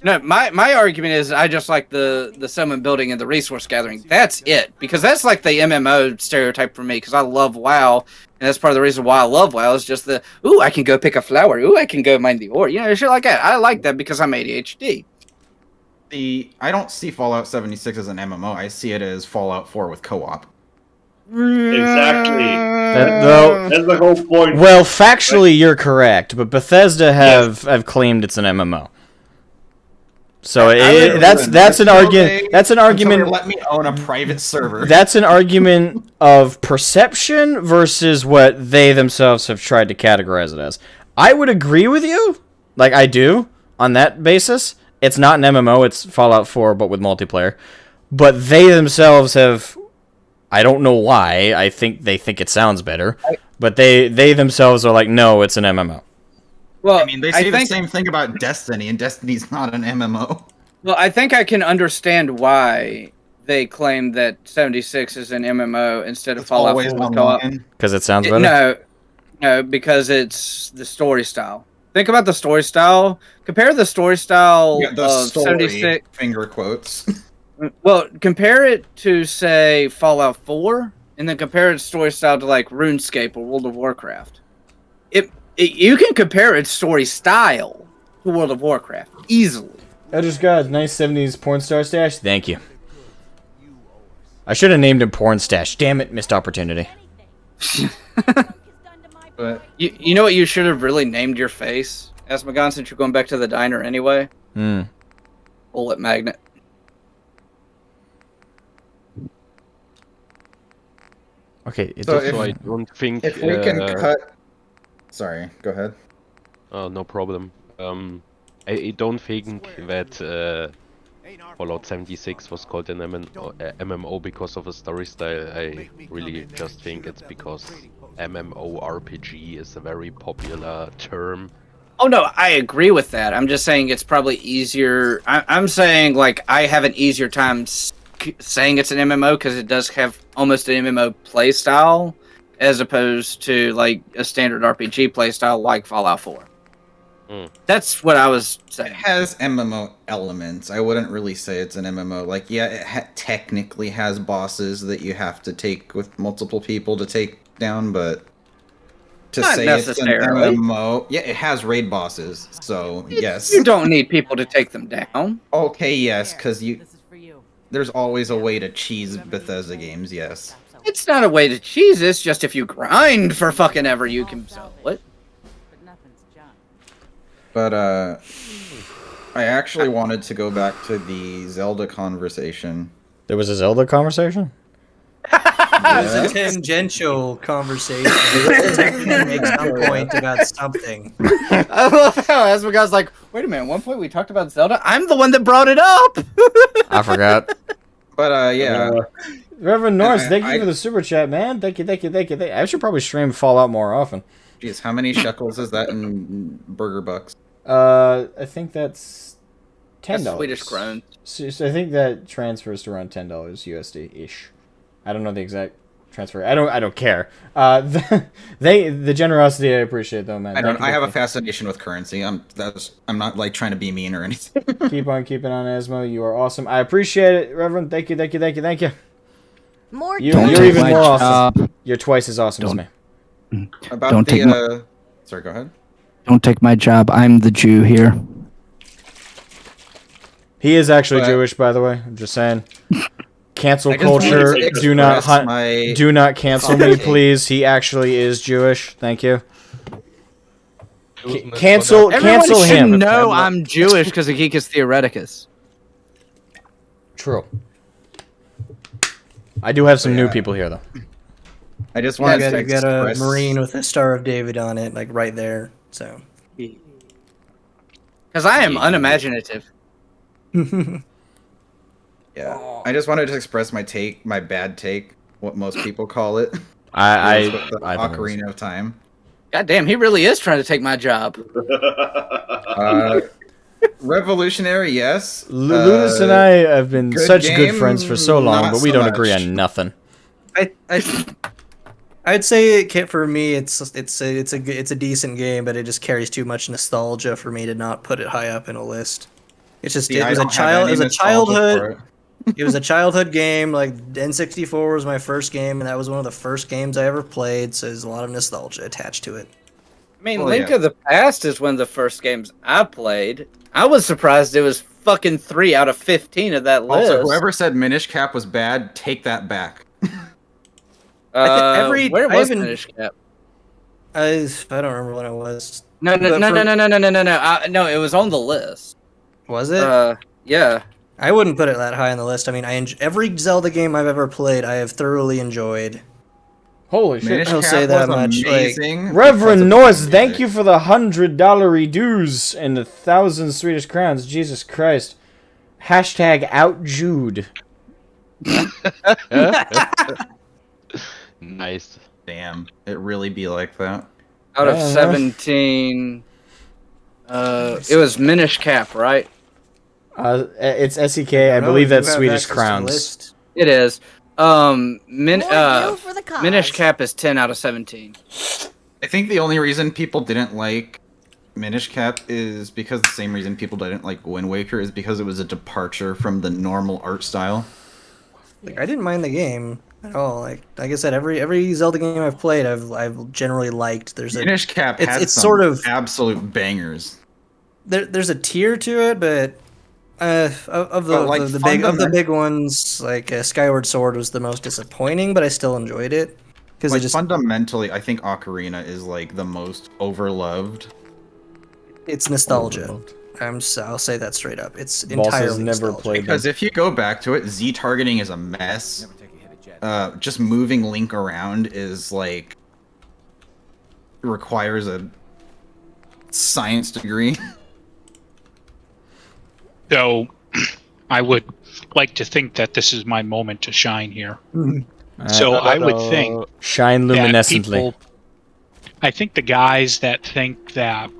No, my argument is I just like the settlement building and the resource gathering. That's it. Because that's like the MMO stereotype for me. Because I love WoW. And that's part of the reason why I love WoW is just I can go pick a flower. Ooh, I can go mine the ore. Shit like that. I like that because I'm ADHD. I don't see Fallout 76 as an MMO. I see it as Fallout 4 with co-op. Exactly. That's the whole point. Well, factually, you're correct. But Bethesda have claimed it's an MMO. So that's an argument. That's an argument. Let me own a private server. That's an argument of perception versus what they themselves have tried to categorize it as. I would agree with you, like I do, on that basis. It's not an MMO. It's Fallout 4, but with multiplayer. But they themselves have. I don't know why. I think they think it sounds better, but they themselves are like, no, it's an MMO. Well, I mean, they say the same thing about Destiny, and Destiny's not an MMO. Well, I think I can understand why they claim that 76 is an MMO instead of Fallout 4 with co-op. Because it sounds better? No, because it's the story style. Think about the story style. Compare the story style of 76. Finger quotes. Well, compare it to, say, Fallout 4, and then compare its story style to, like, RuneScape or World of Warcraft. You can compare its story style to World of Warcraft easily. I just got a nice 70s porn star stash. Thank you. I should have named him Porn Stash. Damn it, missed opportunity. But you know what you should have really named your face, Asmogan, since you're going back to the diner anyway? Bullet Magnet. Okay, so I don't think if we can cut. Sorry, go ahead. Oh, no problem. I don't think that Fallout 76 was called an MMO because of a story style. I really just think it's because MMORPG is a very popular term. Oh no, I agree with that. I'm just saying it's probably easier. I'm saying like I have an easier time saying it's an MMO because it does have almost an MMO play style as opposed to like a standard RPG play style like Fallout 4. That's what I was saying. It has MMO elements. I wouldn't really say it's an MMO. Like, yeah, it technically has bosses that you have to take with multiple people to take down, but to Not say it's an necessarily. MMO, yeah, it has raid bosses, so yes. You don't need people to take them down. Okay, yes, because there's always a way to cheese Bethesda games, yes. It's not a way to cheese. It's just if you grind for fucking ever, you can sell it. But, I actually wanted to go back to the Zelda conversation. There was a Zelda conversation? It was a tangential conversation. To make some point about something. I love how Asmogan's like, wait a minute, at one point we talked about Zelda? I'm the one that brought it up! I forgot. But, yeah. Reverend Norris, thank you for the super chat, man. Thank you. I should probably stream Fallout more often. Jeez, how many shekels is that in burger bucks? I think that's $10. Swedish krone. So I think that transfers to around $10 USD-ish. I don't know the exact transfer. I don't care. The generosity I appreciate though, man. I have a fascination with currency. I'm not like trying to be mean or anything. Keep on keeping on, Asmo. You are awesome. I appreciate it, Reverend. Thank you. More You're even more awesome. You're twice as awesome as me. About sorry, go ahead. Don't take my job. I'm the Jew here. He is actually Jewish, by the way. I'm just saying. Cancel culture. Do not cancel me, please. He actually is Jewish. Thank you. Cancel him. No, I'm Jewish because of Geekus Theoreticus. True. I do have some new people here, though. I just want to get a Marine with a Star of David on it, like right there. So, because I am unimaginative. Yeah, I just wanted to express my bad take, what most people call it. I Ocarina of Time. God damn, he really is trying to take my job. Revolutionary, yes. Ludus and I have been such good friends for so long, but we don't agree on nothing. I'd say for me, it's a decent game, but it just carries too much nostalgia for me to not put it high up in a list. It's just it was a childhood. It was a childhood game. Like N64 was my first game, and that was one of the first games I ever played. So there's a lot of nostalgia attached to it. I mean, Link of the Past is one of the first games I played. I was surprised it was fucking 3 out of 15 of that list. Also, whoever said Minish Cap was bad, take that back. Where was Minish Cap? I don't remember when it was. No, it was on the list. Was it? Yeah. I wouldn't put it that high on the list. I mean, every Zelda game I've ever played, I have thoroughly enjoyed. Holy shit! I'll say that much. Reverend Norris, thank you for the $100 dues and 1,000 Swedish crowns. Jesus Christ! Hashtag out Jude. Nice. Damn, it really be like that. Out of 17, it was Minish Cap, right? It's SEK. I believe that's Swedish crowns. It is. Minish Cap is 10 out of 17. I think the only reason people didn't like Minish Cap is because the same reason people didn't like Wind Waker is because it was a departure from the normal art style. Like, I didn't mind the game at all. Like I said, every Zelda game I've played, I've generally liked. Minish Cap had it's some sort of absolute bangers. There's a tier to it, but of the big ones, like Skyward Sword was the most disappointing, but I still enjoyed it because fundamentally, I think Ocarina is like the most overloved. It's nostalgia. I'll say that straight up. It's entirely nostalgia. Because if you go back to it, Z targeting is a mess. Just moving Link around is like requires a science degree. So, I would like to think that this is my moment to shine here. So I would think shine luminescently. I think the guys that think that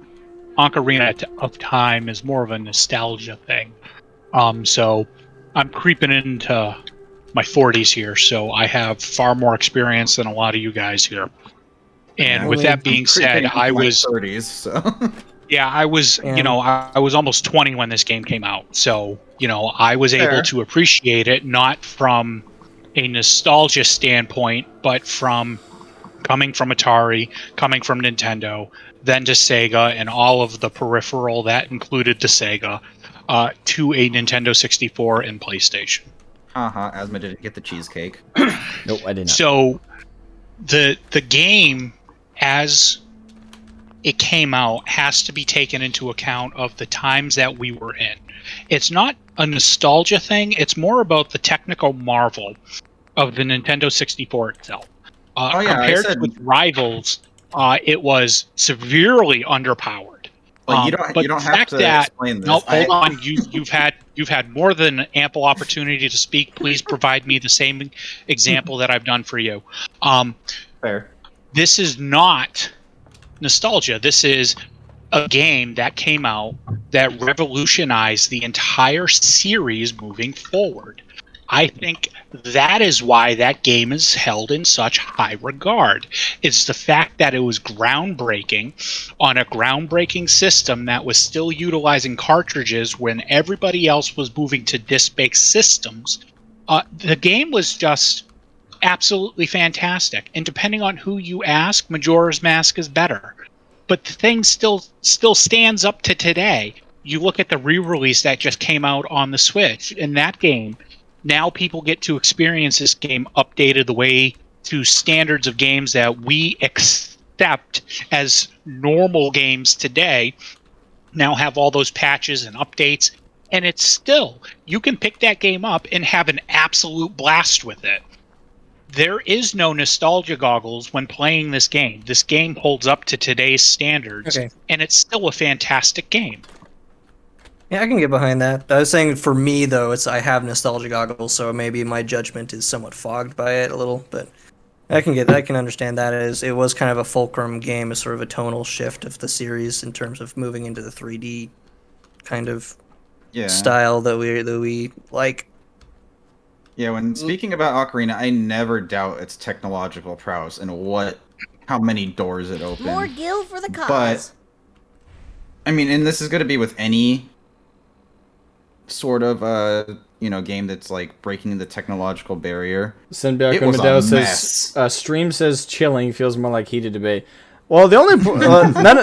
Ocarina of Time is more of a nostalgia thing. So I'm creeping into my 40s here, so I have far more experience than a lot of you guys here. And with that being said, I was 30s, so Yeah, I was, I was almost 20 when this game came out. So, I was able to appreciate it, not from a nostalgia standpoint, but from coming from Atari, coming from Nintendo, then to Sega, and all of the peripheral that included the Sega, to a Nintendo 64 and PlayStation. Asma didn't get the cheesecake. Nope, I did not. So, the game, as it came out, has to be taken into account of the times that we were in. It's not a nostalgia thing, it's more about the technical marvel of the Nintendo 64 itself. Compared with rivals, it was severely underpowered. Well, you don't have to explain this. No, hold on. You've had more than ample opportunity to speak. Please provide me the same example that I've done for you. Fair. This is not nostalgia. This is a game that came out that revolutionized the entire series moving forward. I think that is why that game is held in such high regard. It's the fact that it was groundbreaking on a groundbreaking system that was still utilizing cartridges when everybody else was moving to disc-based systems. The game was just absolutely fantastic. And depending on who you ask, Majora's Mask is better. But the thing still stands up to today. You look at the re-release that just came out on the Switch, in that game, now people get to experience this game updated the way to standards of games that we accept as normal games today, now have all those patches and updates, and it's still, you can pick that game up and have an absolute blast with it. There is no nostalgia goggles when playing this game. This game holds up to today's standards, and it's still a fantastic game. Yeah, I can get behind that. I was saying for me though, I have nostalgia goggles, so maybe my judgment is somewhat fogged by it a little. But I can understand that as it was kind of a fulcrum game, a sort of a tonal shift of the series in terms of moving into the 3D kind of style that we like. Yeah, when speaking about Ocarina, I never doubt its technological prowess and how many doors it opened. More gil for the cause. But I mean, and this is going to be with any sort of game that's like breaking the technological barrier. Sinback Medell says stream says chilling feels more like heated debate. Well, the only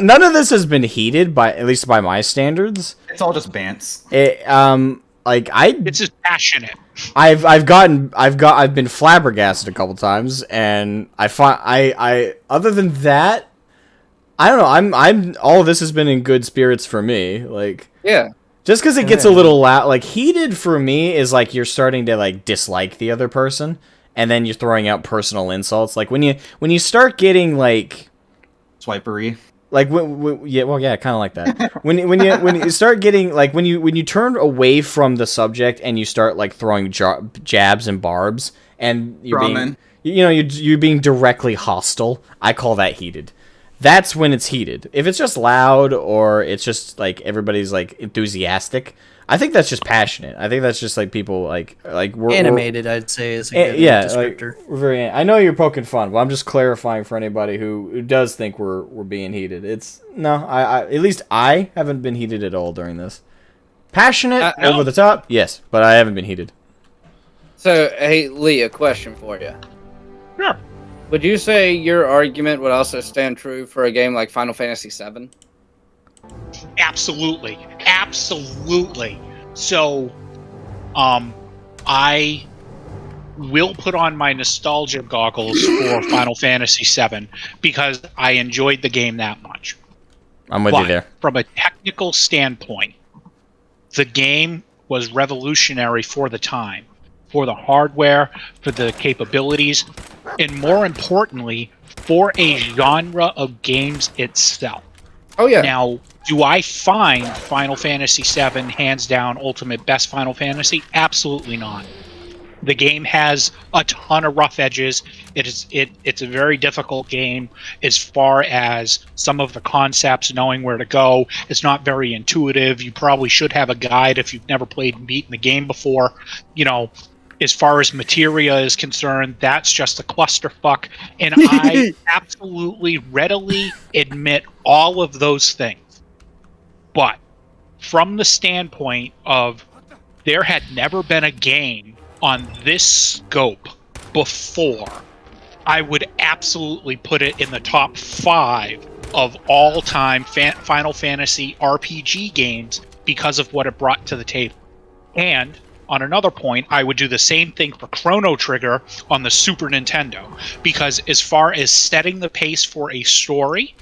none of this has been heated by, at least by my standards. It's all just bants. It's just passionate. I've been flabbergasted a couple times, and I other than that, I don't know. I'm all of this has been in good spirits for me. Like, yeah. Just because it gets a little loud, like heated for me is like you're starting to like dislike the other person, and then you're throwing out personal insults. Like when you start getting like swipery, like kind of like that. when you start getting like when you turn away from the subject and you start like throwing jabs and barbs, and you're being directly hostile. I call that heated. That's when it's heated. If it's just loud or it's just like everybody's like enthusiastic, I think that's just passionate. I think that's just like people we're animated. I'd say is a good descriptor. Like, we're very. I know you're poking fun, but I'm just clarifying for anybody who does think we're being heated. It's no. I at least I haven't been heated at all during this. Passionate over the top, yes, but I haven't been heated. So hey, Lee, a question for you. Sure. Would you say your argument would also stand true for a game like Final Fantasy VII? Absolutely. So, I will put on my nostalgia goggles for Final Fantasy VII because I enjoyed the game that much. I'm with you there. From a technical standpoint, the game was revolutionary for the time, for the hardware, for the capabilities, and more importantly, for a genre of games itself. Oh yeah. Now, do I find Final Fantasy VII hands down ultimate best Final Fantasy? Absolutely not. The game has a ton of rough edges. It's a very difficult game as far as some of the concepts, knowing where to go. It's not very intuitive. You probably should have a guide if you've never played and beaten the game before. As far as materia is concerned, that's just a clusterfuck. And I absolutely readily admit all of those things. But from the standpoint of there had never been a game on this scope before, I would absolutely put it in the top 5 of all-time Final Fantasy RPG games because of what it brought to the table. And on another point, I would do the same thing for Chrono Trigger on the Super Nintendo, because as far as setting the pace for a story,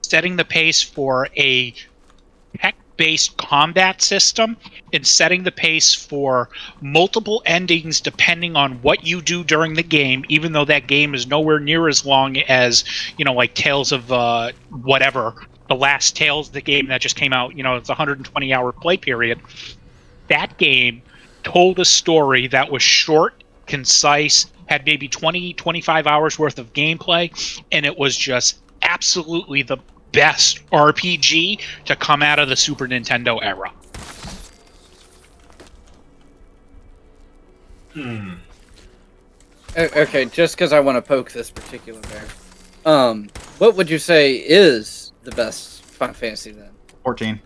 setting the pace for a tech-based combat system, and setting the pace for multiple endings depending on what you do during the game, even though that game is nowhere near as long as, like Tales of whatever, the last Tales, the game that just came out, it's a 120-hour play period. That game told a story that was short, concise, had maybe 20, 25 hours worth of gameplay, and it was just absolutely the best RPG to come out of the Super Nintendo era. Okay, just because I want to poke this particular bear. What would you say is the best Final Fantasy then? 14.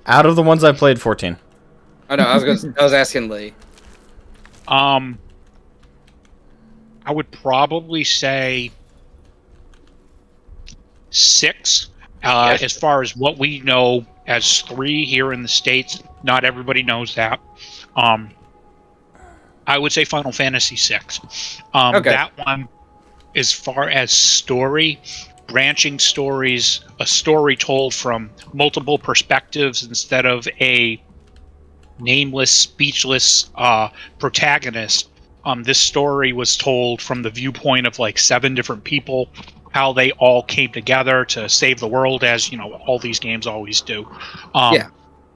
Out of the ones I played, 14. I know. I was asking Lee. I would probably say 6. As far as what we know as 3 here in the States, not everybody knows that. I would say Final Fantasy 6. Okay. That one, as far as story, branching stories, a story told from multiple perspectives instead of a nameless, speechless protagonist. This story was told from the viewpoint of like 7 different people, how they all came together to save the world, as all these games always do. Yeah.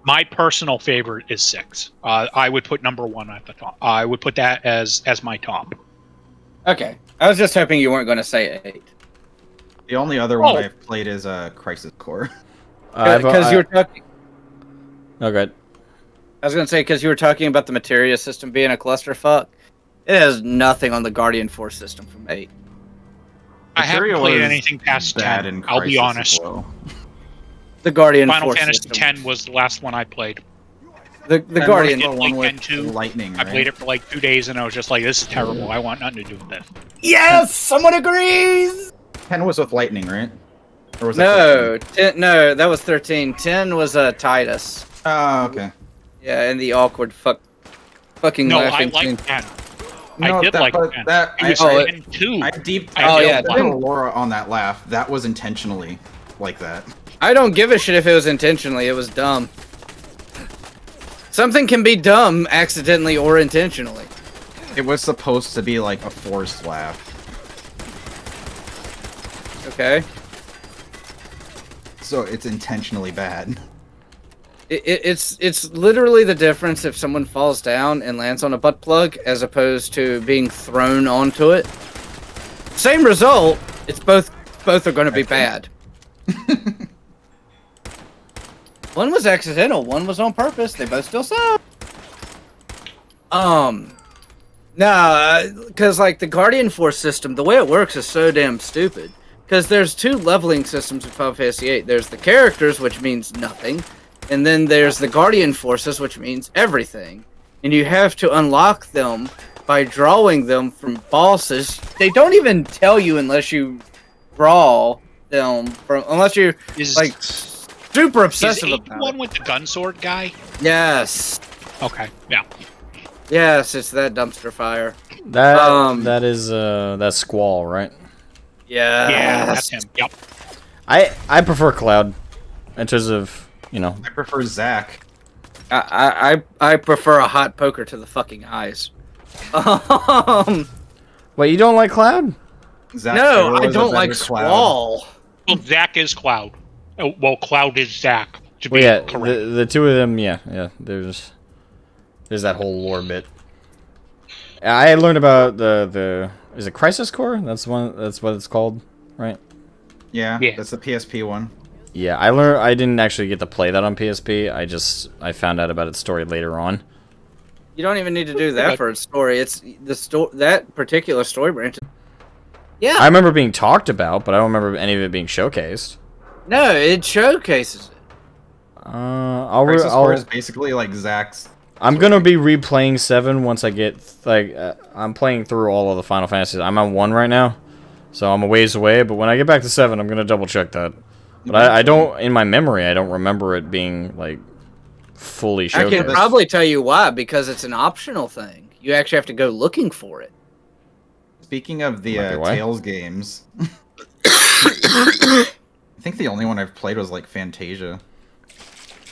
My personal favorite is 6. I would put number 1 at the top. I would put that as my top. Okay. I was just hoping you weren't going to say 8. The only other one I've played is Crisis Core. Because you were talking. Oh, good. I was going to say, because you were talking about the materia system being a clusterfuck. It has nothing on the Guardian Force system from 8. I haven't played anything past 10. I'll be honest. The Guardian Final Force Fantasy system. 10 was the last one I played. The Guardian one with 10-2. lightning. I played it for like 2 days and I was just like, this is terrible. I want nothing to do with this. Yes! Someone agrees! 10 was with lightning, right? Or was No, 10, no, that was 13. 10 was Titus. Oh, okay. Yeah, and the awkward fucking No, I laughing like scene. 10. No, I did like 10. That, I 2. I deep. Oh, yeah, I did Laura on that laugh. That was intentionally like that. I don't give a shit if it was intentionally. It was dumb. Something can be dumb accidentally or intentionally. It was supposed to be like a forced laugh. Okay. So it's intentionally bad. It's literally the difference if someone falls down and lands on a butt plug as opposed to being thrown onto it. Same result. It's both are going to be bad. One was accidental. One was on purpose. They both still suck. Because like the Guardian Force system, the way it works is so damn stupid. Because there's 2 leveling systems in Final Fantasy VIII. There's the characters, which means nothing. And then there's the Guardian Forces, which means everything. And you have to unlock them by drawing them from bosses. They don't even tell you unless you draw them from, unless you're like super obsessive Is 8 about the one it. with the gun sword guy? Yes. Okay, yeah. Yes, it's that dumpster fire. That is that's Squall, right? Yeah. Yeah, that's him. Yep. I prefer Cloud in terms of, I prefer Zack. I prefer a hot poker to the fucking eyes. Wait, you don't like Cloud? Zack No, Sparrow I is a don't better like Cloud. Squall. Well, Zack is Cloud. Oh, well, Cloud is Zack, to Well, be yeah, correct. the 2 of them, yeah. There's that whole lore bit. I learned about the is it Crisis Core? That's what it's called, right? Yeah, that's the PSP one. Yeah, I didn't actually get to play that on PSP. I found out about its story later on. You don't even need to do that for its story. It's that particular story branch. Yeah. I remember being talked about, but I don't remember any of it being showcased. No, it showcases it. Crisis Core is basically like Zach's. I'm gonna be replaying 7 once I get I'm playing through all of the Final Fantasies. I'm on 1 right now, so I'm a ways away. But when I get back to 7, I'm gonna double check that. But I don't, in my memory, I don't remember it being like fully showcased. I can probably tell you why, because it's an optional thing. You actually have to go looking for it. Speaking of the Tales games, I think the only one I've played was like Fantasia,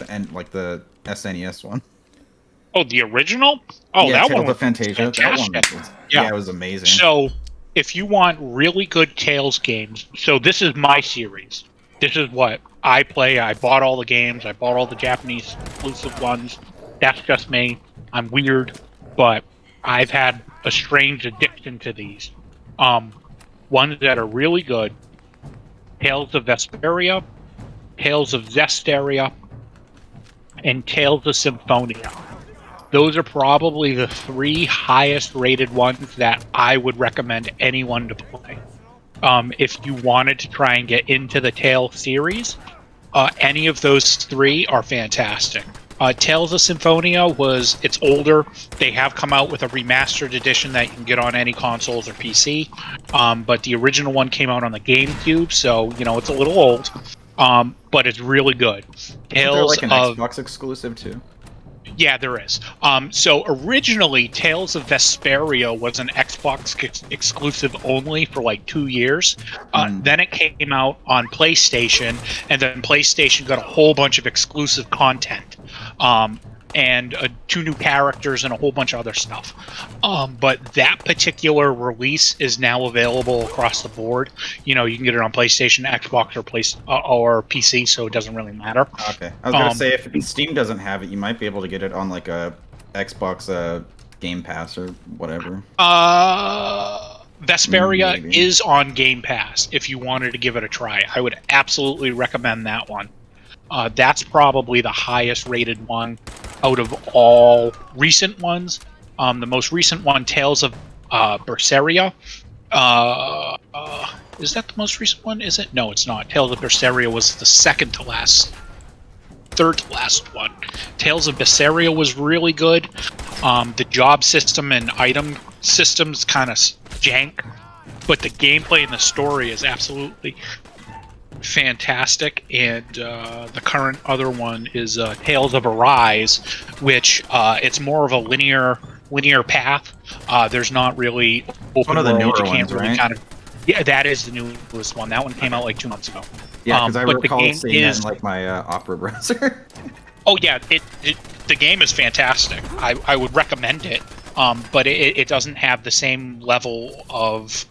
and like the SNES one. Oh, the original? Oh, yeah, that Tales one of Fantasia. Fantastic. That one was, yeah, it was amazing. So, if you want really good Tales games, so this is my series. This is what I play. I bought all the games. I bought all the Japanese exclusive ones. That's just me. I'm weird, but I've had a strange addiction to these. Ones that are really good. Tales of Vesperia, Tales of Zestiria, and Tales of Symphonia. Those are probably the 3 highest rated ones that I would recommend anyone to play. If you wanted to try and get into the Tales series, any of those 3 are fantastic. Tales of Symphonia it's older. They have come out with a remastered edition that you can get on any consoles or PC. But the original one came out on the GameCube, so, it's a little old. But it's really good. Isn't there like an Xbox exclusive too? Yeah, there is. So originally, Tales of Vesperia was an Xbox exclusive only for like 2 years. Then it came out on PlayStation, and then PlayStation got a whole bunch of exclusive content. And 2 new characters and a whole bunch of other stuff. But that particular release is now available across the board. You can get it on PlayStation, Xbox, or PC, so it doesn't really matter. Okay. I was gonna say, if Steam doesn't have it, you might be able to get it on like a Xbox Game Pass or whatever. Vesperia is on Game Pass if you wanted to give it a try. I would absolutely recommend that one. That's probably the highest rated one out of all recent ones. The most recent one, Tales of Berseria. Is that the most recent one? Is it? No, it's not. Tales of Berseria was the third to last one. Tales of Berseria was really good. The job system and item systems kind of jank, but the gameplay and the story is absolutely fantastic. And the current other one is Tales of Arise, which it's more of a linear path. There's not really open one of the world. newer You can't ones, really right? kind of. Yeah, that is the newest one. That one came out like 2 months ago. Yeah, because I but recall the game seeing is, that in like my Opera browser. Oh yeah, the game is fantastic. I would recommend it. But it doesn't have the same level of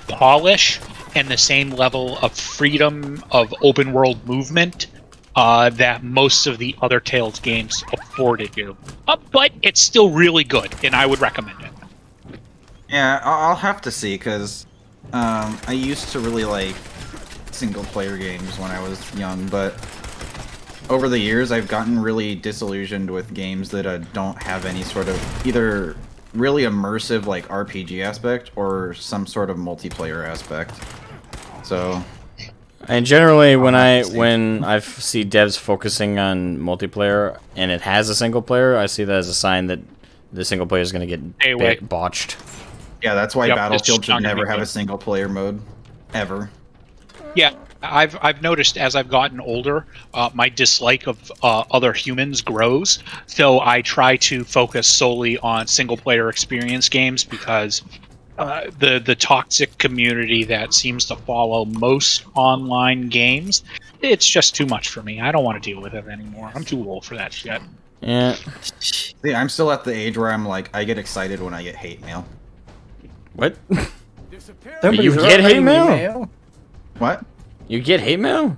polish and the same level of freedom of open world movement that most of the other Tales games afforded you. But it's still really good, and I would recommend it. Yeah, I'll have to see, because I used to really like single-player games when I was young, but over the years I've gotten really disillusioned with games that don't have any sort of either really immersive like RPG aspect or some sort of multiplayer aspect. So, and generally when I see devs focusing on multiplayer and it has a single player, I see that as a sign that the single player is going to get botched. Yeah, that's why Battlefield should never have a single player mode ever. Yeah, I've noticed as I've gotten older, my dislike of other humans grows. So I try to focus solely on single player experience games, because the toxic community that seems to follow most online games, it's just too much for me. I don't want to deal with it anymore. I'm too old for that shit. Yeah. See, I'm still at the age where I'm like, I get excited when I get hate mail. What? You get hate mail? What? You get hate mail?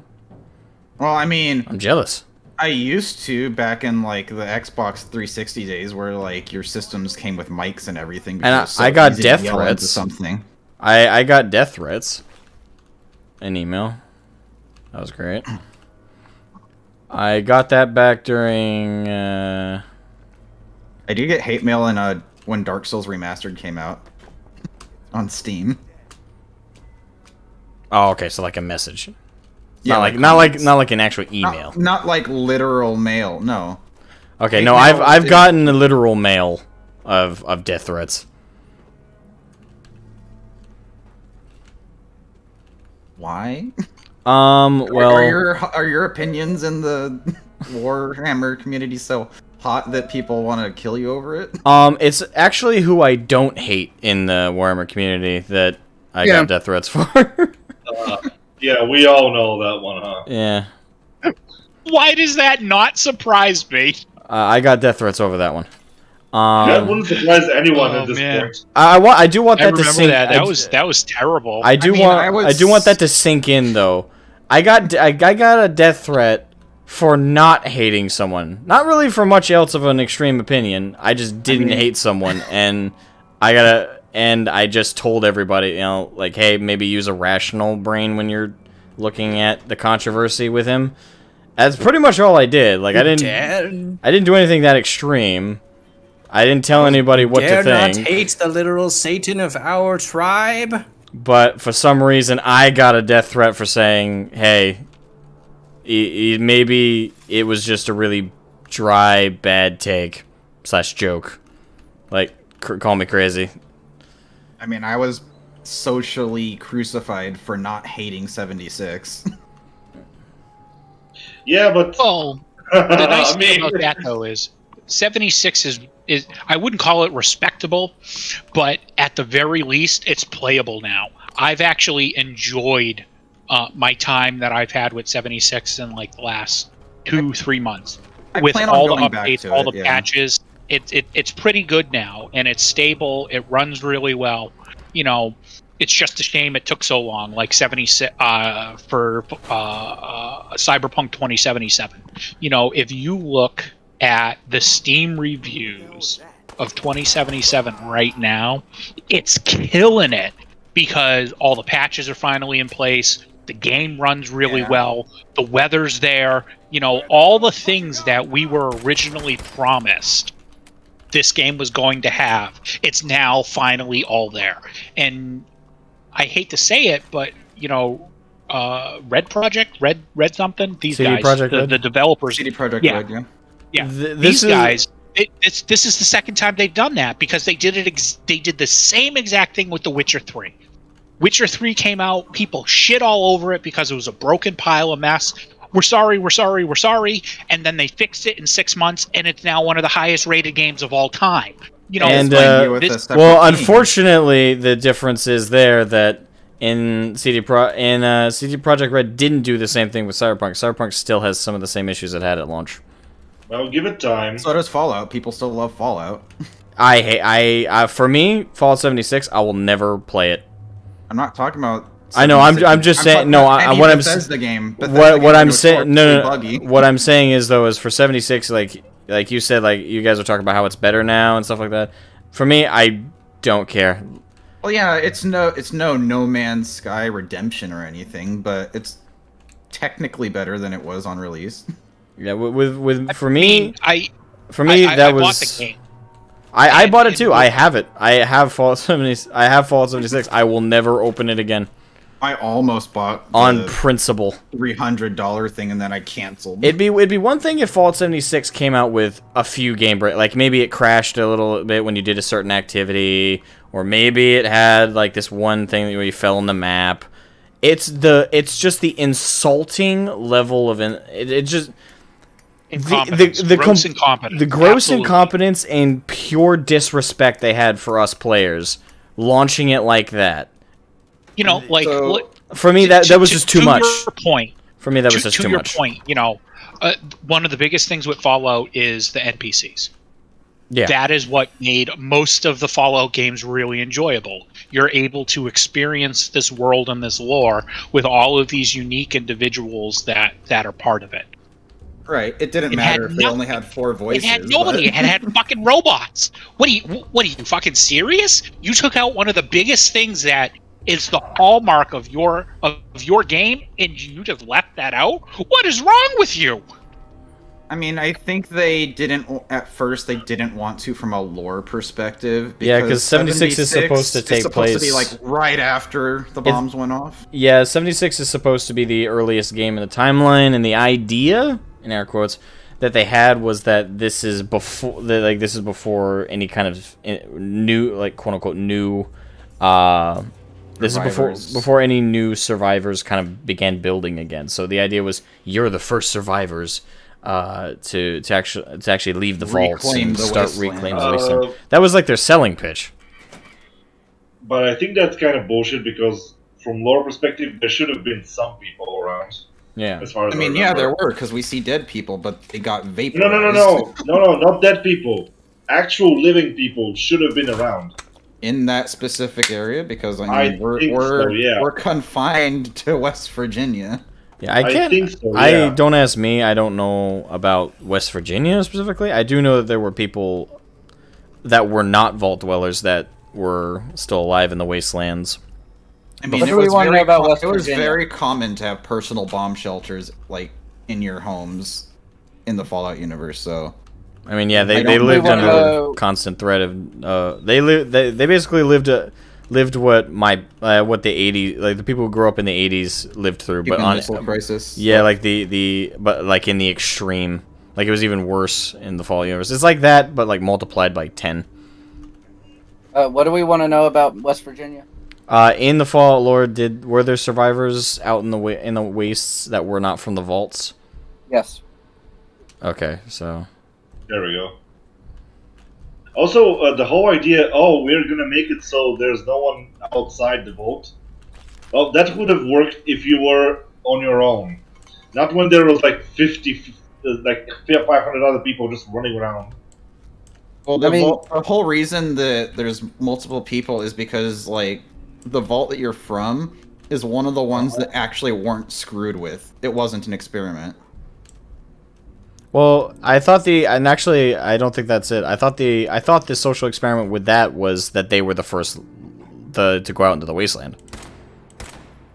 Well, I mean, I'm jealous. I used to back in like the Xbox 360 days, where like your systems came with mics and everything. And I got death threats. Something. I got death threats. An email. That was great. I got that back during. I do get hate mail in when Dark Souls Remastered came out on Steam. Oh, okay, so like a message. Yeah, not like an actual email. Not like literal mail. No. Okay, Hate no, mail I've is- gotten a literal mail of death threats. Why? Well, are your opinions in the Warhammer community so hot that people want to kill you over it? It's actually who I don't hate in the Warhammer community that I Yeah. got death threats for. Yeah, we all know that one, huh? Yeah. Why does that not surprise me? I got death threats over that one. That wouldn't surprise anyone Oh, at this man. point. I do want I that to remember sink. that. That was terrible. I do I mean, want. I was- I do want that to sink in, though. I got a death threat for not hating someone. Not really for much else of an extreme opinion. I just didn't hate someone, and I just told everybody, you know, like, hey, maybe use a rational brain when you're looking at the controversy with him. That's pretty much all I did. Like, I didn't do anything that extreme. I didn't tell anybody what to Dare not think. hate the literal Satan of our tribe. But for some reason, I got a death threat for saying, hey, maybe it was just a really dry, bad take / joke. Like, call me crazy. I mean, I was socially crucified for not hating 76. Yeah, but well, the nice I thing mean- about that though is 76 is I wouldn't call it respectable, but at the very least, it's playable now. I've actually enjoyed my time that I've had with 76 in like the last 2-3 months with plan on all the going back updates, to all it, the yeah. patches. It's pretty good now, and it's stable. It runs really well. You know, it's just a shame it took so long, like 76 for Cyberpunk 2077. You know, if you look at the Steam reviews of 2077 right now, it's killing it because all the patches are finally in place. The game runs really well. The weather's there. You know, all the things that we were originally promised this game was going to have, it's now finally all there. And I hate to say it, but you know, Red something. These CD guys, Projekt Red? the developers, CD Projekt yeah, Red, yeah. yeah. This These is- guys, this is the second time they've done that because they did it. They did the same exact thing with The Witcher 3. Witcher 3 came out, people shit all over it because it was a broken pile of mess. We're sorry, and then they fixed it in 6 months, and it's now one of the highest rated games of all time. You know, And well, unfortunately, the difference is there that in CD Projekt Red didn't do the same thing with Cyberpunk. Cyberpunk still has some of the same issues it had at launch. Well, give it time. So does Fallout. People still love Fallout. For me, Fallout 76, I will never play it. I'm not talking about. I know. I'm just saying. No, what I'm Bethesda game. What I'm saying. No. Buggy. What I'm saying is though, is for 76, like you said, like you guys are talking about how it's better now and stuff like that. For me, I don't care. Well, yeah, it's no No Man's Sky Redemption or anything, but it's technically better than it was on release. Yeah, for me, I that was. bought the game. I bought it too. I have it. I have Fallout 70. I have Fallout 76. I will never open it again. I almost bought on principle $300 thing, and then I canceled. It'd be one thing if Fallout 76 came out with a few game breaks, like maybe it crashed a little bit when you did a certain activity, or maybe it had like this one thing where you fell on the map. It's just the insulting level of Gross incompetence. The gross Absolutely. incompetence and pure disrespect they had for us players, launching it like that. You know, like For me, that was just too much. Your point. For me, that was just to too your much. point, you know, one of the biggest things with Fallout is the NPCs. Yeah. That is what made most of the Fallout games really enjoyable. You're able to experience this world and this lore with all of these unique individuals that are part of it. Right. It didn't matter if they only had 4 voices. It had nobody. It had fucking robots. What are you fucking serious? You took out one of the biggest things that is the hallmark of your game, and you just left that out? What is wrong with you? I mean, I think they didn't at first. They didn't want to from a lore perspective. Yeah, because 76 is supposed to take place. To be like right after the bombs went off. Yeah, 76 is supposed to be the earliest game in the timeline, and the idea, in air quotes, that they had was that this is before, this is before any kind of new, like quote unquote new. This is before any new survivors kind of began building again. So the idea was you're the first survivors. To actually leave the vaults and start reclaiming the wasteland. That was like their selling pitch. But I think that's kind of bullshit because from lore perspective, there should have been some people around. Yeah. As far as I mean, yeah, there were because we see dead people, but they got vaporized. No, not dead people. Actual living people should have been around in that specific area because I mean we're confined to West Virginia. Yeah, I can't. think so, yeah. Don't ask me. I don't know about West Virginia specifically. I do know that there were people that were not vault dwellers that were still alive in the wastelands. I mean, it was very common to have personal bomb shelters like in your homes in the Fallout universe. So, I mean, yeah, they lived under constant threat of. They basically lived what what the 80s, like the people who grew up in the 80s lived through, but on crisis. Yeah, like but like in the extreme, like it was even worse in the Fallout universe. It's like that, but like multiplied by 10. What do we want to know about West Virginia? In the Fallout lore, were there survivors out in the wastes that were not from the vaults? Yes. Okay, so there we go. Also, the whole idea, we're gonna make it so there's no one outside the vault. Well, that would have worked if you were on your own. Not when there was like 500 other people just running around. Well, the whole reason that there's multiple people is because, like, the vault that you're from is one of the ones that actually weren't screwed with. It wasn't an experiment. Well, I thought and actually, I don't think that's it. I thought the social experiment with that was that they were the first to go out into the wasteland.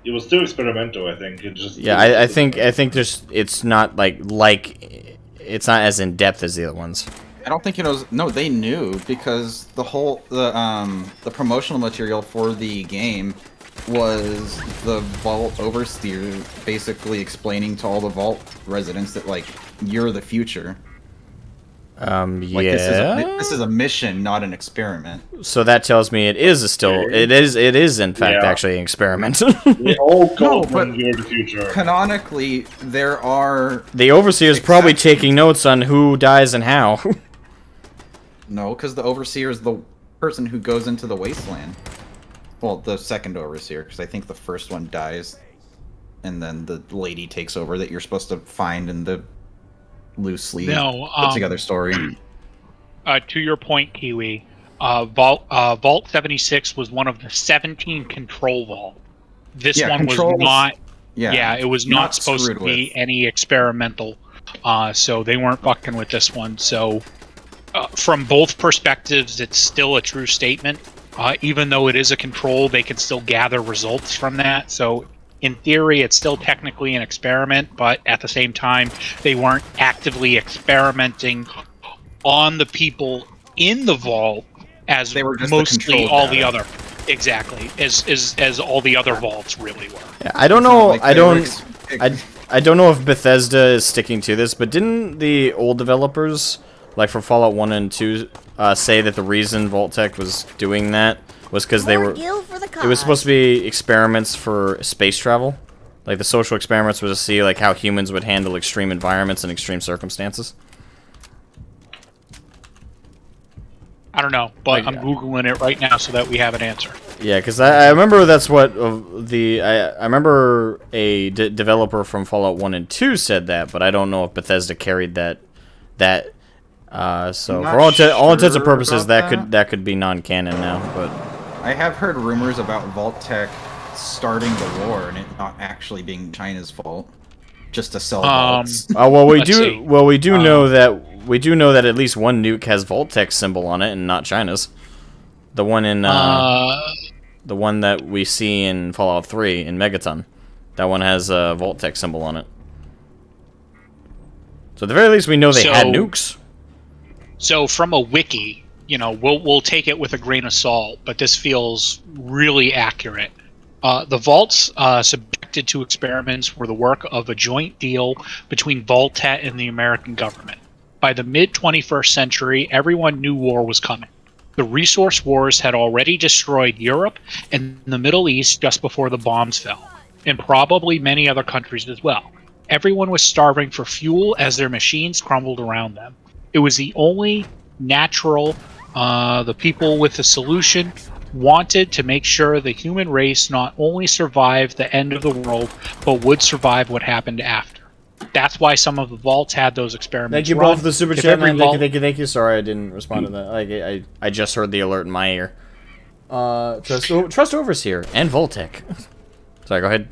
It was still experimental, I think. It just I think there's it's not like it's not as in depth as the other ones. I don't think it was. No, they knew because the promotional material for the game was the vault overseer basically explaining to all the vault residents that like you're the future. Like, this is a mission, not an experiment. So that tells me it is in fact actually an experiment. They all come from you're the future. Canonically, there are the overseer is probably taking notes on who dies and how. No, because the overseer is the person who goes into the wasteland. Well, the second overseer, because I think the first one dies, and then the lady takes over that you're supposed to find in the loosely put together story. To your point, Kiwi, Vault 76 was one of the 17 control vault. This one was not. Yeah, it was not supposed to be any experimental. So they weren't fucking with this one. So from both perspectives, it's still a true statement. Even though it is a control, they can still gather results from that. So in theory, it's still technically an experiment, but at the same time, they weren't actively experimenting on the people in the vault as they were just mostly all the other. Exactly, as all the other vaults really were. Yeah, I don't know. I don't know if Bethesda is sticking to this, but didn't the old developers, like for Fallout 1 and 2, say that the reason Vault-Tec was doing that was because they were... It was supposed to be experiments for space travel. Like the social experiments were to see like how humans would handle extreme environments and extreme circumstances. I don't know, but I'm Googling it right now so that we have an answer. Yeah, because I remember that's what I remember a developer from Fallout 1 and 2 said that, but I don't know if Bethesda carried that. So for all intents and purposes, that could be non-canon now. But I have heard rumors about Vault-Tec starting the war and it not actually being China's fault, just to sell vaults. We do know that at least one nuke has Vault-Tec symbol on it and not China's. The one in the one that we see in Fallout 3 in Megaton, that one has a Vault-Tec symbol on it. So at the very least, we know they had nukes. So from a wiki, we'll take it with a grain of salt, but this feels really accurate. The vaults subjected to experiments were the work of a joint deal between Vault-Tec and the American government. By the mid-21st century, everyone knew war was coming. The resource wars had already destroyed Europe and the Middle East just before the bombs fell, and probably many other countries as well. Everyone was starving for fuel as their machines crumbled around them. It was the only natural, the people with the solution wanted to make sure the human race not only survived the end of the world, but would survive what happened after. That's why some of the vaults had those experiments. Thank you both for the super chat, man. Thank you. Sorry I didn't respond to that. Like I just heard the alert in my ear. Trust Overseer and Vault-Tec. Sorry, go ahead.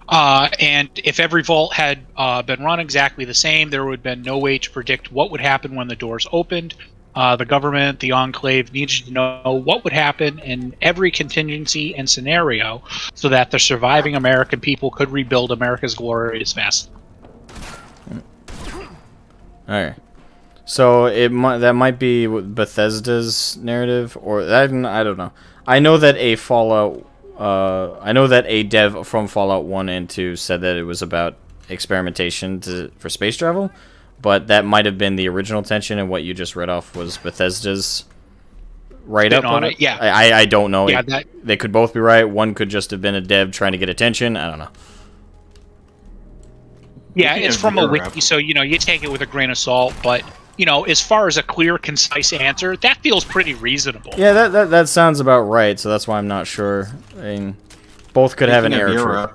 And if every vault had been run exactly the same, there would have been no way to predict what would happen when the doors opened. The government, the Enclave, needed to know what would happen in every contingency and scenario so that the surviving American people could rebuild America's glory as fast. Alright. So that might be Bethesda's narrative, or I don't know. I know that a dev from Fallout 1 and 2 said that it was about experimentation for space travel, but that might have been the original tension, and what you just read off was Bethesda's write-up on it. Yeah. I don't know. Yeah, they could both be right. One could just have been a dev trying to get attention. I don't know. Yeah, it's from a wiki, so, you take it with a grain of salt, but, as far as a clear, concise answer, that feels pretty reasonable. Yeah, that sounds about right, so that's why I'm not sure. I mean, both could have an error.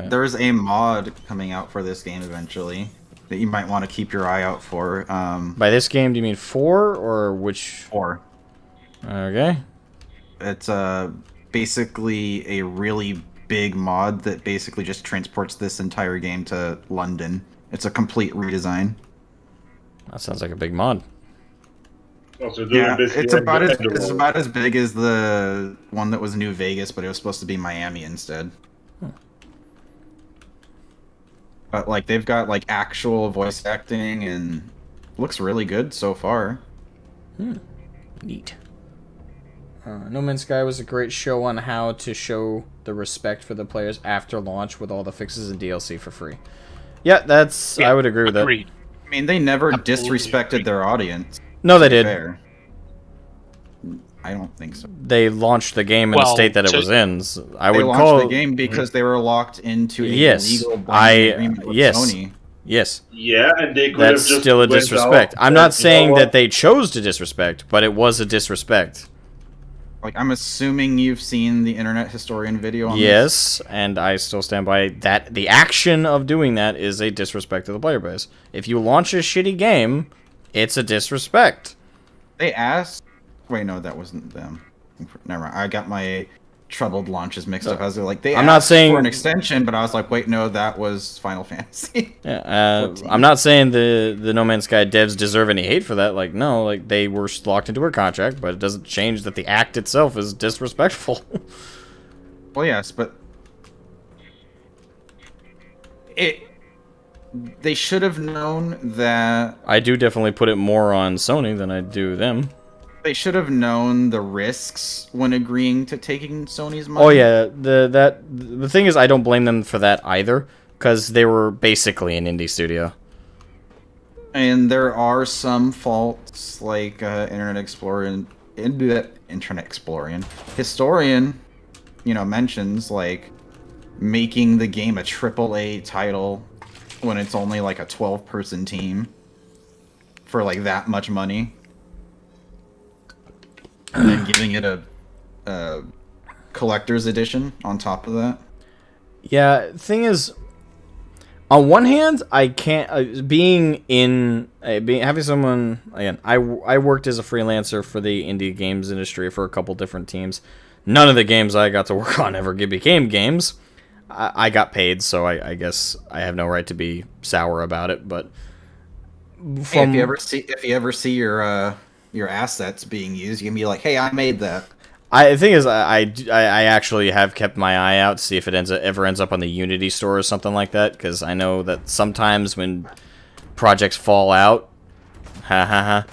There's a mod coming out for this game eventually that you might want to keep your eye out for. By this game, do you mean 4 or which? 4. Okay. It's basically a really big mod that basically just transports this entire game to London. It's a complete redesign. That sounds like a big mod. Yeah, it's about as big as the one that was New Vegas, but it was supposed to be Miami instead. But like they've got like actual voice acting and looks really good so far. Neat. No Man's Sky was a great show on how to show the respect for the players after launch with all the fixes and DLC for free. Yeah, I would agree with that. I mean, they never disrespected their audience. No, they did. Fair. I don't think so. They launched the game in the state that it was in. They launched the game because they were locked into a legal binding agreement with Sony. Yes. Yeah, and they could That's have just still a went disrespect. out I'm not and, saying that they chose to disrespect, but it was a disrespect. Like, I'm assuming you've seen the Internet Historian video on this? And I still stand by that. The action of doing that is a disrespect to the player base. If you launch a shitty game, it's a disrespect. They asked... Wait, no, that wasn't them. Never mind. I got my troubled launches mixed up. I was like, they I'm asked not saying for an extension, but I was like, wait, no, that was Final Fantasy. Yeah, I'm not saying the No Man's Sky devs deserve any hate for that. Like, no, like they were locked into a contract, but it doesn't change that the act itself is disrespectful. Well, yes, but they should have known that. I do definitely put it more on Sony than I do them. They should have known the risks when agreeing to taking Sony's money. Oh yeah, the thing is, I don't blame them for that either, because they were basically an indie studio. And there are some faults, like Internet Explorer Historian, mentions like making the game a AAA title when it's only like a 12-person team for like that much money. And then giving it a collector's edition on top of that. Yeah, thing is, on one hand, I can't having someone again. I worked as a freelancer for the indie games industry for a couple different teams. None of the games I got to work on ever became games. I got paid, so I guess I have no right to be sour about it. But hey, if you ever see your assets being used, you can be like, "Hey, I made that." The thing is, I actually have kept my eye out to see if it ever ends up on the Unity store or something like that, because I know that sometimes when projects fall out, because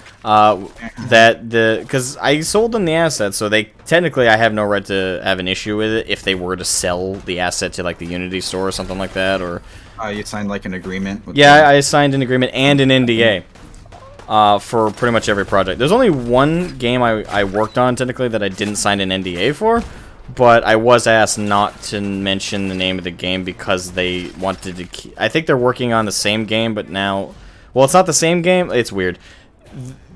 I sold them the asset, so technically I have no right to have an issue with it if they were to sell the asset to like the Unity store or something like that, or. You signed like an agreement with Yeah, them? I signed an agreement and an NDA. For pretty much every project. There's only one game I worked on, technically, that I didn't sign an NDA for, but I was asked not to mention the name of the game because they wanted to I think they're working on the same game, but now... Well, it's not the same game. It's weird.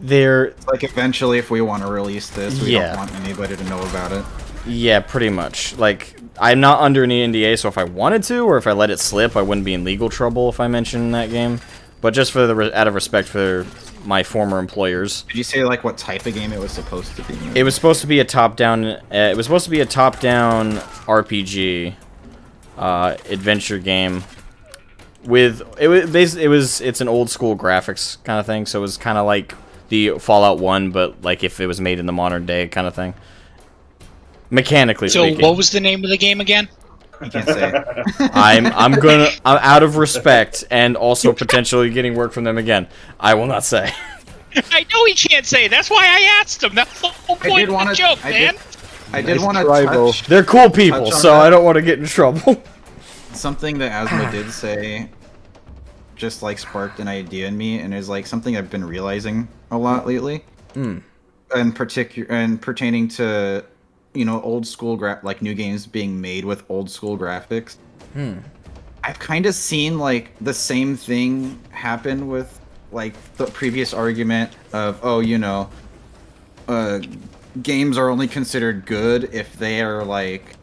It's like, eventually, if we want to release this, we don't want anybody to know about it. Yeah, pretty much. Like, I'm not under any NDA, so if I wanted to, or if I let it slip, I wouldn't be in legal trouble if I mentioned that game. But just for out of respect for my former employers. Did you say like what type of game it was supposed to be? It was supposed to be a top-down. It was supposed to be a top-down RPG, adventure game. It's an old school graphics kind of thing. So it was kind of like the Fallout 1, but like if it was made in the modern day kind of thing. Mechanically speaking. So what was the name of the game again? I can't say. I'm out of respect and also potentially getting work from them again. I will not say. I know he can't say. That's why I asked him. That's the whole point of the joke, man. I did want to touch. They're cool people, so I don't want to get in trouble. Something that Asma did say just like sparked an idea in me, and is like something I've been realizing a lot lately. And pertaining to, you know, old school like new games being made with old school graphics. I've kind of seen like the same thing happen with like the previous argument of, oh, you know, games are only considered good if they are like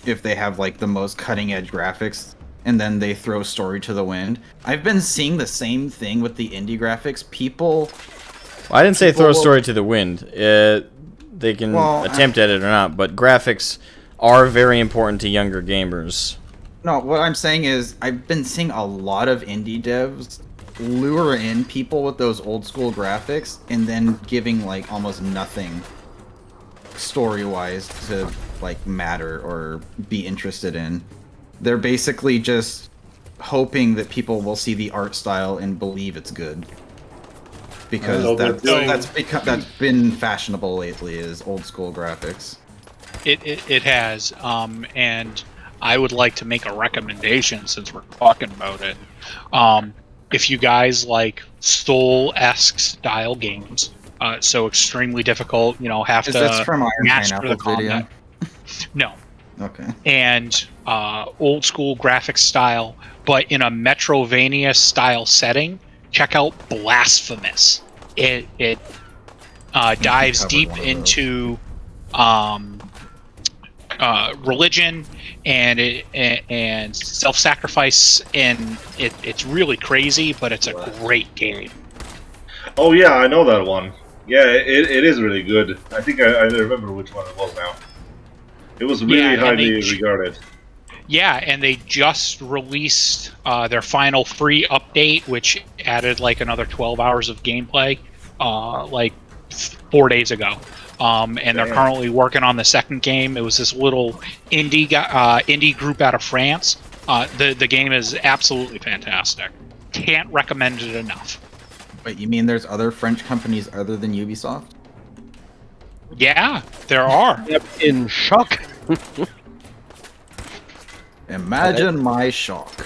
if they have like the most cutting edge graphics, and then they throw story to the wind. I've been seeing the same thing with the indie graphics. Well, I didn't say throw a story to the wind. They can attempt at it or not, but graphics are very important to younger gamers. No, what I'm saying is I've been seeing a lot of indie devs lure in people with those old school graphics and then giving like almost nothing story-wise to like matter or be interested in. They're basically just hoping that people will see the art style and believe it's good. Because that's been fashionable lately, is old school graphics. It has, and I would like to make a recommendation since we're talking about it. If you guys like Soul-esque style games, so extremely difficult, you know, have to from Iron master the Pineapple's video? combat. No. Okay. And old school graphics style, but in a Metrovania style setting, check out Blasphemous. It dives deep into religion and self-sacrifice, and it's really crazy, but it's a great game. Oh yeah, I know that one. Yeah, it is really good. I think I remember which one it was now. It was really highly regarded. Yeah, and they just released their final free update, which added like another 12 hours of gameplay, like 4 days ago. And they're currently working on the second game. It was this little indie group out of France. The game is absolutely fantastic. Can't recommend it enough. Wait, you mean there's other French companies other than Ubisoft? Yeah, there are. In shock. Imagine my shock.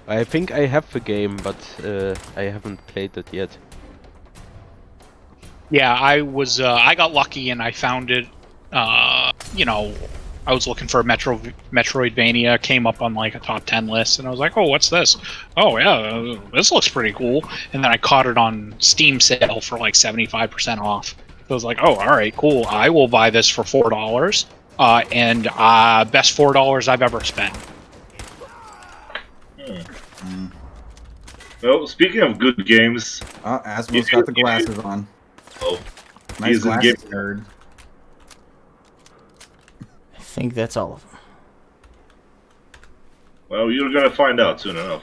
I think I have the game, but I haven't played it yet. Yeah, I got lucky and I found it. You know, I was looking for a Metroidvania, came up on like a top 10 list, and I was like, oh, what's this? Oh yeah, this looks pretty cool. And then I caught it on Steam sale for like 75% off. So I was like, oh, all right, cool. I will buy this for $4. And best $4 I've ever spent. Well, speaking of good games, Asmo's got the glasses on. Oh, nice glasses, nerd. I think that's all of them. Well, you're gonna find out soon enough.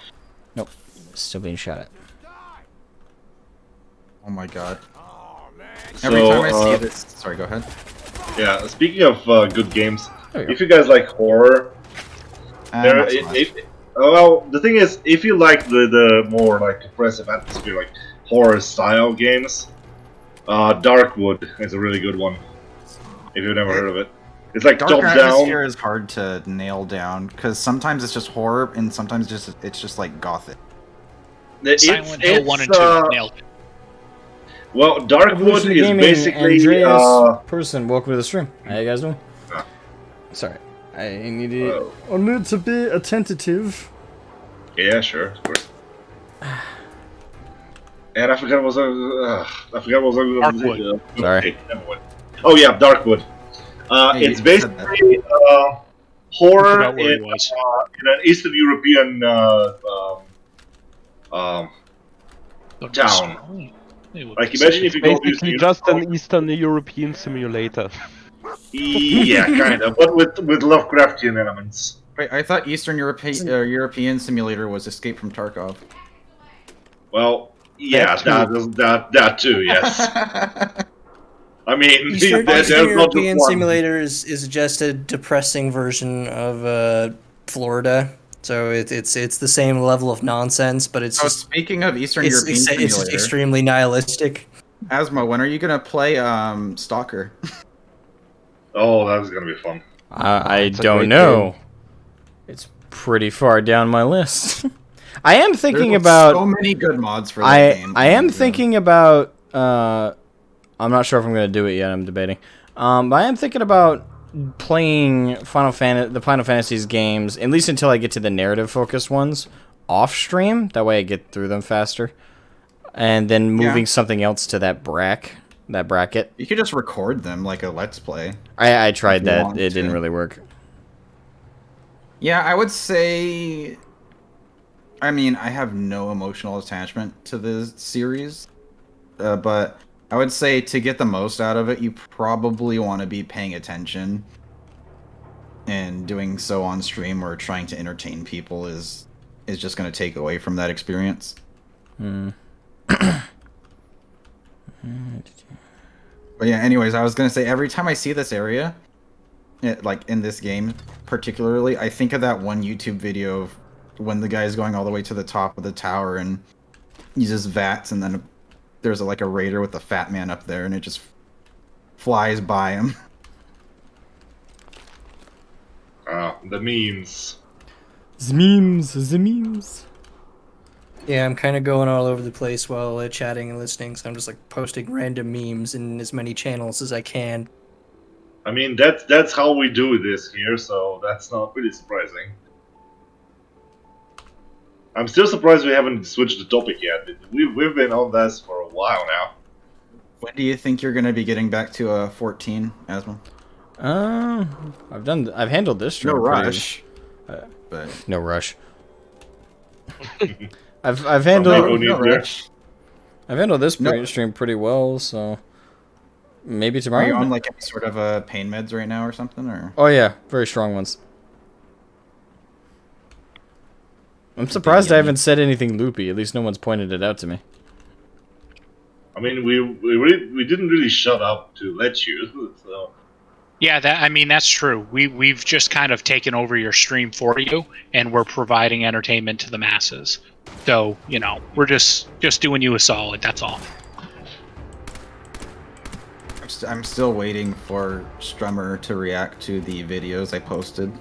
Nope, still being shot at. Oh my god. Every time I see uh, this, sorry, go ahead. Yeah, speaking of good games, There you go. if you guys like horror, Not so much. well, the thing is, if you like the more like oppressive atmosphere, like horror style games, Darkwood is a really good one. If you've never heard of it, it's like Dark top atmosphere down. is hard to nail down because sometimes it's just horror and sometimes it's just like gothic. Silent Hill 1 and 2 nailed it. Well, Darkwood Evolution of is Gaming, basically Andreas Person, welcome to the stream. How you guys doing? Sorry, I need to be attentive. Yeah, sure, of course. And I forgot what was Darkwood. Sorry. Oh yeah, Darkwood. It's basically horror in an Eastern European town. Like imagine if you go to basically just an Eastern European simulator. Yeah, kind of, but with Lovecraftian elements. Wait, I thought Eastern European Simulator was Escape from Tarkov. Well, yeah, that too, yes. I mean, Eastern there's not European just one. Simulator is just a depressing version of Florida. So it's the same level of nonsense, but it's just speaking of Eastern European Simulator, it's extremely nihilistic. Asmo, when are you gonna play Stalker? Oh, that's gonna be fun. I don't know. It's pretty far down my list. I am thinking There's about so many good mods for that game. I am thinking about. I'm not sure if I'm going to do it yet. I'm debating. But I am thinking about playing the Final Fantasy's games, at least until I get to the narrative-focused ones, off stream. That way I get through them faster, and then moving something else to that bracket. You could just record them like a Let's Play. I tried that. It didn't really work. Yeah, I would say. I mean, I have no emotional attachment to the series, but I would say to get the most out of it, you probably want to be paying attention, and doing so on stream or trying to entertain people is just going to take away from that experience. But yeah, anyways, I was going to say, every time I see this area, like in this game particularly, I think of that one YouTube video of when the guy's going all the way to the top of the tower and uses VATS, and then there's like a raider with a fat man up there, and it just flies by him. The memes. The memes. Yeah, I'm kind of going all over the place while chatting and listening, so I'm just like posting random memes in as many channels as I can. I mean, that's how we do this here, so that's not really surprising. I'm still surprised we haven't switched the topic yet. We've been on this for a while now. When do you think you're going to be getting back to 14, Asmo? I've handled this stream. No rush. But no rush. I've handled I've handled this stream pretty well, so maybe tomorrow. Are you on like any sort of pain meds right now or something, or? Oh yeah, very strong ones. I'm surprised I haven't said anything loopy. At least no one's pointed it out to me. I mean, we didn't really shut up to let you, so. Yeah, that's true. We've just kind of taken over your stream for you, and we're providing entertainment to the masses. So, we're just doing you a solid, that's all. I'm still waiting for Strummer to react to the videos I posted.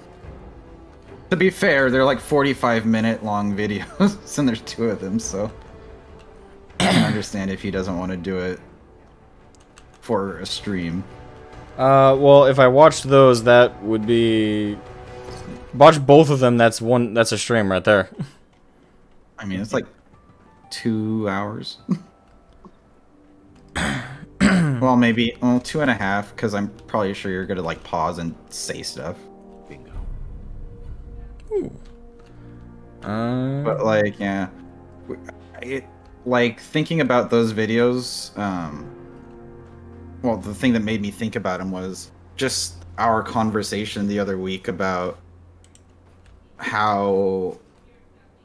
To be fair, they're like 45-minute long videos, and there's 2 of them, so I can understand if he doesn't want to do it for a stream. Well, if I watched those, that would be... Watch both of them, that's a stream right there. I mean, it's like 2 hours. Well, maybe 2.5, because I'm probably sure you're gonna like pause and say stuff. Bingo. But like, yeah, like thinking about those videos. Well, the thing that made me think about them was just our conversation the other week about how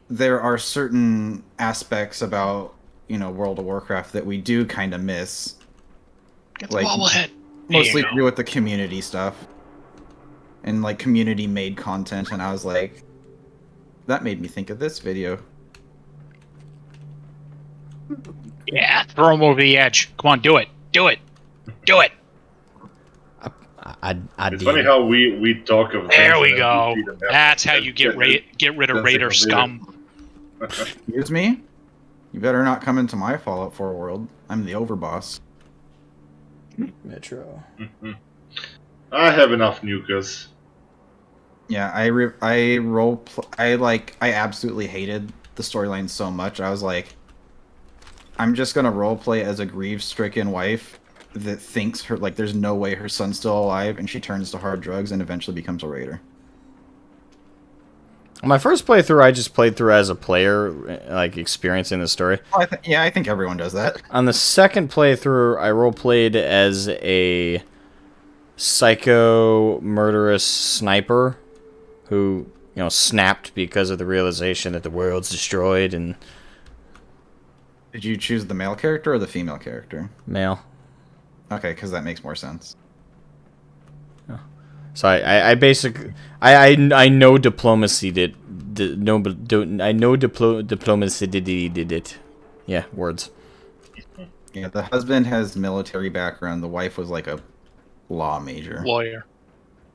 there are certain aspects about World of Warcraft that we do kind of miss. Get the like bobblehead. mostly to do with the community stuff and like community made content, and I was like, that made me think of this video. Yeah, throw him over the edge. Come on, do it. Do it. Do it. I It's funny how we talk of. There things we and go. we see them That's how happen. you get rid of That's Raider like a scum. Excuse me? You better not come into my Fallout 4 world. I'm the overboss. Metro. I have enough nukers. Yeah, I absolutely hated the storyline so much. I was like, I'm just gonna roleplay as a grief-stricken wife that thinks there's no way her son's still alive, and she turns to hard drugs and eventually becomes a raider. My first playthrough, I just played through as a player, like experiencing the story. Well, I think everyone does that. On the second playthrough, I roleplayed as a psycho murderous sniper who, snapped because of the realization that the world's destroyed. And did you choose the male character or the female character? Male. Okay, because that makes more sense. So I basically I know diplomacy did diplomacy did it. Yeah, words. Yeah, the husband has military background. The wife was like a law major. Lawyer.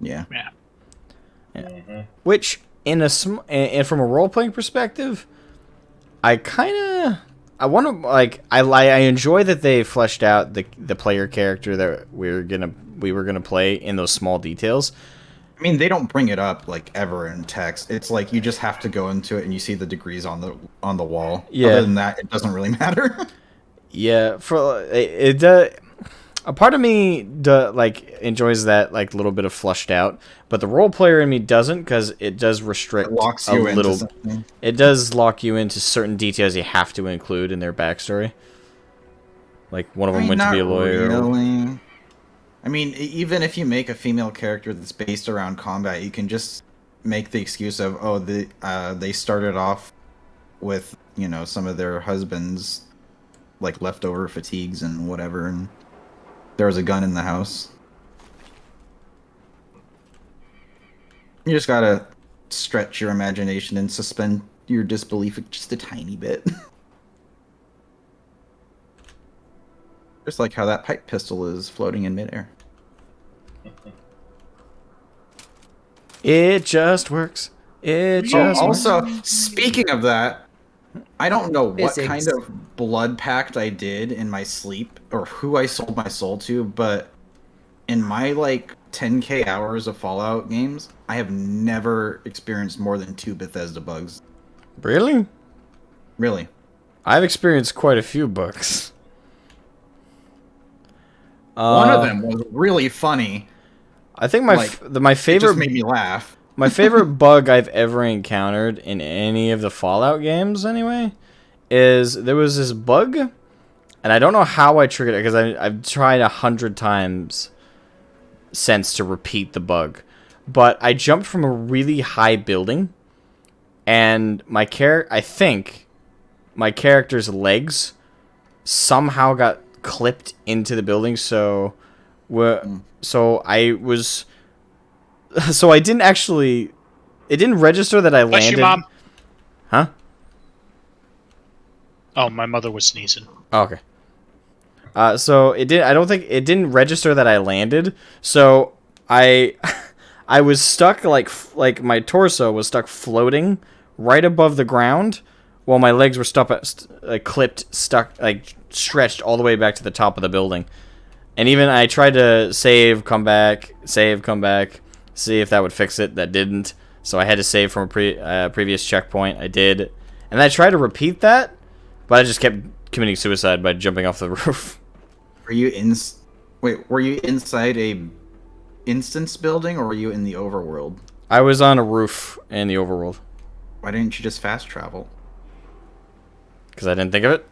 Yeah. Yeah. Yeah. Which and from a role playing perspective, I want to I enjoy that they fleshed out the player character that we were gonna play in those small details. I mean, they don't bring it up like ever in text. It's like you just have to go into it and you see the degrees on the wall. Yeah. Other than that, it doesn't really matter. Yeah, for it a part of me enjoys that little bit of flushed out, but the role player in me doesn't, because it does restrict locks you a into little. something. It does lock you into certain details you have to include in their backstory. Like one of them went to be a lawyer. Really. I mean, even if you make a female character that's based around combat, you can just make the excuse of, they started off with some of their husbands leftover fatigues and whatever, and there was a gun in the house. You just gotta stretch your imagination and suspend your disbelief just a tiny bit. Just like how that pipe pistol is floating in midair. It just works. It just also, works. speaking of that, I don't know what Physics. kind of blood pact I did in my sleep or who I sold my soul to, but in my 10k hours of Fallout games, I have never experienced more than 2 Bethesda bugs. Really? Really. I've experienced quite a few bugs. One of them was really funny. I think my favorite it just made me laugh. My favorite bug I've ever encountered in any of the Fallout games, anyway, is there was this bug, and I don't know how I triggered it because I've tried 100 times since to repeat the bug, but I jumped from a really high building, and I think my character's legs somehow got clipped into the building, so I didn't actually. It didn't register that I landed. Bless you, Mom. Huh? Oh, my mother was sneezing. Oh, okay. So it did. I don't think it didn't register that I landed. So I was stuck like my torso was stuck floating right above the ground, while my legs were clipped, stuck, stretched all the way back to the top of the building. And even I tried to save, come back, see if that would fix it. That didn't. So I had to save from a previous checkpoint. I did. And I tried to repeat that, but I just kept committing suicide by jumping off the roof. Were you inside a instance building, or were you in the overworld? I was on a roof in the overworld. Why didn't you just fast travel? Because I didn't think of it.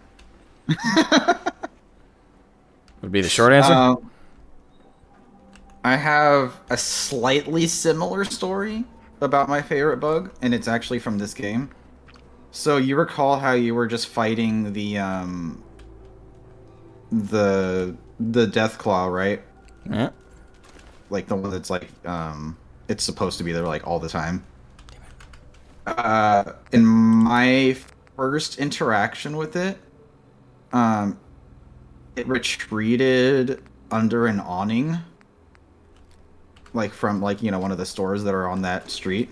Would be the short answer. I have a slightly similar story about my favorite bug, and it's actually from this game. So you recall how you were just fighting the the death claw, right? Yeah. Like the one that's like it's supposed to be there like all the time. In my first interaction with it, it retreated under an awning, like from like one of the stores that are on that street,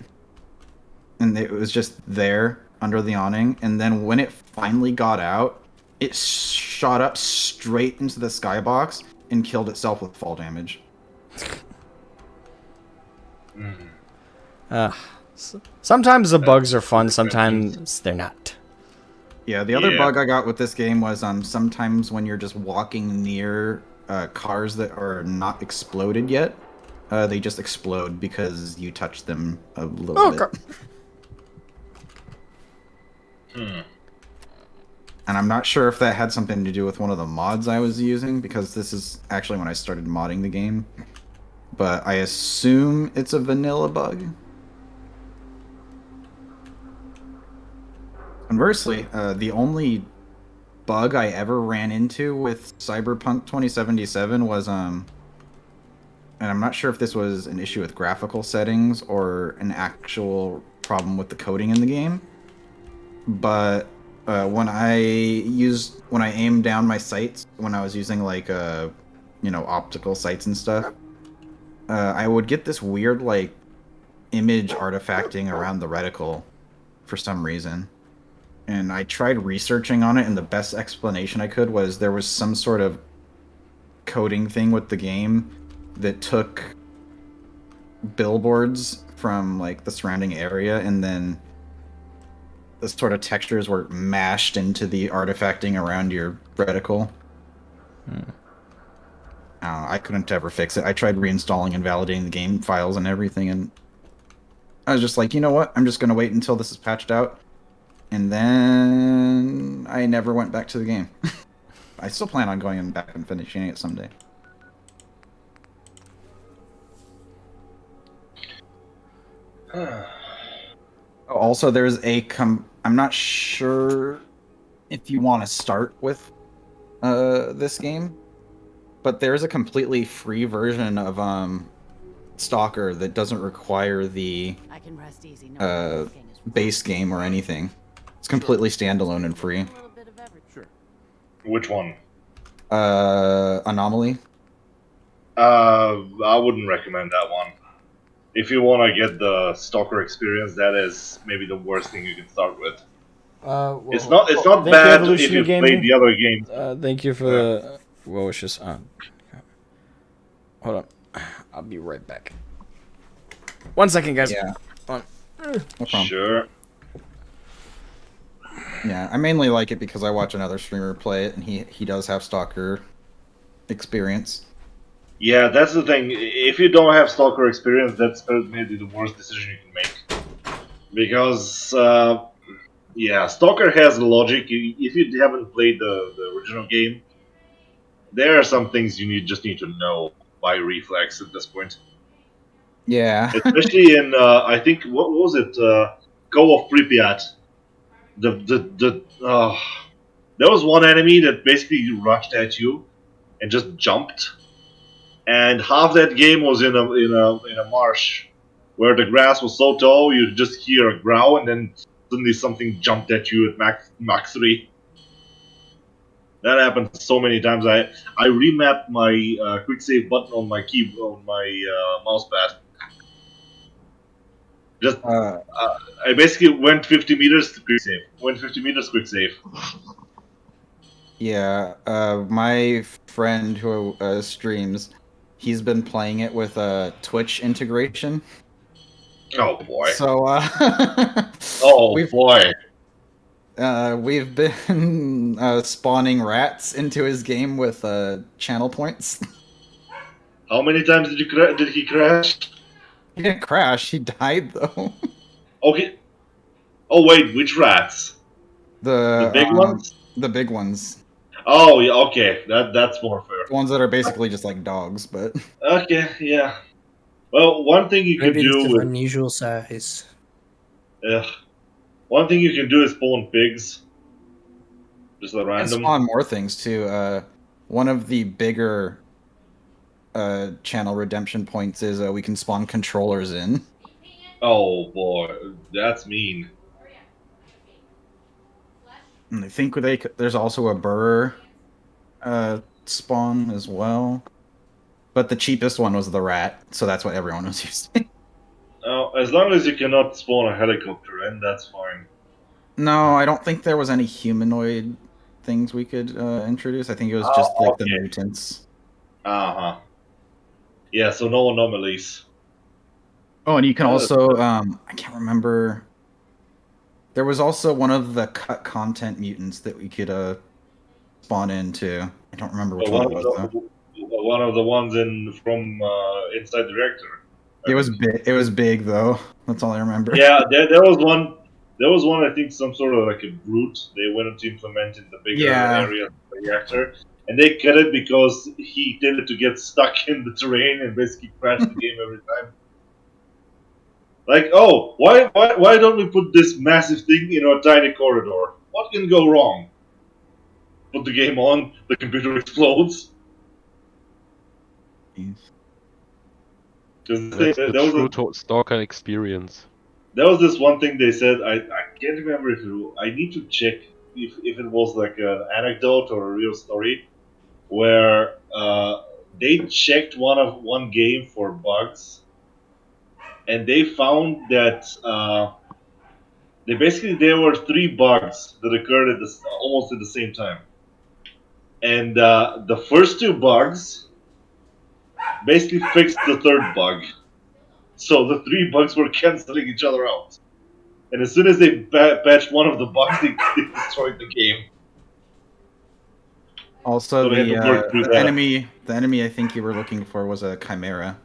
and it was just there under the awning. And then when it finally got out, it shot up straight into the skybox and killed itself with fall damage. Sometimes the bugs are fun, sometimes they're not. Yeah, the other bug I got with this game was sometimes when you're just walking near cars that are not exploded yet, they just explode because you touch them a little bit. And I'm not sure if that had something to do with one of the mods I was using, because this is actually when I started modding the game. But I assume it's a vanilla bug. Conversely, the only bug I ever ran into with Cyberpunk 2077 was, and I'm not sure if this was an issue with graphical settings or an actual problem with the coding in the game, but when I aimed down my sights, when I was using like optical sights and stuff, I would get this weird like image artifacting around the reticle for some reason. And I tried researching on it, and the best explanation I could was there was some sort of coding thing with the game that took billboards from like the surrounding area, and then the sort of textures were mashed into the artifacting around your reticle. I couldn't ever fix it. I tried reinstalling and validating the game files and everything, and I was just like, you know what? I'm just going to wait until this is patched out. And then I never went back to the game. I still plan on going back and finishing it someday. Also, there's I'm not sure if you want to start with this game, but there's a completely free version of Stalker that doesn't require the base game or anything. It's completely standalone and free. Sure. Which one? Anomaly. I wouldn't recommend that one. If you want to get the Stalker experience, that is maybe the worst thing you can start with. Well, it's not bad if you played the other games. Thank you for the well wishes. Hold on, I'll be right back. 1 second, guys. Yeah. No problem. Sure. Yeah, I mainly like it because I watch another streamer play it, and he does have Stalker experience. Yeah, that's the thing. If you don't have Stalker experience, that's maybe the worst decision you can make. Because, yeah, Stalker has logic. If you haven't played the original game, there are some things you just need to know by reflex at this point. Yeah. Especially in, I think, what was it? Go of Pripyat. There was one enemy that basically rushed at you and just jumped. And half that game was in a marsh where the grass was so tall you just hear a growl, and then suddenly something jumped at you at max 3. That happened so many times. I remapped my quick save button on my mouse pad. Just I basically went 50 meters to quick save. Went 50 meters quick save. Yeah, my friend who streams, he's been playing it with a Twitch integration. Oh boy. So we've been spawning rats into his game with channel points. How many times did he crash? He didn't crash. He died though. Okay. Oh wait, which rats? The big ones. The big ones. Oh yeah, okay. That's more fair. Ones that are basically just like dogs, but. Okay, yeah. Well, one thing you can do with unusual size. Yeah. One thing you can do is spawn pigs. Just a And random. spawn more things too. one of the bigger channel redemption points is we can spawn controllers in. Oh boy, that's mean. And I think there's also a burr spawn as well. But the cheapest one was the rat, so that's what everyone was using. As long as you cannot spawn a helicopter in, that's fine. No, I don't think there was any humanoid things we could introduce. I think it was just like the mutants. Uh-huh. Yeah, so no anomalies. Oh, and you can also, I can't remember. There was also one of the cut content mutants that we could spawn into. I don't remember which one it was, though. One of the ones from inside the reactor. It was big. It was big, though. That's all I remember. Yeah, there was one. There was one. I think some sort of like a brute. They wanted to implement in the bigger area of the reactor, and they cut it because he tended to get stuck in the terrain and basically crash the game every time. Like, oh, why don't we put this massive thing in a tiny corridor? What can go wrong? Put the game on, the computer explodes. That's the true stalker experience. There was this one thing they said. I can't remember if I need to check if it was like an anecdote or a real story, where they checked one game for bugs, and they found that there were 3 bugs that occurred at almost at the same time, and the first 2 bugs basically fixed the 3rd bug. So the 3 bugs were canceling each other out. And as soon as they patched one of the bugs, they destroyed the game. Also, so the enemy I think you were looking for was a chimera.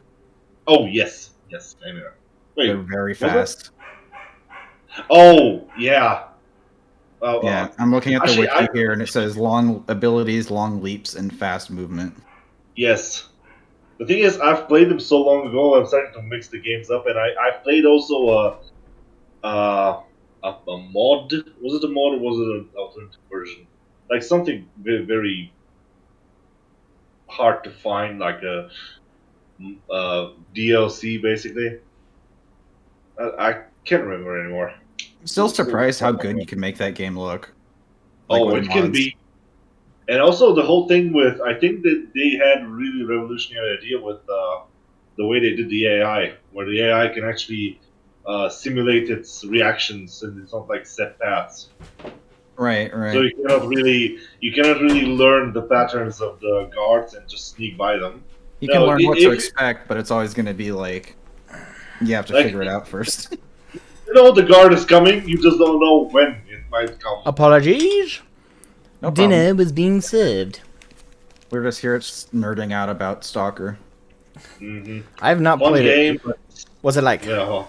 Oh, yes. Yes, chimera. Wait, they're very fast. Oh, yeah. Yeah, I'm looking at the wiki here, and it says long abilities, long leaps, and fast movement. Yes. The thing is, I've played them so long ago, I'm starting to mix the games up, and I played also a mod. Was it a mod or was it an alternative version? Like something very, very hard to find, like a DLC, basically. I can't remember anymore. I'm still surprised how good you can make that game look. Like it can be. And also the whole thing with, I think that they had a really revolutionary idea with the way they did the AI, where the AI can actually simulate its reactions, and it's not like set paths. Right. So you cannot really learn the patterns of the guards and just sneak by them. You can learn what to expect, but it's always going to be like you have to figure it out first. You know the guard is coming, you just don't know when it might come. Apologies. No Dinner was being served. We're just here nerding out about Stalker. Mm-hmm. I have not played it. What's it like? Yeah.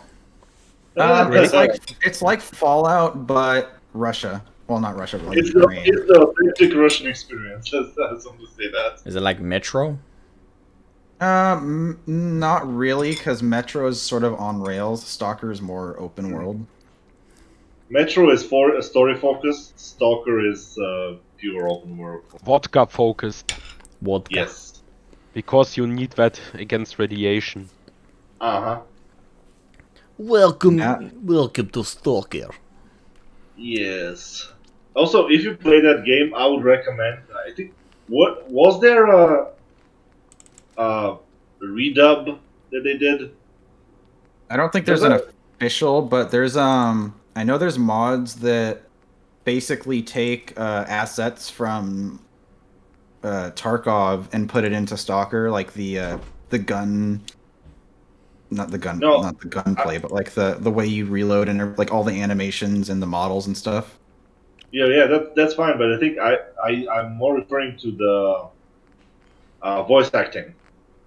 It's like Fallout, but Russia. Well, not Russia, but like Ukraine. It's the authentic Russian experience. That's something to say that. Is it like Metro? Not really, because Metro is sort of on rails. Stalker is more open world. Metro is story focused. Stalker is pure open world. Vodka focused. Vodka. Yes. Because you need that against radiation. Welcome to Stalker. Yes. Also, if you play that game, I would recommend. I think was there a redub that they did? I don't think there's an official, but there's I know there's mods that basically take assets from Tarkov and put it into Stalker, like the gun. Not the gunplay, but like the way you reload and like all the animations and the models and stuff. Yeah, that's fine. But I think I'm more referring to the voice acting.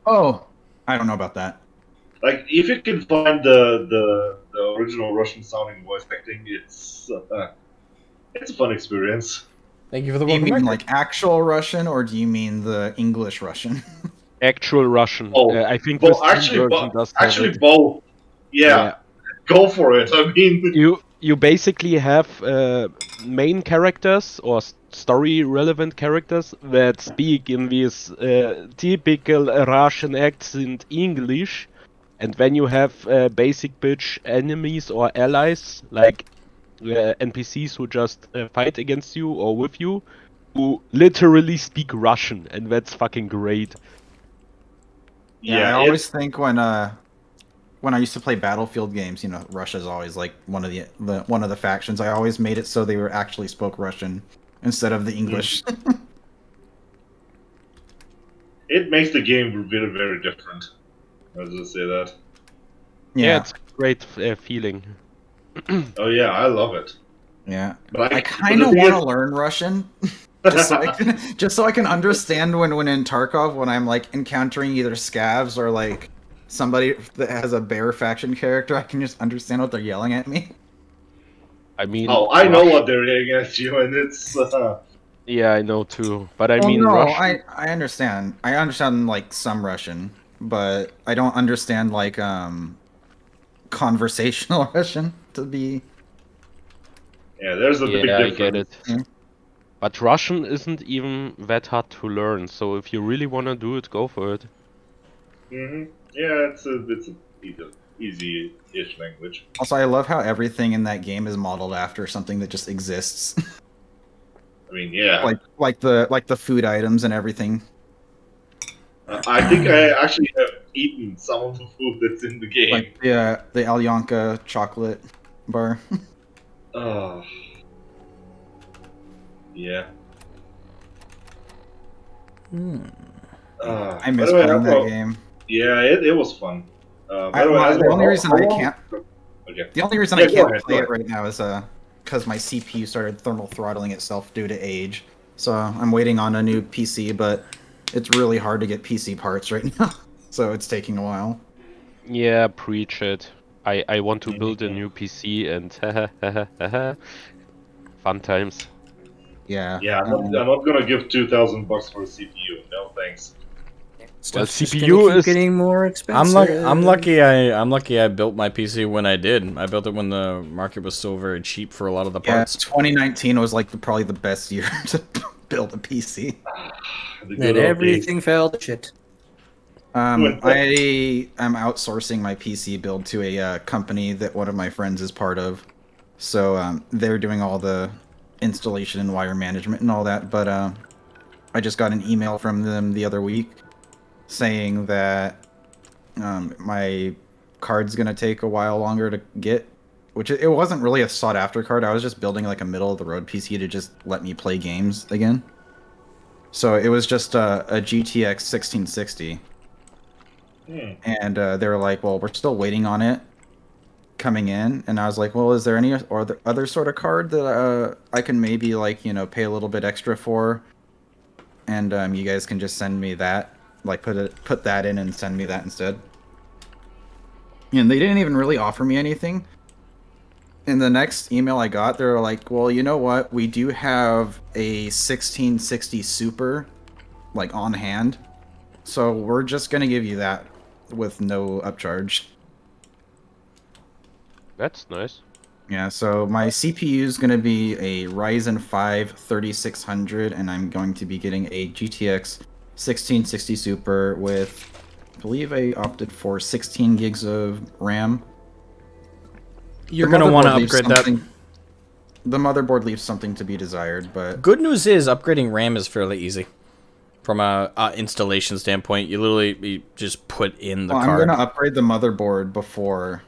Oh, I don't know about that. Like, if you can find the original Russian sounding voice acting, it's a fun experience. Thank you for the welcome. Do you mean record. like actual Russian, or do you mean the English Russian? Actual Russian. Oh, I think actually both. Yeah, go for it. I mean, you basically have main characters or story relevant characters that speak in this typical Russian accent English, and then you have basic bitch enemies or allies like NPCs who just fight against you or with you, who literally speak Russian, and that's fucking great. Yeah, I always think when I used to play Battlefield games, you know, Russia's always like one of the factions. I always made it so they were actually spoke Russian instead of the English. It makes the game very, very different. I'll just say that. Yeah, it's a great feeling. Oh yeah, I love it. Yeah, but I kind of want to learn Russian, just so I can understand when in Tarkov when I'm like encountering either scavs or like somebody that has a bear faction character, I can just understand what they're yelling at me. I mean, I know what they're yelling at you, and it's. Yeah, I know too, but I Well, mean, no, Russian. I understand. I understand like some Russian, but I don't understand like conversational Russian to be. Yeah, there's a big difference. I get it. But Russian isn't even that hard to learn, so if you really wanna do it, go for it. Yeah, it's a easy-ish language. Also, I love how everything in that game is modeled after something that just exists. I mean, yeah. like the food items and everything. I think I actually have eaten some of the food that's in the game. Like the Alyonka chocolate bar. Oh. Yeah. I miss playing that game. Yeah, it was fun. The only reason I can't. Okay. The only reason I can't play it right now is because my CPU started thermal throttling itself due to age. So I'm waiting on a new PC, but it's really hard to get PC parts right now. So it's taking a while. Yeah, preach it. I want to build a new PC and fun times. Yeah. Yeah, I'm not gonna give $2,000 for a CPU. No thanks. Well, CPU is getting more expensive. I'm lucky I built my PC when I did. I built it when the market was still very cheap for a lot of the parts. 2019 was like probably the best year to build a PC. And everything fell to shit. I am outsourcing my PC build to a company that one of my friends is part of. So they're doing all the installation and wire management and all that. But I just got an email from them the other week saying that my card's gonna take a while longer to get, which it wasn't really a sought after card. I was just building like a middle of the road PC to just let me play games again. So it was just a GTX 1660. And they were like, well, we're still waiting on it coming in. And I was like, well, is there any other sort of card that I can maybe like, you know, pay a little bit extra for? And you guys can just send me that, like put that in and send me that instead. And they didn't even really offer me anything. In the next email I got, they were like, well, you know what? We do have a 1660 Super, like, on hand. So we're just going to give you that with no upcharge. That's nice. Yeah, so my CPU is going to be a Ryzen 5 3600, and I'm going to be getting a GTX 1660 Super with, I believe I opted for 16 gigs of RAM. You're going to want to upgrade that. The motherboard leaves something to be desired, but... Good news is upgrading RAM is fairly easy. From a installation standpoint, you just put in the card. I'm going to upgrade the motherboard before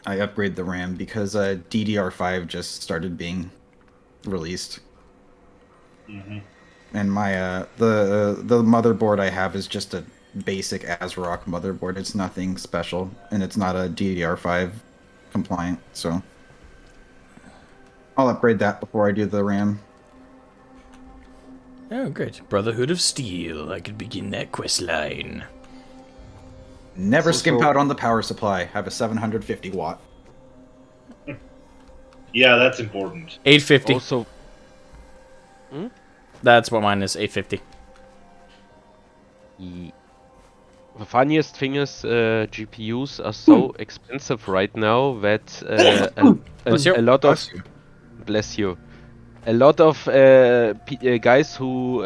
I upgrade the RAM, because DDR5 just started being released. And my the motherboard I have is just a basic ASRock motherboard. It's nothing special, and it's not a DDR5 compliant, so I'll upgrade that before I do the RAM. Oh, great. Brotherhood of Steel. I could begin that quest line. Never skimp out on the power supply. Have a 750 watt. Yeah, that's important. 850. Also, That's what mine is, 850. The funniest thing is GPUs are so expensive right now that a lot of bless you. A lot of guys who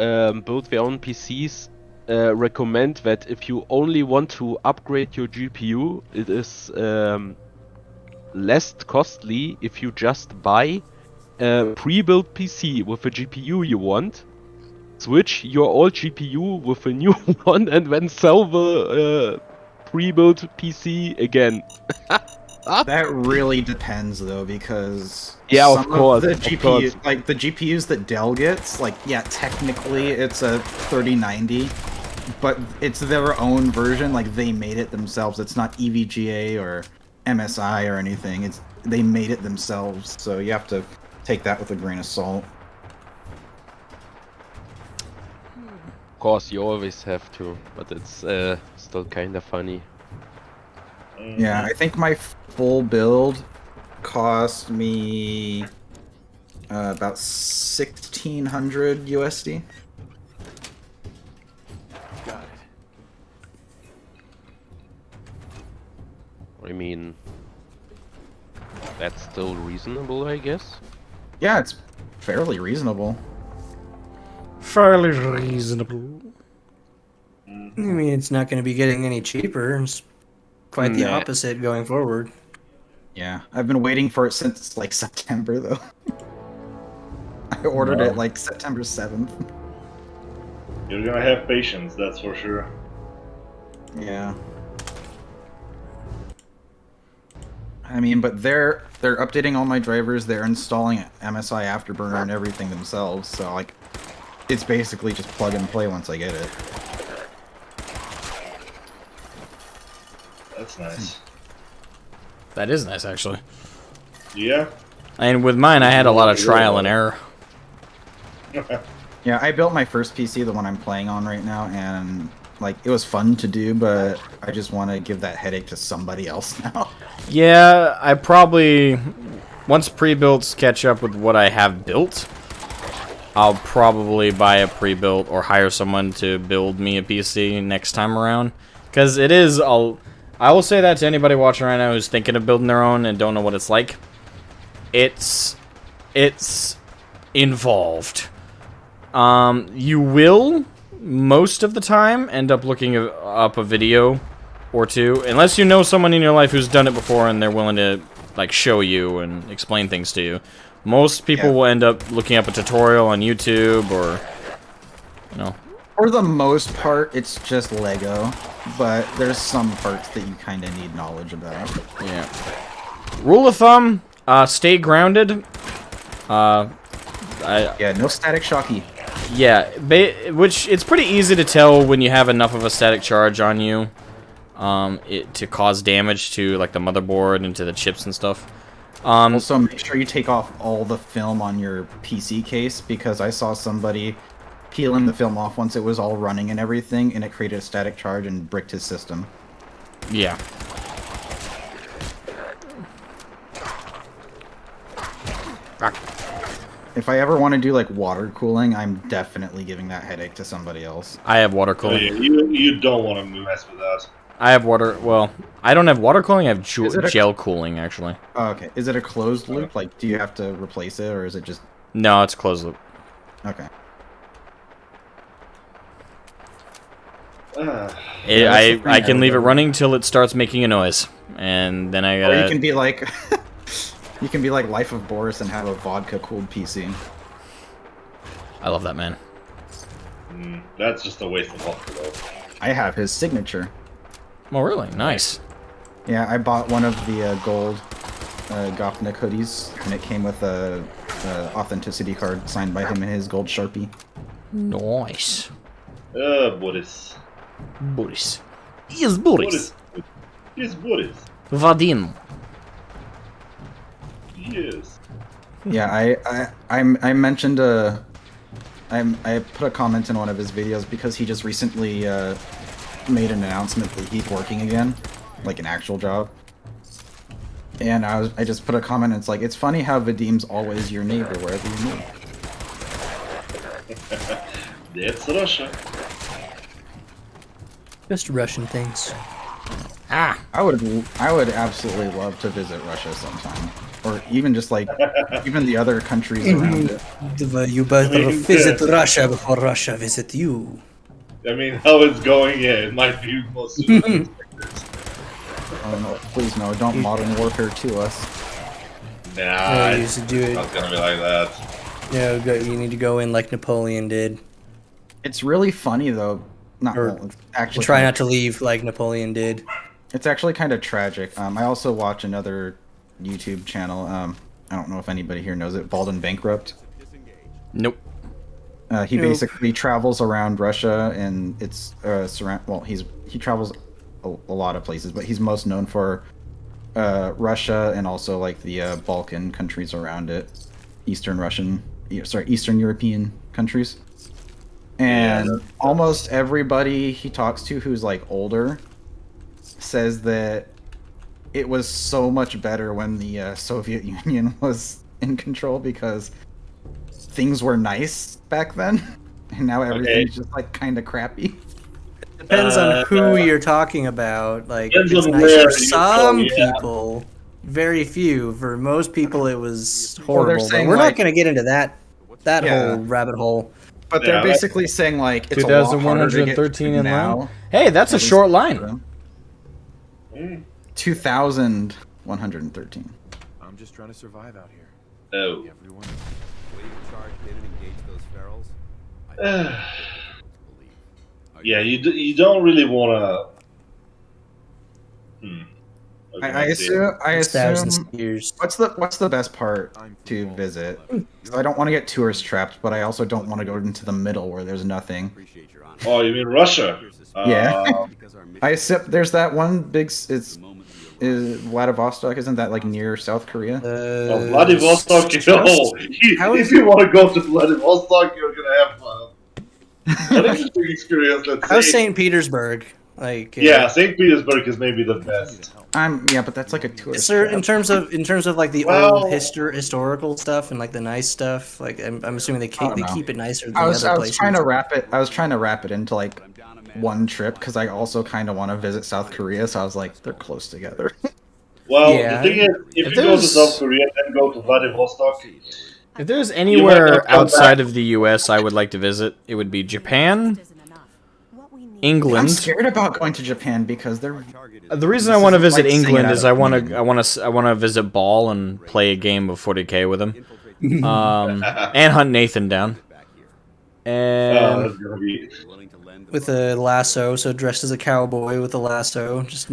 build their own PCs recommend that if you only want to upgrade your GPU, it is less costly if you just buy a pre-built PC with the GPU you want, switch your old GPU with a new one, and then sell the pre-built PC again. That really depends though, because yeah, some of course, the GPU, like the GPUs that Dell gets, like yeah, technically it's a 3090, but it's their own version. Like they made it themselves. It's not EVGA or MSI or anything. They made it themselves. So you have to take that with a grain of salt. Of course, you always have to, but it's still kind of funny. Yeah, I think my full build cost me about 1,600 USD. Got it. I mean, that's still reasonable, I guess. Yeah, it's fairly reasonable. Fairly reasonable. I mean, it's not going to be getting any cheaper. It's quite the opposite going forward. Yeah, I've been waiting for it since like September though. I ordered it like September 7th. You're gonna have patience, that's for sure. Yeah. I mean, but they're updating all my drivers. They're installing MSI Afterburner and everything themselves. So like, it's basically just plug and play once I get it. That's nice. That is nice, actually. Yeah. And with mine, I had a lot of trial and error. Yeah, I built my first PC, the one I'm playing on right now, and like it was fun to do, but I just want to give that headache to somebody else now. Yeah, I probably, once pre-builts catch up with what I have built, I'll probably buy a pre-built or hire someone to build me a PC next time around. Because it is, I will say that to anybody watching right now who's thinking of building their own and don't know what it's like. It's involved. You will, most of the time, end up looking up a video or two, unless you know someone in your life who's done it before and they're willing to like show you and explain things to you. Most people will end up looking up a tutorial on YouTube or, you know. For the most part, it's just Lego, but there's some parts that you kind of need knowledge about. Yeah. Rule of thumb, stay grounded. Yeah, no static shocky. Yeah, which it's pretty easy to tell when you have enough of a static charge on you, to cause damage to like the motherboard and to the chips and stuff. Also, make sure you take off all the film on your PC case, because I saw somebody peeling the film off once it was all running and everything, and it created a static charge and bricked his system. Yeah. If I ever want to do like water cooling, I'm definitely giving that headache to somebody else. I have water cooling. Oh, yeah, you don't want to mess with that. I have water. Well, I don't have water cooling. I have gel cooling, actually. Oh, okay. Is it a closed loop? Like, do you have to replace it, or is it just? No, it's closed loop. Okay. I can leave it running till it starts making a noise, and then I gotta. Or you can be like, you can be like Life of Boris and have a vodka cooled PC. I love that man. That's just a waste of vodka, though. I have his signature. Oh, really? Nice. Yeah, I bought one of the gold Gothnik hoodies, and it came with a authenticity card signed by him and his gold Sharpie. Nice. Boris. Boris. Yes, Boris. Yes, Boris. Vadim. Yes. Yeah, I mentioned I put a comment in one of his videos because he just recently made an announcement that he's working again, like an actual job. And I just put a comment, and it's like, it's funny how Vadim's always your neighbor wherever you move. That's Russia. Just Russian things. I would absolutely love to visit Russia sometime, or even just like even the other countries around it. You better visit Russia before Russia visit you. I mean, how it's going, yeah, it might be most. Oh no! Please no! Don't Modern Warfare to us. Nah, you used to do it. Not gonna be like that. Yeah, you need to go in like Napoleon did. It's really funny though. It's actually try not to leave like Napoleon did. It's actually kind of tragic. I also watch another YouTube channel. I don't know if anybody here knows it. Bald and Bankrupt. Nope. He basically travels around Russia and it's surround. Well, he travels a lot of places, but he's most known for Russia and also like the Balkan countries around it, Eastern European countries. And almost everybody he talks to who's like older says that it was so much better when the Soviet Union was in control because things were nice back then, and now everything's just like kind of crappy. Depends on who you're talking about. Like, Depends it's on nice where for you some go, yeah. people, very few. For most people, it was horrible. But saying, we're like- not going to get into that Yeah. whole rabbit hole. But they're basically saying like it's 2,113 in line. Hey, that's a short line. 2,113. I'm just trying to survive out here. Oh. Everyone, wave charge in and engage those ferals. Yeah, you don't really want to. I assume. What's the best part to visit? So I don't want to get tourist trapped, but I also don't want to go into the middle where there's nothing. Oh, you mean Russia? Yeah. I assume there's that one big. It's Vladivostok. Isn't that like near South Korea? Vladivostok. No, if you want to go to Vladivostok, you're gonna have an interesting experience. Let's How's say. St. Petersburg? Like, Yeah, St. Petersburg is maybe the best. Yeah, but that's like a tourist. Is there, in terms of like the Well- old historical stuff and like the nice stuff? Like, I'm assuming they keep it nicer than I was other places. trying to wrap it. I was trying to wrap it into like one trip because I also kind of want to visit South Korea. So I was like, they're close together. Well, Yeah. the thing is, if you go to South Korea and go to Vladivostok, If there's anywhere outside of the U.S. I would like to visit, it would be Japan, England. I'm scared about going to Japan because they're. The reason I want to visit England is I want to visit Ball and play a game of 40k with him, and hunt Nathan down. And that's gonna be. With a lasso, so dressed as a cowboy with a lasso. Just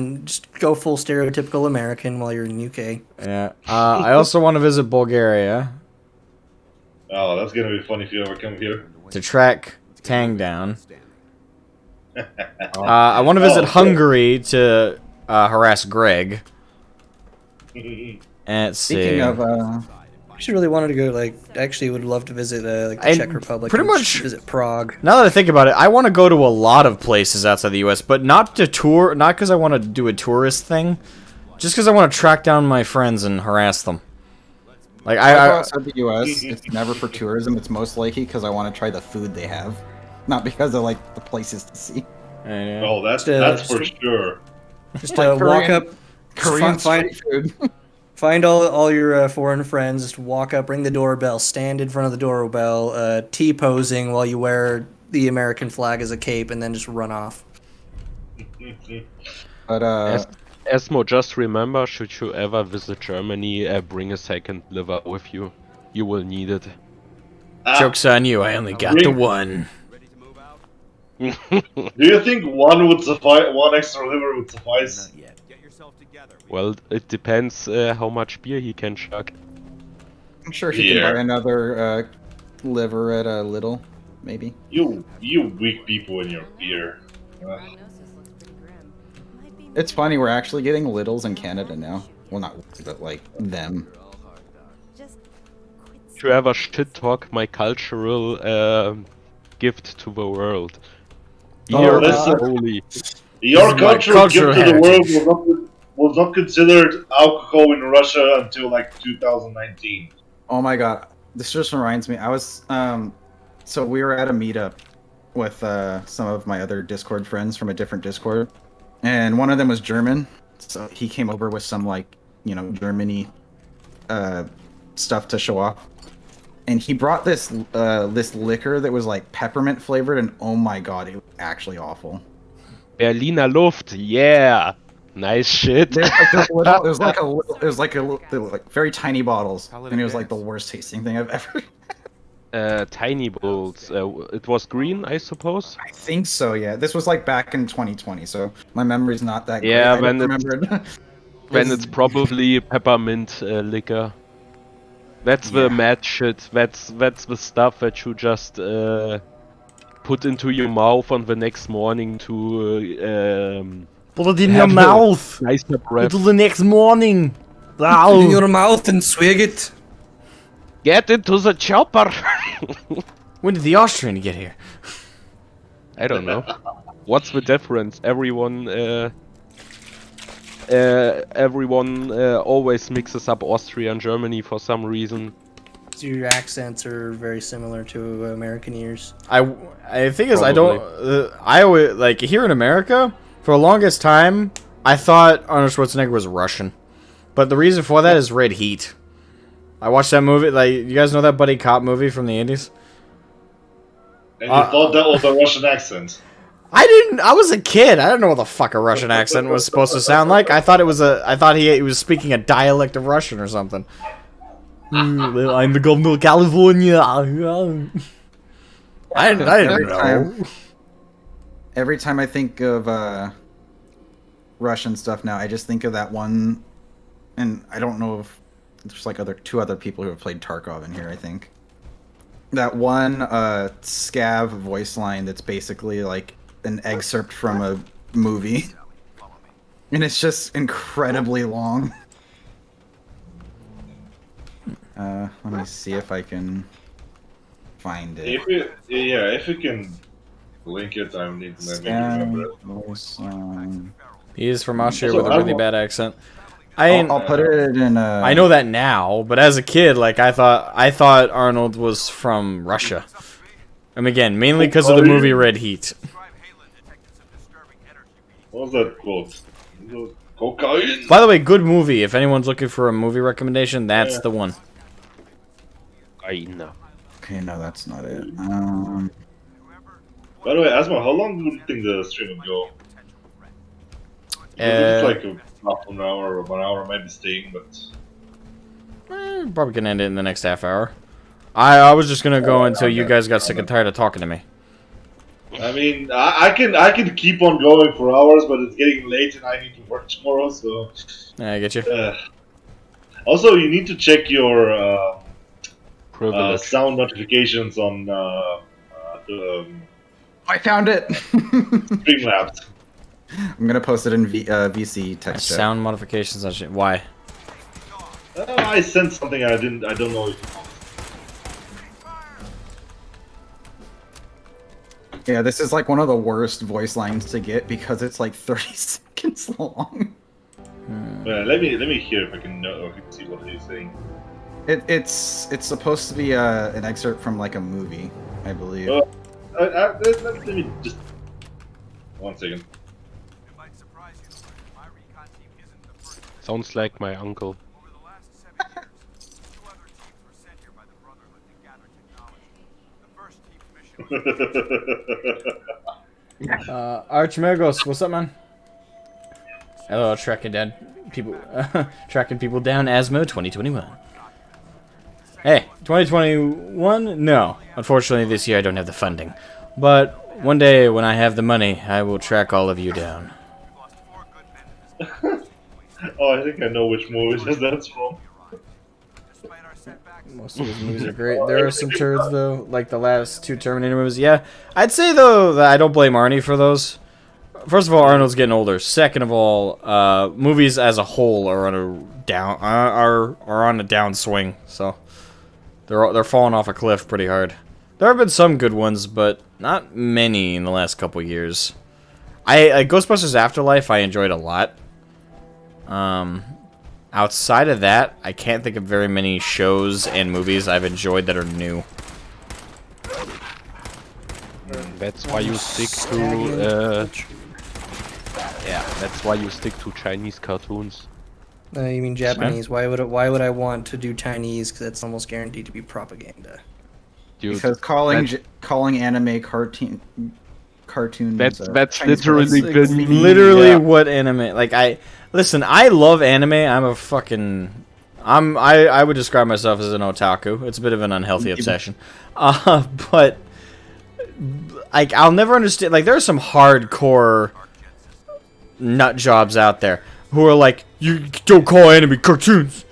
go full stereotypical American while you're in UK. yeah, I also want to visit Bulgaria Oh, that's gonna be fun if you ever come here. to track Tang down. I want to visit Hungary to harass Greg. And let's see. Speaking of, I actually really wanted to go. Like, actually, would love to visit like the I Czech Republic. pretty and much- visit Prague. Now that I think about it, I want to go to a lot of places outside the U.S., but not to tour, not because I want to do a tourist thing, just because I want to track down my friends and harass them. Like I go outside the U.S. It's never for tourism. It's most likely because I want to try the food they have, not because I like the places to see. Oh, that's for sure. Just Like walk Korean- up, Korean find street food. find all your foreign friends. Just walk up, ring the doorbell, stand in front of the doorbell, T-posing while you wear the American flag as a cape, and then just run off. But Esmo, just remember, should you ever visit Germany, bring a second liver with you. You will need it. Joke's on you, I only got the one. Do you think one would suffice? One extra liver would suffice? Well, it depends how much beer he can chug. I'm sure he can buy another liver at a Lidl, maybe. You weak people in your beer. It's funny, we're actually getting Lidls in Canada now. Well, not but like them. Should you ever shit talk my cultural gift to the world? Beer is holy. Your cultural gift to the world was not considered alcohol in Russia until like 2019. Oh my god, this just reminds me. I was so we were at a meetup, with some of my other Discord friends from a different Discord, and one of them was German, so he came over with some like Germany stuff to show off, and he brought this this liquor that was like peppermint flavored, and oh my god, it was actually awful. Berliner Luft, yeah, nice shit. It was like very tiny bottles, and it was like the worst tasting thing I've ever. Tiny bowls. It was green, I suppose. I think so. Yeah, this was like back in 2020, so my memory's not that great. Yeah, I don't remember it. Then it's probably peppermint liquor. That's the mad shit. That's the stuff that you just put into your mouth on the next morning to put it in your mouth nicer breath. until the next morning. Put it in your mouth and swig it. Get into the chopper. When did the Austrian get here? I don't know. What's the difference? Everyone always mixes up Austria and Germany for some reason. So your accents are very similar to American ears. I think is I don't I always like here in America for the longest time I thought Arnold Schwarzenegger was Russian, but the reason for that is Red Heat. I watched that movie. Like, you guys know that buddy cop movie from the 80s? And you thought that was a Russian accent? I didn't. I was a kid. I didn't know what the fuck a Russian accent was supposed to sound like. I thought it was a. I thought he was speaking a dialect of Russian or something. I'm the governor of California. I didn't know. Every time I think of Russian stuff now, I just think of that one, and I don't know if there's like two other people who have played Tarkov in here, I think. That one scav voice line that's basically like an excerpt from a movie. And it's just incredibly long. Let me see if I can find it. If you can link it, I need to maybe remember it. Voice line. He is from Austria with a really bad accent. I'll put it in. I know that now, but as a kid, like I thought Arnold was from Russia. And again, mainly because of the movie Red Heat. What was that quote? Cocaine. By the way, good movie. If anyone's looking for a movie recommendation, that's the one. Okay, no, that's not it. By the way, Asma, how long do you think the stream would go? It's like half an hour or 1 hour, maybe staying, but probably gonna end it in the next half hour. I was just gonna go until you guys got sick and tired of talking to me. I mean, I can keep on going for hours, but it's getting late and I need to work tomorrow, so. Yeah, I get you. Also, you need to check your sound notifications on I found it. Streamlabs. I'm gonna post it in VC text chat. Sound modifications on shit. Why? I sent something I don't know if you Yeah, this is like one of the worst voice lines to get because it's like 30 seconds long. Let me hear if I can see what he's saying. It's supposed to be an excerpt from like a movie, I believe. Let me just 1 second. Sounds like my uncle. Archimagos, what's up, man? Hello, tracking down people, tracking people down. Asmo 2021. Hey, 2021? No, unfortunately, this year I don't have the funding. But one day, when I have the money, I will track all of you down. Oh, I think I know which movies that's from. Most of those movies are great. There are some turds, though, like the last 2 Terminator movies. Yeah, I'd say, though, that I don't blame Arnie for those. First of all, Arnold's getting older. Second of all, movies as a whole are on a downswing, so they're falling off a cliff pretty hard. There have been some good ones, but not many in the last couple years. Ghostbusters Afterlife I enjoyed a lot. Outside of that, I can't think of very many shows and movies I've enjoyed that are new. That's why you stick to yeah. That's why you stick to Chinese cartoons. You mean Japanese? Why would I want to do Chinese? Because that's almost guaranteed to be propaganda. Dude, Because calling anime cartoons. That's Chinese literally It's literally what anime. Like listen. I love anime. I'm a fucking. I would describe myself as an otaku. It's a bit of an unhealthy obsession. But like I'll never understand. Like there are some hardcore nut jobs out there who are like, you don't call anime cartoons.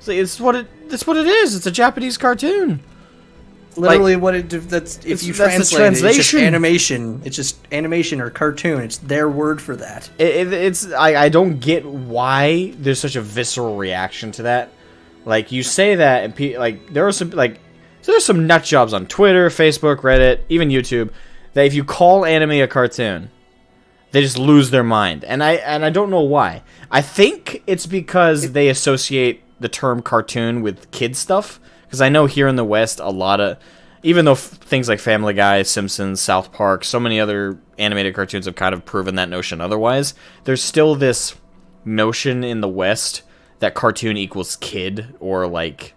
It's what it is. It's a Japanese cartoon. Literally, what it that's if you translate it, it's just animation. It's just animation or cartoon. It's their word for that. I don't get why there's such a visceral reaction to that. Like you say that, and like there's some nut jobs on Twitter, Facebook, Reddit, even YouTube that if you call anime a cartoon, they just lose their mind, and I don't know why. I think it's because they associate the term cartoon with kid stuff. Because I know here in the West, a lot of, even though things like Family Guy, Simpsons, South Park, so many other animated cartoons have kind of proven that notion otherwise, there's still this notion in the West that cartoon equals kid, or like,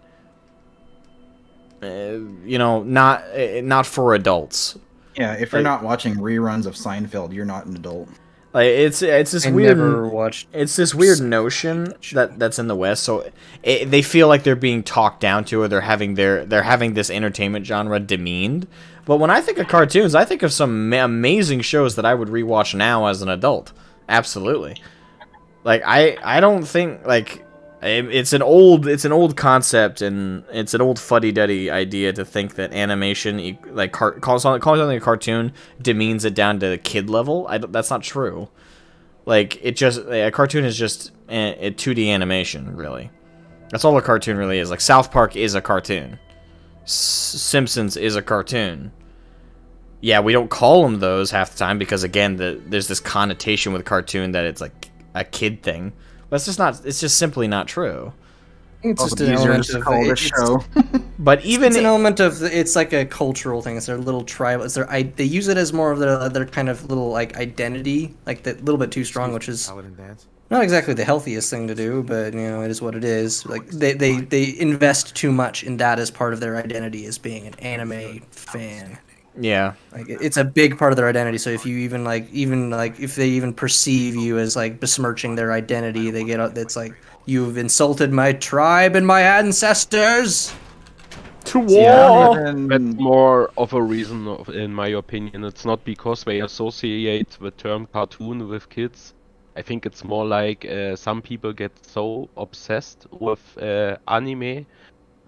not for adults. Yeah, if you're not watching reruns of Seinfeld, you're not an adult. Like it's this weird. It's this weird notion that's in the West, so they feel like they're being talked down to, or they're having this entertainment genre demeaned. But when I think of cartoons, I think of some amazing shows that I would rewatch now as an adult. Absolutely. Like I don't think like it's an old concept, and it's an old fuddy-duddy idea to think that animation calling something a cartoon demeans it down to the kid level. That's not true. Like a cartoon is just a 2D animation, really. That's all a cartoon really is. Like South Park is a cartoon. Simpsons is a cartoon. Yeah, we don't call them those half the time because again, there's this connotation with cartoon that it's like a kid thing. But it's just simply not true. It's just an element of the show. But even it's an element of it's like a cultural thing. It's their little tribal. They use it as more of their kind of little like identity, like that little bit too strong, which is not exactly the healthiest thing to do, but it is what it is. Like they invest too much in that as part of their identity as being an anime fan. Yeah, like it's a big part of their identity. So if you even if they even perceive you as like besmirching their identity, they get it's like you've insulted my tribe and my ancestors. To war. Yeah, that's more of a reason, in my opinion. It's not because they associate the term cartoon with kids. I think it's more like some people get so obsessed with anime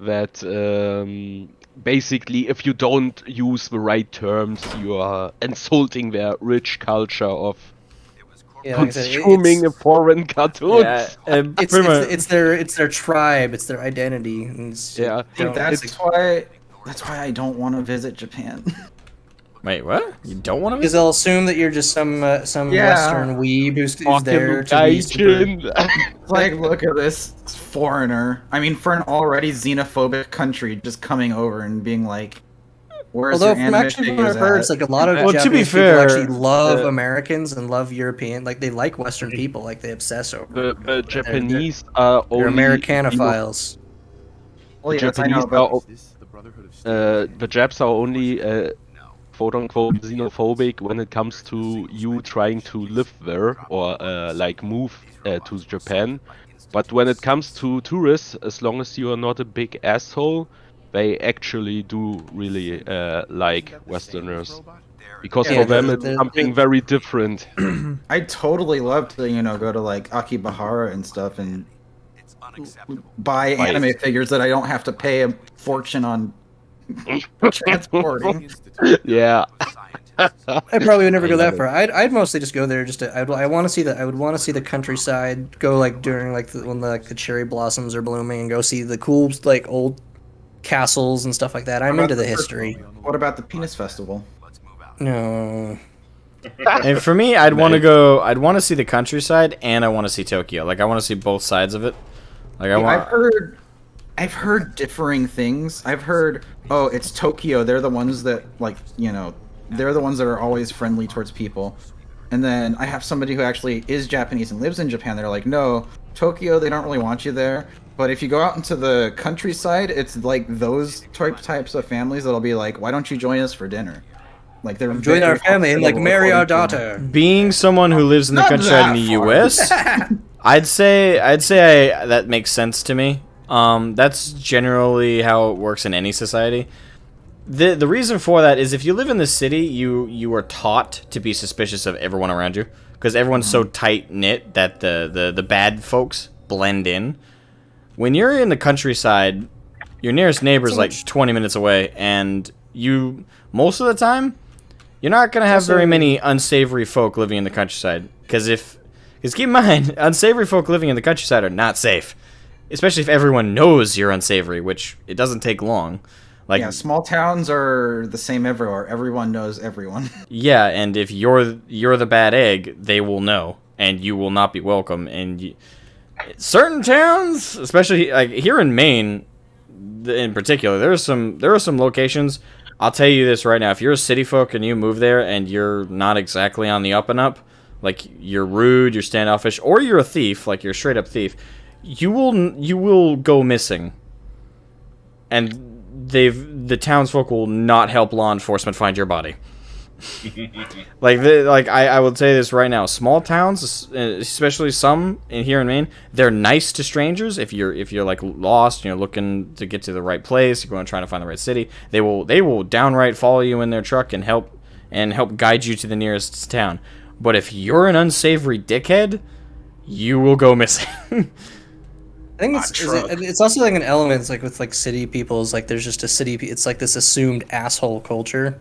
that basically, if you don't use the right terms, you are insulting their rich culture of consuming foreign cartoons. Yeah, it's their tribe, it's their identity. Yeah, that's why I don't want to visit Japan. Wait, what? You don't want to? Because they'll assume that you're just some Western weeb who's there to be super... Like, look at this foreigner. I mean, for an already xenophobic country, just coming over and being like, "Where's your anime figures I've heard, it's like a lot of Japanese to be people fair, actually love Americans and love European. Like they like Western people. Like they obsess over. The Japanese are only Americanophiles. Well, yeah, the Japs are only quote-unquote xenophobic when it comes to you trying to live there or like move to Japan. But when it comes to tourists, as long as you are not a big asshole, they actually do really like Westerners. Because for them it's something very different. I totally love to, go to like Akihabara and stuff and buy anime figures that I don't have to pay a fortune on transporting. Yeah. I probably would never go that far. I'd mostly just go there just to. I want to see I would want to see the countryside. Go like during like when the cherry blossoms are blooming and go see the cool like old castles and stuff like that. I'm into the history. What about the Penis Festival? No. And for me, I'd want to go. I'd want to see the countryside, and I want to see Tokyo. Like I want to see both sides of it. Like I've heard differing things. I've heard, oh, it's Tokyo. They're the ones that like they're the ones that are always friendly towards people. And then I have somebody who actually is Japanese and lives in Japan. They're like, no, Tokyo, they don't really want you there. But if you go out into the countryside, it's like those types of families that'll be like, why don't you join us for dinner? Like they're Join our family and like marry our daughter. Being someone who lives in the countryside in the U.S., I'd say that makes sense to me. That's generally how it works in any society. The reason for that is if you live in the city, you are taught to be suspicious of everyone around you because everyone's so tight knit that the bad folks blend in. When you're in the countryside, your nearest neighbor is like 20 minutes away, and you most of the time you're not gonna have very many unsavory folk living in the countryside because keep in mind unsavory folk living in the countryside are not safe, especially if everyone knows you're unsavory, which it doesn't take long. Like, yeah, small towns are the same everywhere. Everyone knows everyone. Yeah, and if you're the bad egg, they will know, and you will not be welcome. And certain towns, especially like here in Maine, in particular, there are some locations. I'll tell you this right now: if you're a city folk and you move there, and you're not exactly on the up and up, like you're rude, you're standoffish, or you're a thief, like you're a straight up thief, you will go missing, and the townsfolk will not help law enforcement find your body. I will say this right now: small towns, especially some here in Maine, they're nice to strangers. If you're like lost and you're looking to get to the right place, you're going trying to find the right city, they will downright follow you in their truck and help guide you to the nearest town. But if you're an unsavory dickhead, you will go missing. I think it's also like an element. It's like with like city people is like there's just a city. It's like this assumed asshole culture.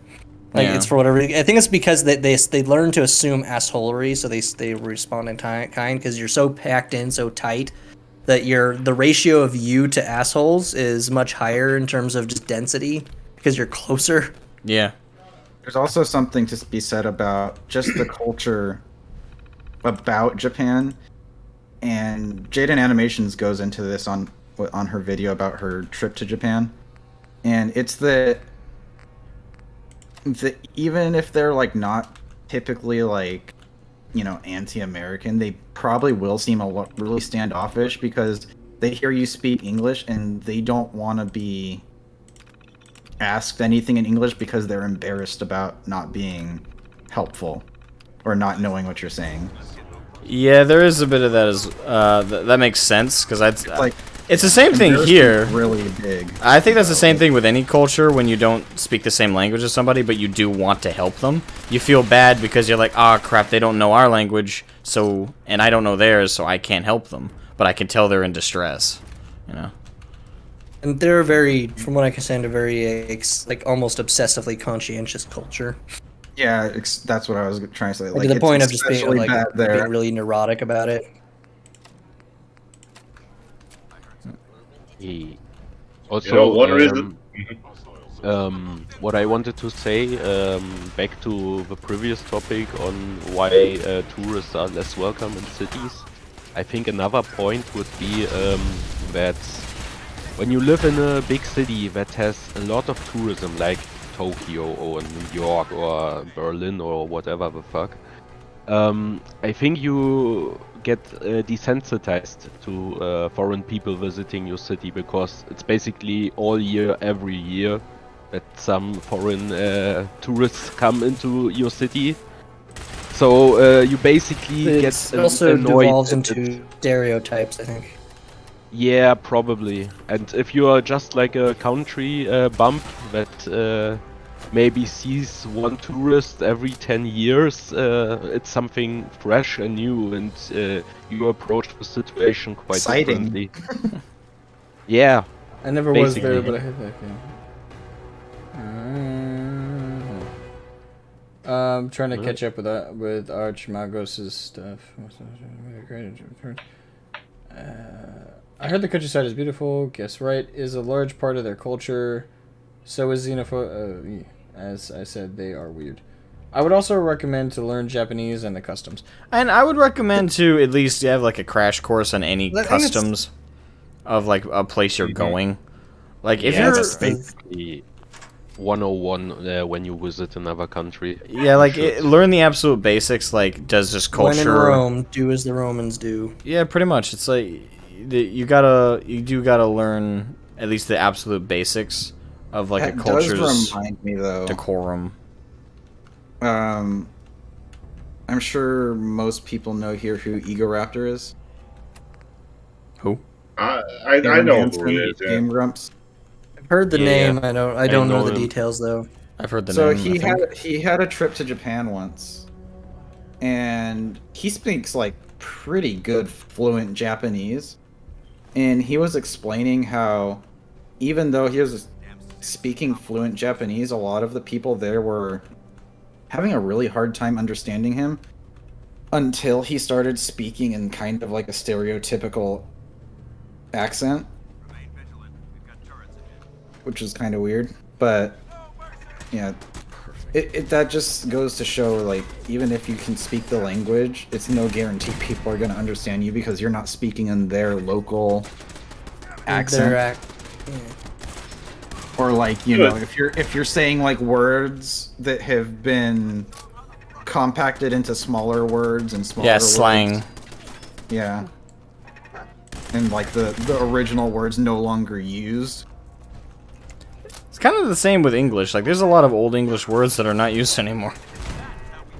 Like it's for whatever. I think it's because they learn to assume assholery, so they respond in kind because you're so packed in so tight that the ratio of you to assholes is much higher in terms of just density because you're closer. Yeah. There's also something to be said about just the culture about Japan. And Jaden Animations goes into this on her video about her trip to Japan, and it's that even if they're like not typically like anti-American, they probably will seem really standoffish because they hear you speak English and they don't want to be asked anything in English because they're embarrassed about not being helpful or not knowing what you're saying. Yeah, there is a bit of that as that makes sense because it's the same thing here. Really big. I think that's the same thing with any culture when you don't speak the same language as somebody, but you do want to help them. You feel bad because you're like, oh crap, they don't know our language, and I don't know theirs, so I can't help them. But I can tell they're in distress, And they're from what I can say, a very like almost obsessively conscientious culture. Yeah, that's what I was trying to say. Like to the point of just being really neurotic about it. Also, one reason. What I wanted to say, back to the previous topic on why tourists are less welcome in cities, I think another point would be that when you live in a big city that has a lot of tourism, like Tokyo or New York or Berlin or whatever the fuck, I think you get desensitized to foreign people visiting your city because it's basically all year, every year that some foreign tourists come into your city. So you basically get also annoyed. Devolves into stereotypes, I think. Yeah, probably. And if you are just like a country bump that maybe sees one tourist every 10 years, it's something fresh and new, and you approach the situation quite exciting. differently. Yeah. I never was there, but I heard that game. I'm trying to catch up with Arch Magos' stuff. I heard the countryside is beautiful. Guess right is a large part of their culture. So is xenophobia. As I said, they are weird. I would also recommend to learn Japanese and the customs. And I would recommend to at least have like a crash course on any customs of like a place you're going. Like if you're 101 when you visit another country. Yeah, like learn the absolute basics. Like, does this culture? When in Rome, do as the Romans do. Yeah, pretty much. It's like you do gotta learn at least the absolute basics of like That a culture's does remind me, though. decorum. I'm sure most people know here who Egoraptor is. Who? I know who it is. Yeah. Game Grumps. I've heard the name. I don't know the him. details though. I've heard the So name. he had a trip to Japan once, and he speaks like pretty good fluent Japanese, and he was explaining how even though he was speaking fluent Japanese, a lot of the people there were having a really hard time understanding him until he started speaking in kind of like a stereotypical accent, which is kind of weird. But yeah, that just goes to show, like, even if you can speak the language, it's no guarantee people are going to understand you because you're not speaking in their local accent. Or like, you know, if you're saying like words that have been compacted into smaller words and smaller words, slang. Yeah. And like the original words no longer used. It's kind of the same with English. Like, there's a lot of old English words that are not used anymore.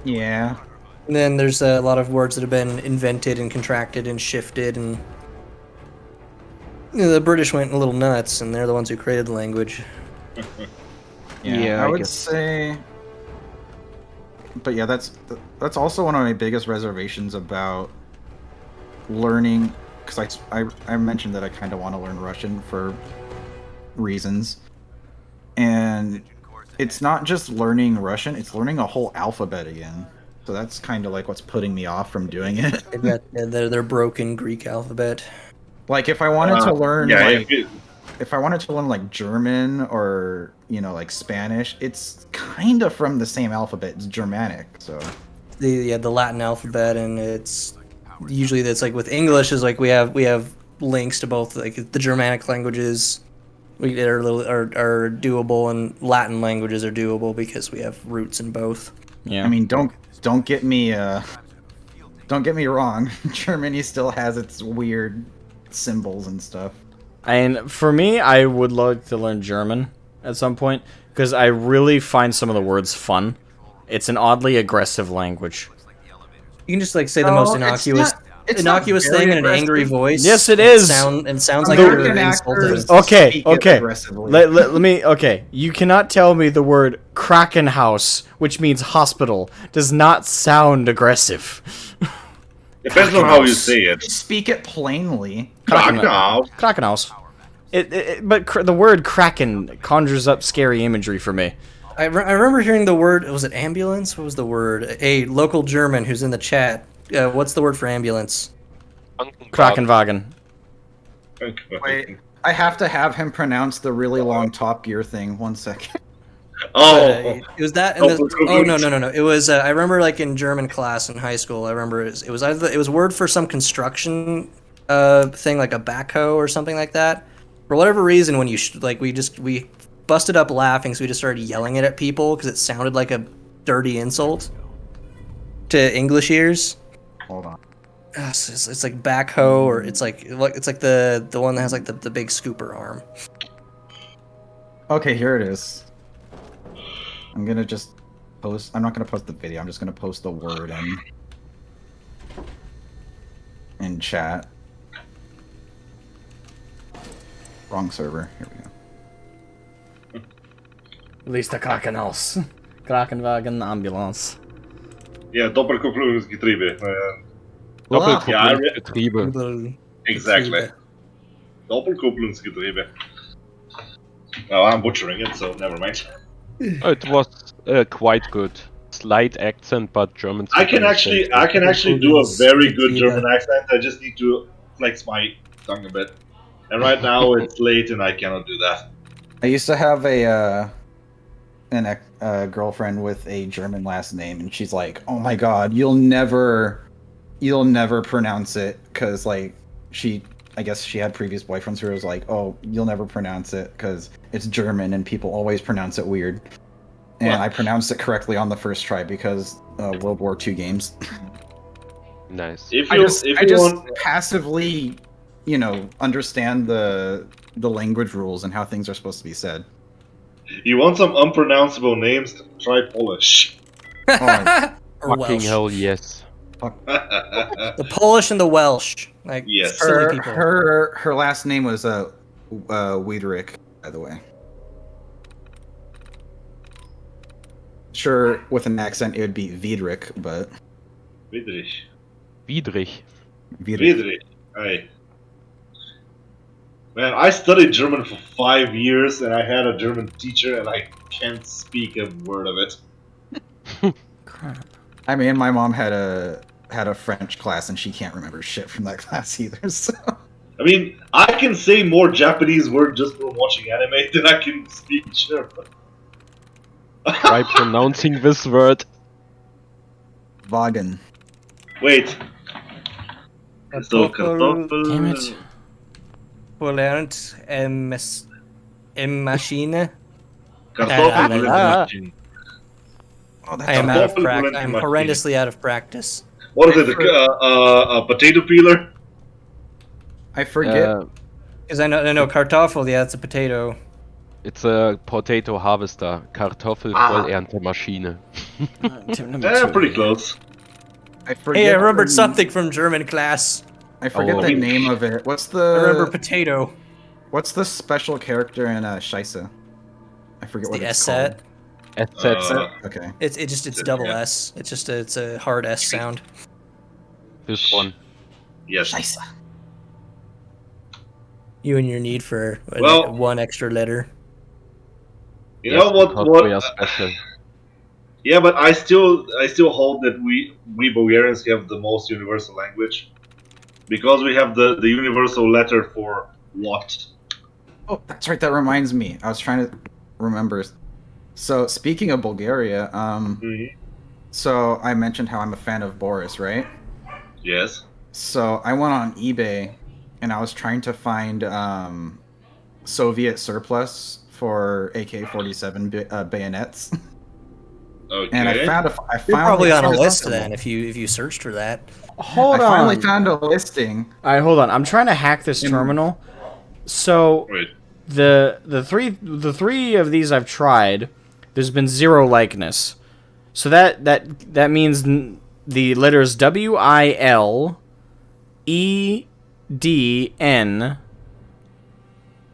Yeah. And then there's a lot of words that have been invented and contracted and shifted, and you know, the British went a little nuts, and they're the ones who created the language. I would say. But yeah, that's also one of my biggest reservations about learning, because I mentioned that I kind of want to learn Russian for reasons, and it's not just learning Russian; it's learning a whole alphabet again. So that's kind of like what's putting me off from doing it. They've got their broken Greek alphabet. Like if I wanted to learn Yeah, if I wanted to learn like German or, you know, like Spanish, it's kind of from the same alphabet. It's Germanic, so The Latin alphabet, and it's usually that's like with English is like we have links to both, like the Germanic languages are doable, and Latin languages are doable because we have roots in both. Yeah. I mean, don't get me wrong. Germany still has its weird symbols and stuff. And for me, I would like to learn German at some point because I really find some of the words fun. It's an oddly aggressive language. You can just like say the most innocuous thing in an angry voice. Yes, it is. It sounds like you're insulted. Okay. Let me. Okay, you cannot tell me the word Krankenhaus, which means hospital, does not sound aggressive. Depends on how you say it. Speak it plainly. Krankenhaus. But the word Kraken conjures up scary imagery for me. I remember hearing the word. Was it ambulance? What was the word? A local German who's in the chat. What's the word for ambulance? Krankenwagen. Wait, I have to have him pronounce the really long Top Gear thing. 1 second. It was that. No. It was. I remember, like in German class in high school. I remember it was either it was a word for some construction thing, like a backhoe or something like that. For whatever reason, when we busted up laughing, so we just started yelling it at people because it sounded like a dirty insult to English ears. Hold on. It's like backhoe, or it's like the one that has like the big scooper arm. Okay, here it is. I'm gonna just post. I'm not gonna post the video. I'm just gonna post the word in chat. Wrong server. Here we go. Release the Krankenhaus. Krankenwagen ambulance. Yeah, Doppelkupplungsgetriebe. Doppelkupplungsgetriebe. Exactly. Doppelkupplungsgetriebe. Oh, I'm butchering it, so never mind. It was quite good. Slight accent, but German. I can actually do a very good German accent. I just need to flex my tongue a bit. And right now it's late and I cannot do that. I used to have a girlfriend with a German last name, and she's like, "Oh my God, you'll never pronounce it," because like I guess she had previous boyfriends who was like, "Oh, you'll never pronounce it because it's German and people always pronounce it weird." And I pronounced it correctly on the first try because World War II games. Nice. If I you just if you want, passively, understand the language rules and how things are supposed to be said. you want some unpronounceable names, try Polish. Oh, Or Fucking Welsh. hell, yes. The Polish and the Welsh. Like Yes. silly people. Her last name was Wiedrich, by the way. Sure, with an accent it would be Wiedrich, but Friedrich. Widrig. Friedrich. Aye. Man, I studied German for 5 years, and I had a German teacher, and I can't speak a word of it. Crap. I mean, my mom had a French class, and she can't remember shit from that class either. So I mean, I can say more Japanese words just from watching anime than I can speak German. Try pronouncing this word. Wagen. Wait. So, Kartoffel. Damn it. Polernt Maschine. Kartoffel. Oh, that's I am out of Kartoffel practice. blending I'm machine. horrendously out of practice. What is it? A potato peeler? I forget. Because I know Kartoffel. Yeah, it's a potato. It's a potato harvester. Kartoffelvollerntermaschine. Pretty close. I forget. Hey, I remembered something from German class. I forget the name of it. What's the? I remember potato. What's the special character in Scheisse? I forget what it's called. Okay. It's double S. It's a hard S sound. This one. Yes. Scheisse. You and your need for Well- one extra letter. You know what? Because we are special. Yeah, but I still hold that we Bulgarians have the most universal language because we have the universal letter for what. Oh, that's right. That reminds me. I was trying to remember. So speaking of Bulgaria, so I mentioned how I'm a fan of Boris, right? Yes. So I went on eBay and I was trying to find Soviet surplus for AK-47 bayonets. Okay. And I found You're probably on a found list something. then if you searched for that. Hold I on. finally found a listing. All right, hold on. I'm trying to hack this terminal. So the three of these I've tried, there's been 0 likeness. So that means the letters WILEDN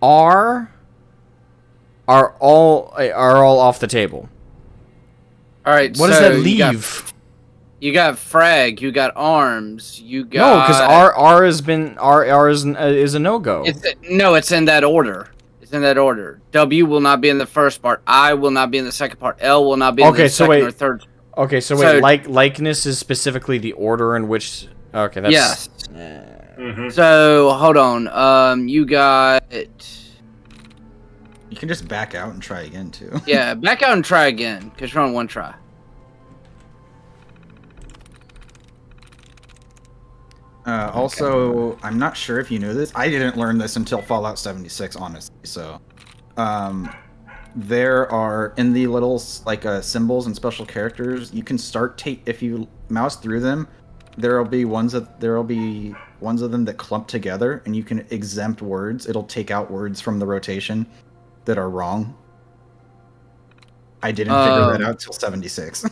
are all off the table. All right. What does that leave? You got frag. You got arms. You got No, because R is a no go. It's in that order. It's in that order. W will not be in the first part. I will not be in the second part. L will not be in the second or third. Okay, so wait, likeness is specifically the order in which. Okay, that's. Yes. So hold on. You got. You can just back out and try again too. Yeah, back out and try again because you're on one try. Also, I'm not sure if you knew this. I didn't learn this until Fallout 76, honestly. So, there are in the little symbols and special characters. You can start if you mouse through them. There will be ones of them that clump together, and you can exempt words. It'll take out words from the rotation that are wrong. I didn't figure that out till 76.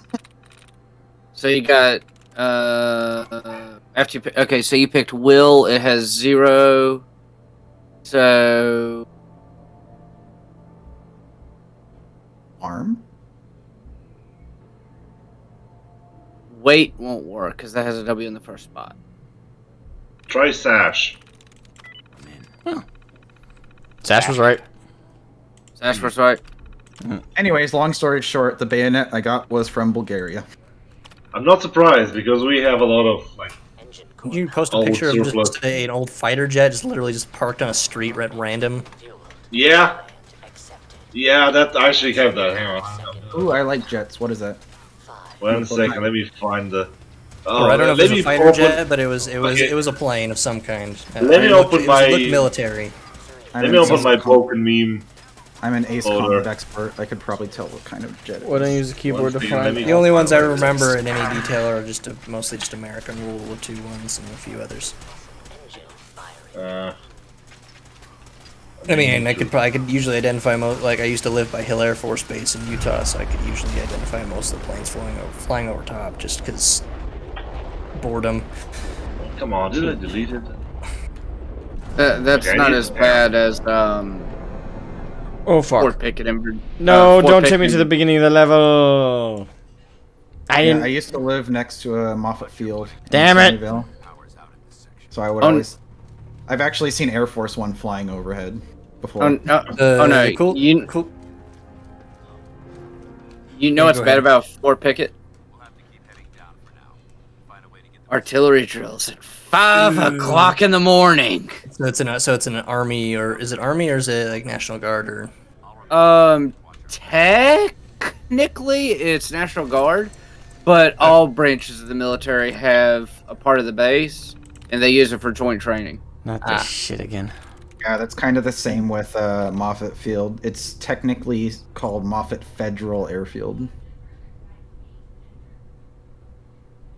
So you got after you okay, so you picked will. It has 0. So arm. Weight won't work because that has a W in the first spot. Try Sash. Sash was right. Sash was right. Anyways, long story short, the bayonet I got was from Bulgaria. I'm not surprised because we have a lot of You post a old picture of surplus. just an old fighter jet just literally just parked on a street at random. Yeah. Yeah, that I actually have that. Hang on. Ooh, I like jets. What is that? One second, let me find the. Oh, or I don't know if it was let a me fighter open- jet, but it was Okay. it was a plane of some kind. Let me open it my- looked military. Let me open my broken meme. I'm an Ace folder. Combat expert. I could probably tell what kind of jet it Why don't you is. use a keyboard to Once find? again, The only ones I remember in any detail are just mostly just American World War II ones and a few others. I mean, I could usually identify like I used to live by Hill Air Force Base in Utah, so I could usually identify most of the planes flying over top, just because boredom. Come on, did I delete it? That's Okay, I not need- as bad as Oh fuck! Fort Pickett and No, Fort don't take me Pickett to the beginning of the level. I Yeah, didn't. I used to live next to a Moffett Field. in Damn it. Sunnyvale. So I would Oh, always. I've actually seen Air Force One flying overhead before. Oh no! Cool. You know what's go bad ahead. about Fort Pickett? Artillery drills at 5 o'clock in the morning. So it's an army, or is it like National Guard or? Technically, it's National Guard, but all branches of the military have a part of the base, and they use it for joint training. Not this shit again. Yeah, that's kind of the same with Moffett Field. It's technically called Moffett Federal Airfield.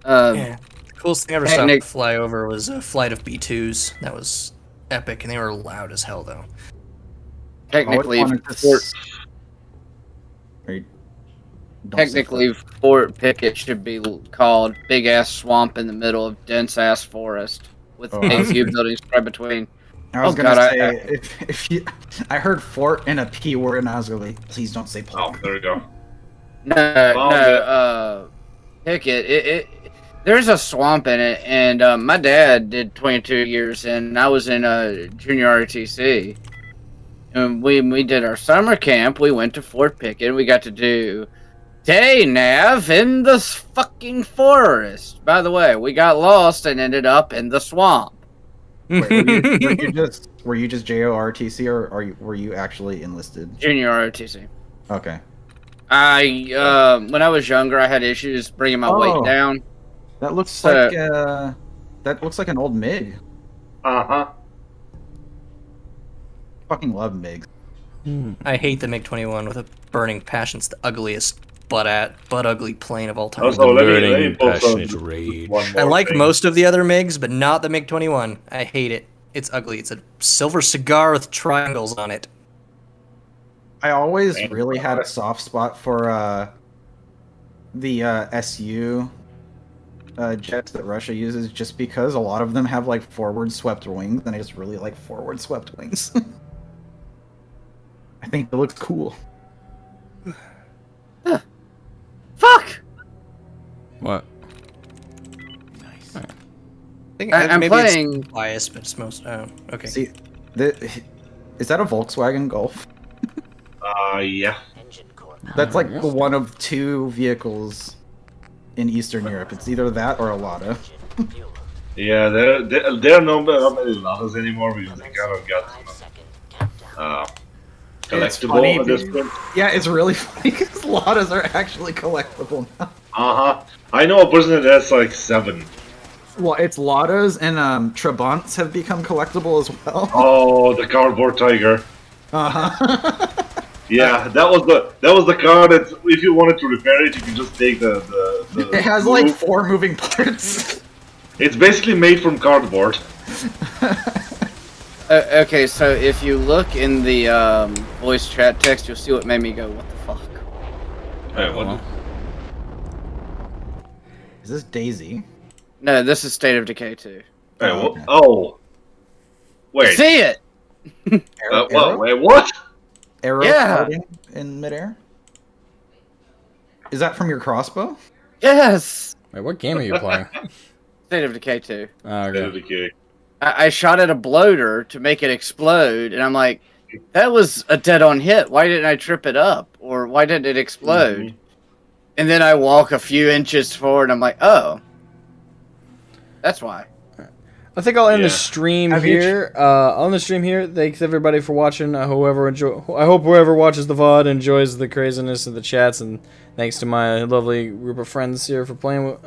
Yeah. The coolest thing I ever saw Technic- fly over was a flight of B-2s. That was epic, and they were loud as hell, though. Technically, Always wanted to Fort, Don't say technically, Fort Pickett should be called Big Ass Swamp in the middle of dense ass forest with Oh, a few buildings spread between. I was Oh, gonna God, say if you, I heard fort and a P word and I was like, please don't say Oh, Polk. there we go. Pickett. There's a swamp in it, and my dad did 22 years, and I was in a junior ROTC. And we did our summer camp. We went to Fort Pickett. We got to do day nav in the fucking forest. By the way, we got lost and ended up in the swamp. Wait, were you just JORTC or were you actually enlisted? Junior ROTC. Okay. When I was younger, I had issues bringing my weight down. That looks So- like an old MiG. Uh-huh. Fucking love MiGs. I hate the MiG-21 with a burning passion. It's the ugliest butt ugly plane of all time. Also, let me post passionate one rage. more I like thing. most of the other MiGs, but not the MiG-21. I hate it. It's ugly. It's a silver cigar with triangles on it. I always really had a soft spot for the SU jets that Russia uses, just because a lot of them have like forward swept wings, and I just really like forward swept wings. I think it looks cool. Fuck! What? I think I'm maybe playing- it's biased, but it's most. Oh, okay. See, is that a Volkswagen Golf? Yeah. That's like the one of two vehicles in Eastern Europe. It's either that or a Lada. Yeah, there are not many Ladas anymore because they kind of got It's funny, collectible at this point. Yeah, it's really funny because Ladas are actually collectible now. Uh-huh. I know a person that has like 7. Well, it's Ladas and Trabants have become collectible as well. Oh, the cardboard tiger. Uh-huh. Yeah, that was the car that if you wanted to repair it, you can just take the It has like 4 moving parts. It's basically made from cardboard. Okay, so if you look in the voice chat text, you'll see what made me go, what the fuck? Hey, what? Is this Daisy? No, this is State of Decay 2. Hey, what? Oh. Wait. See it! What? Wait, what? Arrow Yeah. floating in midair? Is that from your crossbow? Yes! Wait, what game are you playing? State of Decay 2. Oh, okay. Okay. I shot at a bloater to make it explode, and I'm like, that was a dead-on hit. Why didn't I trip it up? Or why didn't it explode? Mm-hmm. And then I walk a few inches forward, and I'm like, oh. That's why. I think I'll end the Yeah. stream Have you here. I'll end the stream here. Thanks everybody for watching. I hope whoever watches the VOD enjoys the craziness of the chats, and thanks to my lovely group of friends here for playing,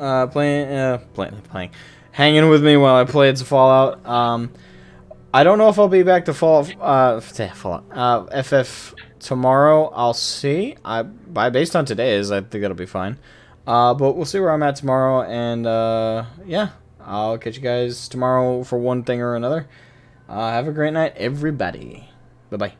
hanging with me while I played some Fallout. I don't know if I'll be back to Fallout, FF tomorrow. I'll see. Based on today's, I think that'll be fine. But we'll see where I'm at tomorrow, and yeah. I'll catch you guys tomorrow for one thing or another. Have a great night, everybody. Bye-bye.